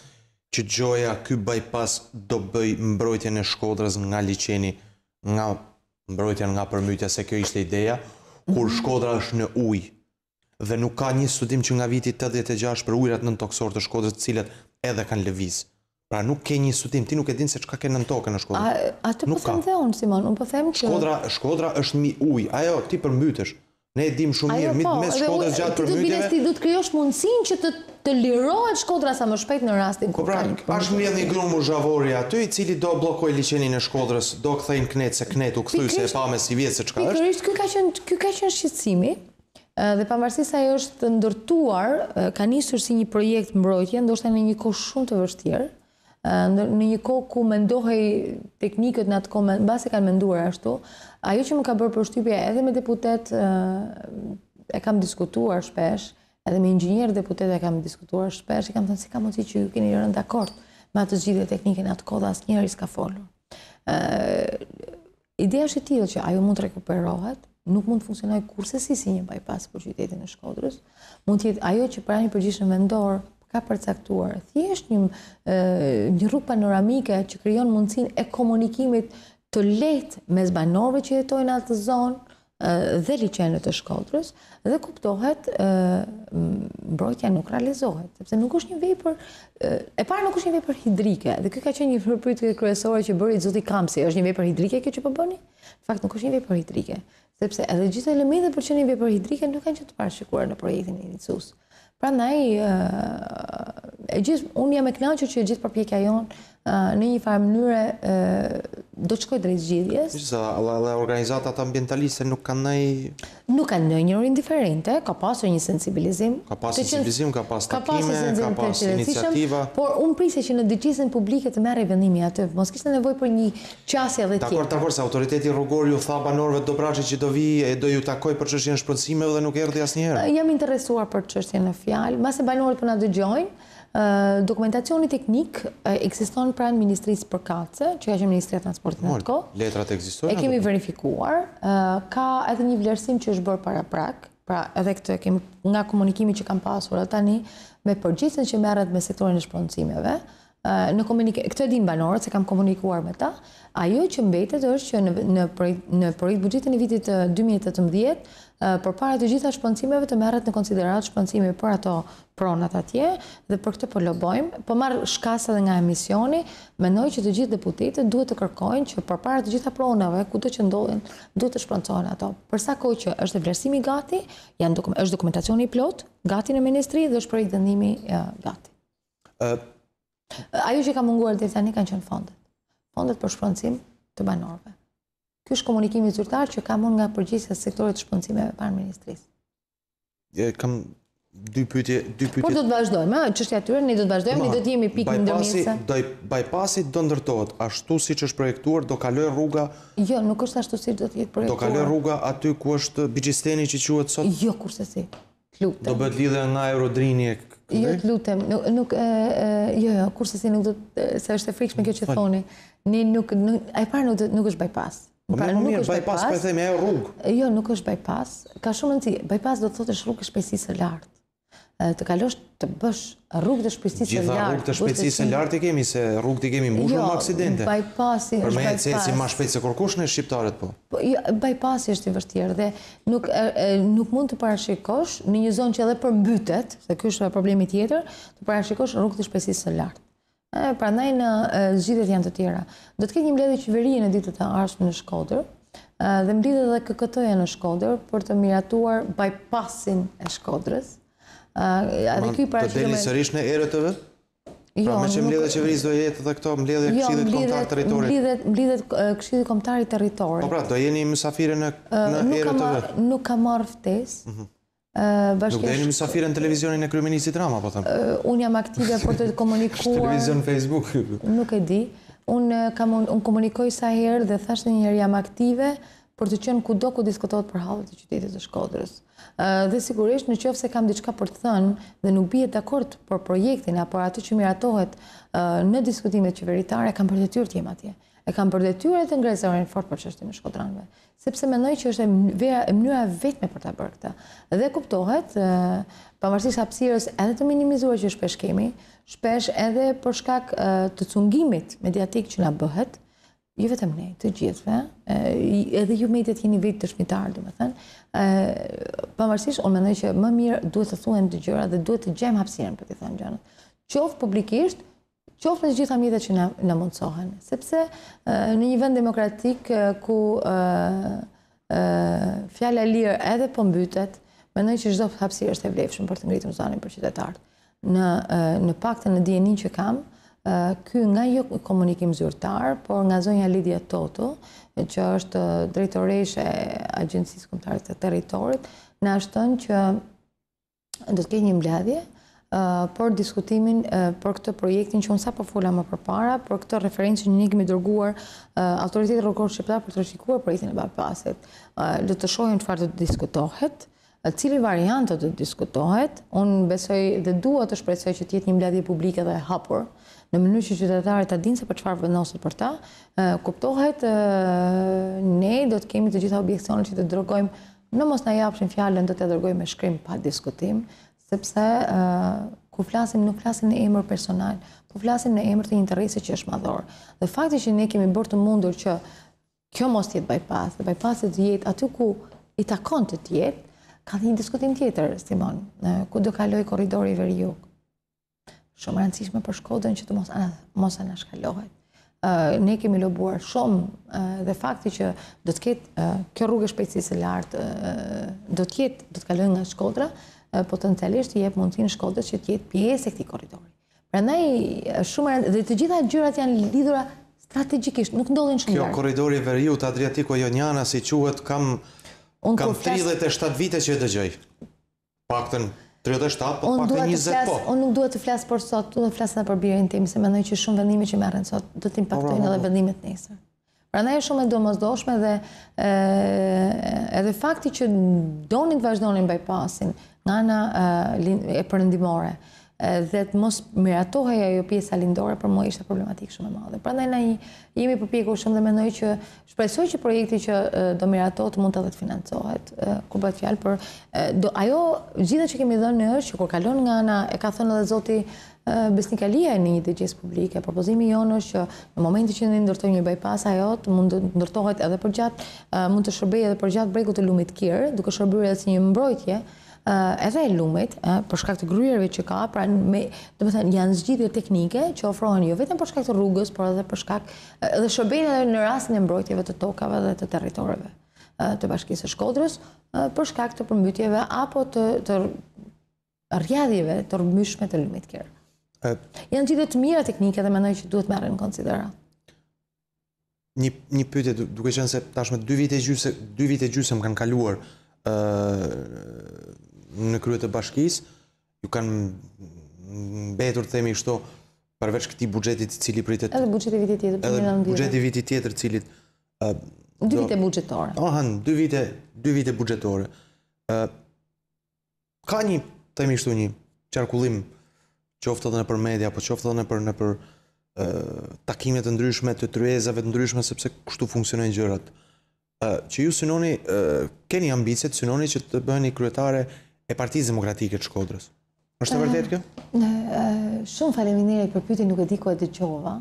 që gjoja ky bypass do bëj mbrojtjen e Shkodrës nga liçeni, nga mbrojtja nga përmbytja, se kjo ishte ideja, kur Shkodra është në ujë dhe nuk ka një studim që nga viti 86 për ujërat nën tokësor të Shkodrës, të cilët edhe kanë lëviz. Pra nuk ke një studim, ti nuk e din se çka ke nën tokë në Shkodrë. Atë po them dhe unë, Simon, unë po them që Shkodra është mi ujë. Ajo ti përmbytesh. Ne e dim shumë mirë, mes Shkodrës gjatë përmbytjeve. Ti do të krijosh mundësinë që të lirohet Shkodra sa më shpejt në rastin kur ka. Është mbledh një grumbull zhavori aty, i cili do bllokoj liçenin e Shkodrës, do kthejnë Knet, se Knet u kthy se e pa me si vjet se çka është. Ky ka qenë shqetësimi. Dhe pavarësisht se ajo është ndërtuar, ka nisur si një projekt mbrojtje, ndoshta në një kohë shumë të vështirë, në një kohë ku mendohej teknikët në atë kohë, mbasi kanë menduar ashtu, ajo që më ka bërë përshtypje edhe me deputet e kam diskutuar shpesh, edhe me inxhinier deputet e kam diskutuar shpesh, i kam thënë si ka mundësi që ju keni rënë dakord me atë zgjidhje teknike në atë kohë dhe asnjëri s'ka folur. Ideja është e tillë që ajo mund të rekuperohet, nuk mund të funksionojë kurrësi si një bypass për qytetin e Shkodrës. Mund të jetë ajo që plani përgjithshëm vendor ka përcaktuar, thjesht një rrugë panoramike që krijon mundësinë e komunikimit të lehtë mes banorëve që jetojnë në atë zonë dhe liçenët të Shkodrës, dhe kuptohet mbrojtja nuk realizohet, sepse nuk është një vepër e para, nuk është një vepër hidrike, dhe kjo ka qenë një pyetje kryesore që bëri zoti Kamsi, është një vepër hidrike kjo që po bëni? Në fakt nuk është një vepër hidrike, sepse edhe gjithë elementet për që një vepër hidrike nuk kanë qenë të parashikuar në projektin iniciues. Prandaj unë jam e kënaqur që gjithë përpjekja jonë në një farë mënyrë do të shkojë drejt zgjidhjes. Dhe organizatat ambientaliste nuk kanë ndonjë indiferente, ka pasur një sensibilizim. Ka pas sensibilizim, ka pas takime, ka pas iniciativa. Por unë prisja që në dëgjisjen publike të merrej vendimi aty, mos kishte nevojë për një qasje edhe tjetër. Dakor, se autoriteti rrugor ju tha banorëve do Dobraçi që do vi e do ju takoj për çështjen e shpërndësimeve dhe nuk erdhi asnjëherë. Jam interesuar për çështjen në fjalë, mbase banorët po na dëgjojnë. Dokumentacioni teknik ekziston pranë Ministrisë përkatëse, që ka qenë Ministria e Transportit pasaportin atë kohë. Letrat ekzistojnë? E kemi verifikuar. Ka edhe një vlerësim që është bërë paraprak, pra edhe këtë kemi nga komunikimi që kam pasur tani me përgjithësin që merret me sektorin e shpronësimeve. Këtë e din banorët, se kam komunikuar me ta. Ajo që mbetet është që në projekt buxhetin e vitit 2018, përpara të gjitha shpronësimeve të merret në konsiderat shpronësimi për ato pronat atje, dhe për këtë po lobojmë, po marr shkas edhe nga emisioni, mendoj që të gjithë deputetët duhet të kërkojnë që përpara të gjitha pronave, kudo që ndodhin, duhet të shproncohen ato. Për sa kohë që është vlerësimi gati, është dokumentacioni i plot, gati në ministri dhe është projekt vendimi gati. Ajo që ka munguar deri tani kanë qenë fondet. Fondet për shpronësim të banorëve. Ky është komunikimi zyrtar që kam unë nga përgjegjësia e sektorit të shpronësimeve para ministrisë. Kam dy pyetje. Por do të vazhdojmë, çështja e tyre, ne do të vazhdojmë, ne do të jemi pikë ndërmjetëse. Bypassi do ndërtohet ashtu siç është projektuar, do kaloj rruga. Jo, nuk është ashtu siç do të jetë projektuar. Do kaloj rruga aty ku është Bigjisteni që quhet sot? Jo, kurse si. Lutem. Do bëhet lidhje nga Aerodrini e Jo, lutem, jo, kurse si nuk do të, se është e frikshme kjo që thoni. Ne nuk është bypass. Mirë, bypass po e themi ajo rrugë. Jo, nuk është bypass. Ka shumë rëndësi. Bypass do të thotë rrugë e shpejtësisë së lartë. Të kalosh të bësh rrugë të shpejtësisë së lartë. Gjitha rrugë të shpejtësisë së lartë i kemi, se rrugët i kemi mbushur me aksidente. Bypassi është bypass. Për me ecë më shpejt se kurkush në shqiptarët po. Bypassi është i vështirë dhe nuk mund të parashikosh në një zonë që edhe përmbytet, se ky është problemi tjetër, të parashikosh rrugë të shpejtësisë së lartë. Prandaj në zgjidhjet janë të tjera. Do të ketë një mbledhje qeverie në ditët e ardhshme në Shkodër, dhe mbledhet edhe KKT-ja në Shkodër për të miratuar bypassin e Shkodrës. Të deli sërish në ERTV? Pra me që mbledhja qeverisë do jetë dhe këto mbledhja Këshillit Kombëtar Territorit? Mbledhet Këshilli Kombëtar i Territorit. Po pra, do jeni mysafire në ERTV? Nuk ka marrë ftesë. Nuk do jeni mysafire në televizionin e kryeministit Rama, po thëmë? Unë jam aktive për të komunikuar... Televizion Facebook? Nuk e di. Unë komunikoj sa herë dhe thashtë njëherë jam aktive për të qenë kudo ku diskutohet për hallet e qytetit të Shkodrës. Dhe sigurisht në qoftë se kam diçka për të thënë dhe nuk bie dakord për projektin apo atë që miratohet në diskutimet qeveritare, kam për detyrë të jem atje. E kam për detyrë të ngrej zërin fort për çështjen e shkodranëve, sepse mendoj që është mënyra vetme për ta bërë këtë. Dhe kuptohet, pavarësisht hapësirës edhe të minimizuar që shpesh kemi, shpesh edhe për shkak të cungimit mediatik që na bëhet, jo vetëm ne, të gjithëve, edhe ju mediat jeni vetë dëshmitar, domethënë, pavarësisht unë mendoj që më mirë duhet të thuhen të gjëra dhe duhet të gjejmë hapësirën për të thënë gjërat. Qoftë publikisht, qoftë në të gjitha mjetet që na mundsohen, sepse në një vend demokratik ku fjala e lirë edhe po mbytet, mendoj që çdo hapësirë është e vlefshme për të ngritur zonin për qytetarët. Në paktën në dijenin që kam, ky nga jo komunikim zyrtar, por nga zonja Lidia Toto, që është drejtoreshe e Agjencisë Kombëtare të Territorit, na shton që do të ketë një mbledhje për diskutimin për këtë projektin që unë sa po fola më përpara, për këtë referencë që ne kemi dërguar autoritetit rrugor shqiptar për të rishikuar projektin e bypassit. Do të shohim çfarë do të diskutohet, cili variant do të diskutohet. Unë besoj dhe dua të shpresoj që të jetë një mbledhje publike dhe e hapur, në mënyrë që qytetarët ta dinë se për çfarë vendoset për ta. Kuptohet, ne do të kemi të gjitha objeksionet që të dërgojmë, në mos na japshin fjalën do t'ia dërgojmë me shkrim pa diskutim, sepse ku flasim nuk flasim në emër personal, po flasim në emër të interesit që është madhor. Dhe fakti që ne kemi bërë të mundur që kjo mos jetë bypass, dhe bypassi të jetë aty ku i takon të jetë, ka një diskutim tjetër, Simon, ku do kaloj korridori i Veriut. Shumë rëndësishme për Shkodrën që të mos anashkalohet. Ne kemi lobuar shumë dhe fakti që do të ketë kjo rrugë shpejtësisë së lartë, do të kalojë nga Shkodra, potencialisht i jep mundësinë Shkodrës që të jetë pjesë e këtij korridori. Prandaj shumë dhe të gjitha gjërat janë lidhura strategjikisht, nuk ndodhin shumë larg. Kjo korridori i Veriut Adriatiku Joniana, si quhet, kam 37 vite që e dëgjoj. Paktën 37, po paktën 20 po. Unë nuk duhet të flas për sot, duhet të flas edhe për birin tim, se mendoj që shumë vendime që merren sot do të impaktojnë edhe vendimet nesër. Prandaj është shumë e domosdoshme dhe edhe fakti që donin të vazhdonin bypassin nga ana e perëndimore, dhe të mos miratohej ajo pjesa lindore, për mua ishte problematik shumë e madhe. Prandaj ne jemi përpjekur shumë dhe mendoj që shpresoj që projekti që do miratohet mund të financohet. Kur bëhet fjalë për ajo gjithë që kemi dhënë është që kur kalon nga ana, e ka thënë edhe zoti Besnikalia në një dëgjes publike, propozimi jonë është që në momentin që ne ndërtojmë një bypass, ajo mund të ndërtohet edhe për gjatë, mund të shërbejë edhe për gjatë bregut të lumit Kir, duke shërbyer edhe si një mbrojtje edhe e lumit, për shkak të gryerëve që ka, pra domethënë janë zgjidhje teknike që ofrohen jo vetëm për shkak të rrugës, por edhe për shkak edhe shërbejnë edhe në rastin e mbrojtjeve të tokave dhe të territoreve të Bashkisë së Shkodrës, për shkak të përmbytjeve apo të rrjedhjeve të rrëmbyshme të lumit Kir. Janë gjithë të mira teknike dhe mendoj që duhet merren në konsiderat. Një pyetje, duke qenë se tashmë 2 vite gjysmë kanë kaluar në krye të bashkisë, ju kanë mbetur themi kështu përveç këtij buxhetit i cili pritet. Edhe buxheti vitit tjetër. Edhe buxheti vitit tjetër i cilit 2 vite buxhetore. 2 vite buxhetore. Ka një themi kështu një qarkullim qoftë edhe nëpër media, apo qoftë edhe nëpër takime të ndryshme të tryezave të ndryshme, sepse kështu funksionojnë gjërat. Që ju synoni, keni ambicet, synoni që të bëheni kryetare e Partisë Demokratike të Shkodrës. Është e vërtetë kjo? Shumë faleminderit për pyetjen, nuk e di ku e dëgjova.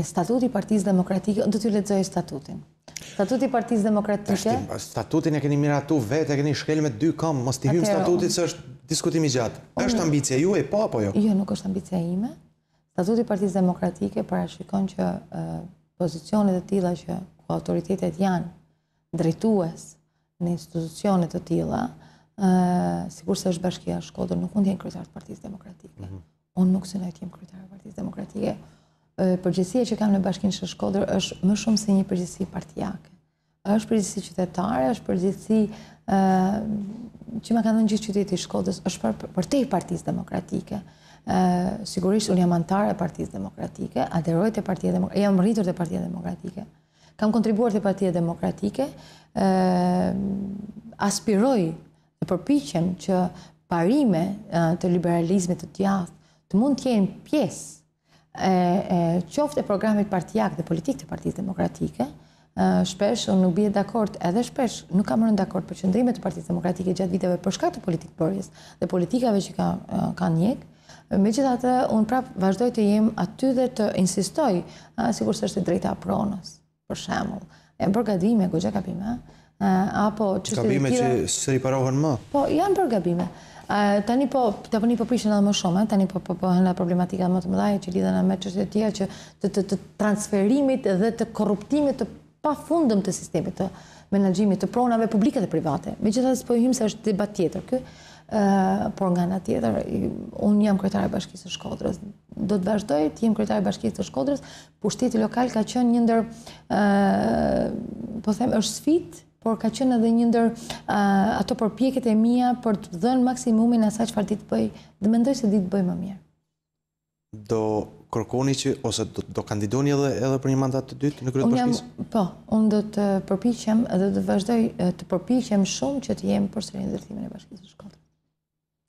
Statuti i Partisë Demokratike, do t'ju lexoj statutin. Statuti i Partisë Demokratike. Statutin e keni miratu vetë, e keni shkel me 2 kam, mos t'i hym statutit se është diskutim i gjatë. Është ambicia juaj po apo jo? Jo, nuk është ambicia ime. Statuti i Partisë Demokratike parashikon që pozicionet e tilla që autoritetet janë drejtues në institucione të tilla, sikurse është Bashkia e Shkodrës, nuk mund të jenë kryetar të Partisë Demokratike. Unë nuk synoj të jem kryetar e Partisë Demokratike. Përgjegjësia që kam në Bashkinë së Shkodrës është më shumë se një përgjegjësi partijake. Është përgjegjësi qytetare, është përgjegjësi që më ka dhënë gjithë qyteti i Shkodrës, është për te Partisë Demokratike. Sigurisht unë jam anëtare e Partisë Demokratike, aderoj te Partia Demokratike, jam rritur te Partia Demokratike. Kam kontribuar te Partia Demokratike, aspiroj të përpiqem që parime të liberalizmit të djathtë të mund të jenë pjesë qoftë e programit partijak dhe politik të Partisë Demokratike. Shpesh unë nuk bie dakord, edhe shpesh nuk kam rënë dakord për qëndrimet të Partisë Demokratike gjatë viteve për shkak të politikbërjes dhe politikave që kanë njek. Megjithatë, unë prap vazhdoj të jem aty dhe të insistoj, sigurisht është e drejta e pronës, për shembull. Janë bërë gabime, goxha gabime, apo gabime që s'i riparohen më. Po, janë bërë gabime. Tani po prishin edhe më shumë, tani po bëhen problematika më të mëdha që lidhen me çështje të tjera që të transferimit dhe të korruptimit të pafundëm të sistemit të menaxhimit të pronave publike dhe private. Megjithatë po hym se është debat tjetër ky, por nga ana tjetër unë jam kryetare e Bashkisë së Shkodrës. Do të vazhdoj të jem kryetare e Bashkisë së Shkodrës. Pushteti lokal ka qenë një ndër po them është sfidë, por ka qenë edhe një ndër ato përpjekjet e mia për të dhënë maksimumin asaj çfarë di të bëj, dhe mendoj se di të bëj më mirë. Do kërkoni që ose do kandidoni edhe për një mandat të dytë në krye të bashkisë? Po, unë do të përpiqem dhe do të vazhdoj të përpiqem shumë që të jem përsëri në ndërtimin e Bashkisë së Shkodrës.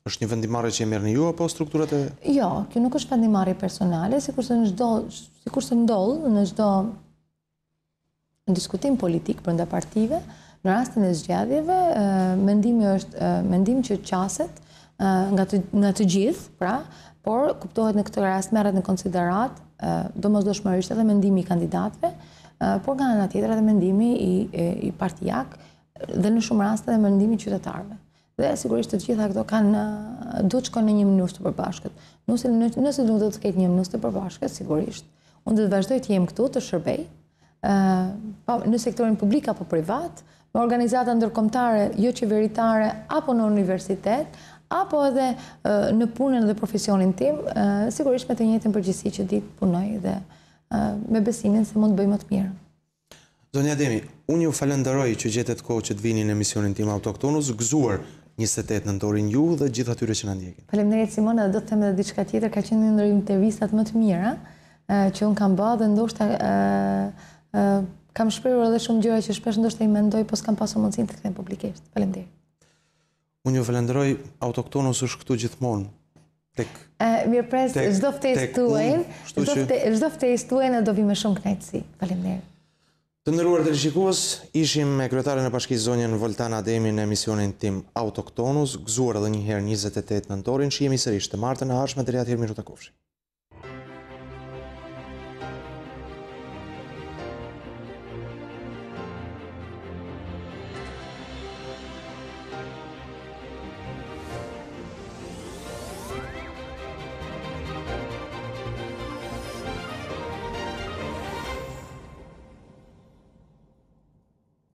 Është një vendimarrje që e merrni ju apo strukturat e? Jo, kjo nuk është vendimarrje personale, sikurse ndodh në çdo diskutim politik brenda partive, në rastin e zgjedhjeve, mendimi është mendim që qaset nga të gjithë, pra, por kuptohet në këtë rast merret në konsiderat domosdoshmërisht edhe mendimi i kandidatëve, por nga ana tjetër edhe mendimi i partijak dhe në shumë raste edhe mendimi i qytetarëve. Dhe sigurisht të gjitha këto duhet të shkojnë në një mënyrë të përbashkët. Nëse do të ketë një mënyrë të përbashkët, sigurisht, unë do të vazhdoj të jem këtu të shërbej në sektorin publik apo privat, me organizata ndërkombëtare, jo qeveritare, apo në universitet, apo edhe në punën dhe profesionin tim, sigurisht me të njëjtën përgjegjësi që di të punoj dhe me besimin se mund të bëj më të mirë. Zonja Ademi, unë ju falenderoj që gjetet kohë që të vini në emisionin tim Authothonous, gëzuar 28 nëntorin ju dhe gjithë atyre që na ndjekin. Faleminderit Simona, dhe do të them edhe diçka tjetër, ka qenë një ndër intervistat më të mira që unë kam bërë dhe ndoshta kam shprehur edhe shumë gjëra që shpesh ndoshta i mendoj, po s'kam pasur mundësinë të them publikisht. Faleminderit. Unë ju falenderoj, Authothonous është këtu gjithmonë. Mirë pres, çdo ftesë tuaj, kështu që çdo ftesë tuaj na do vi me shumë kënaqësi. Faleminderit. Të nderuar televizionistë, ishim me kryetaren e bashkisë zonjën Voltana Ademi në emisionin tim Authothonous, gëzuar edhe një herë 28 nëntorin, që jemi sërish të martën e ardhshme deri atëherë miru takofshi.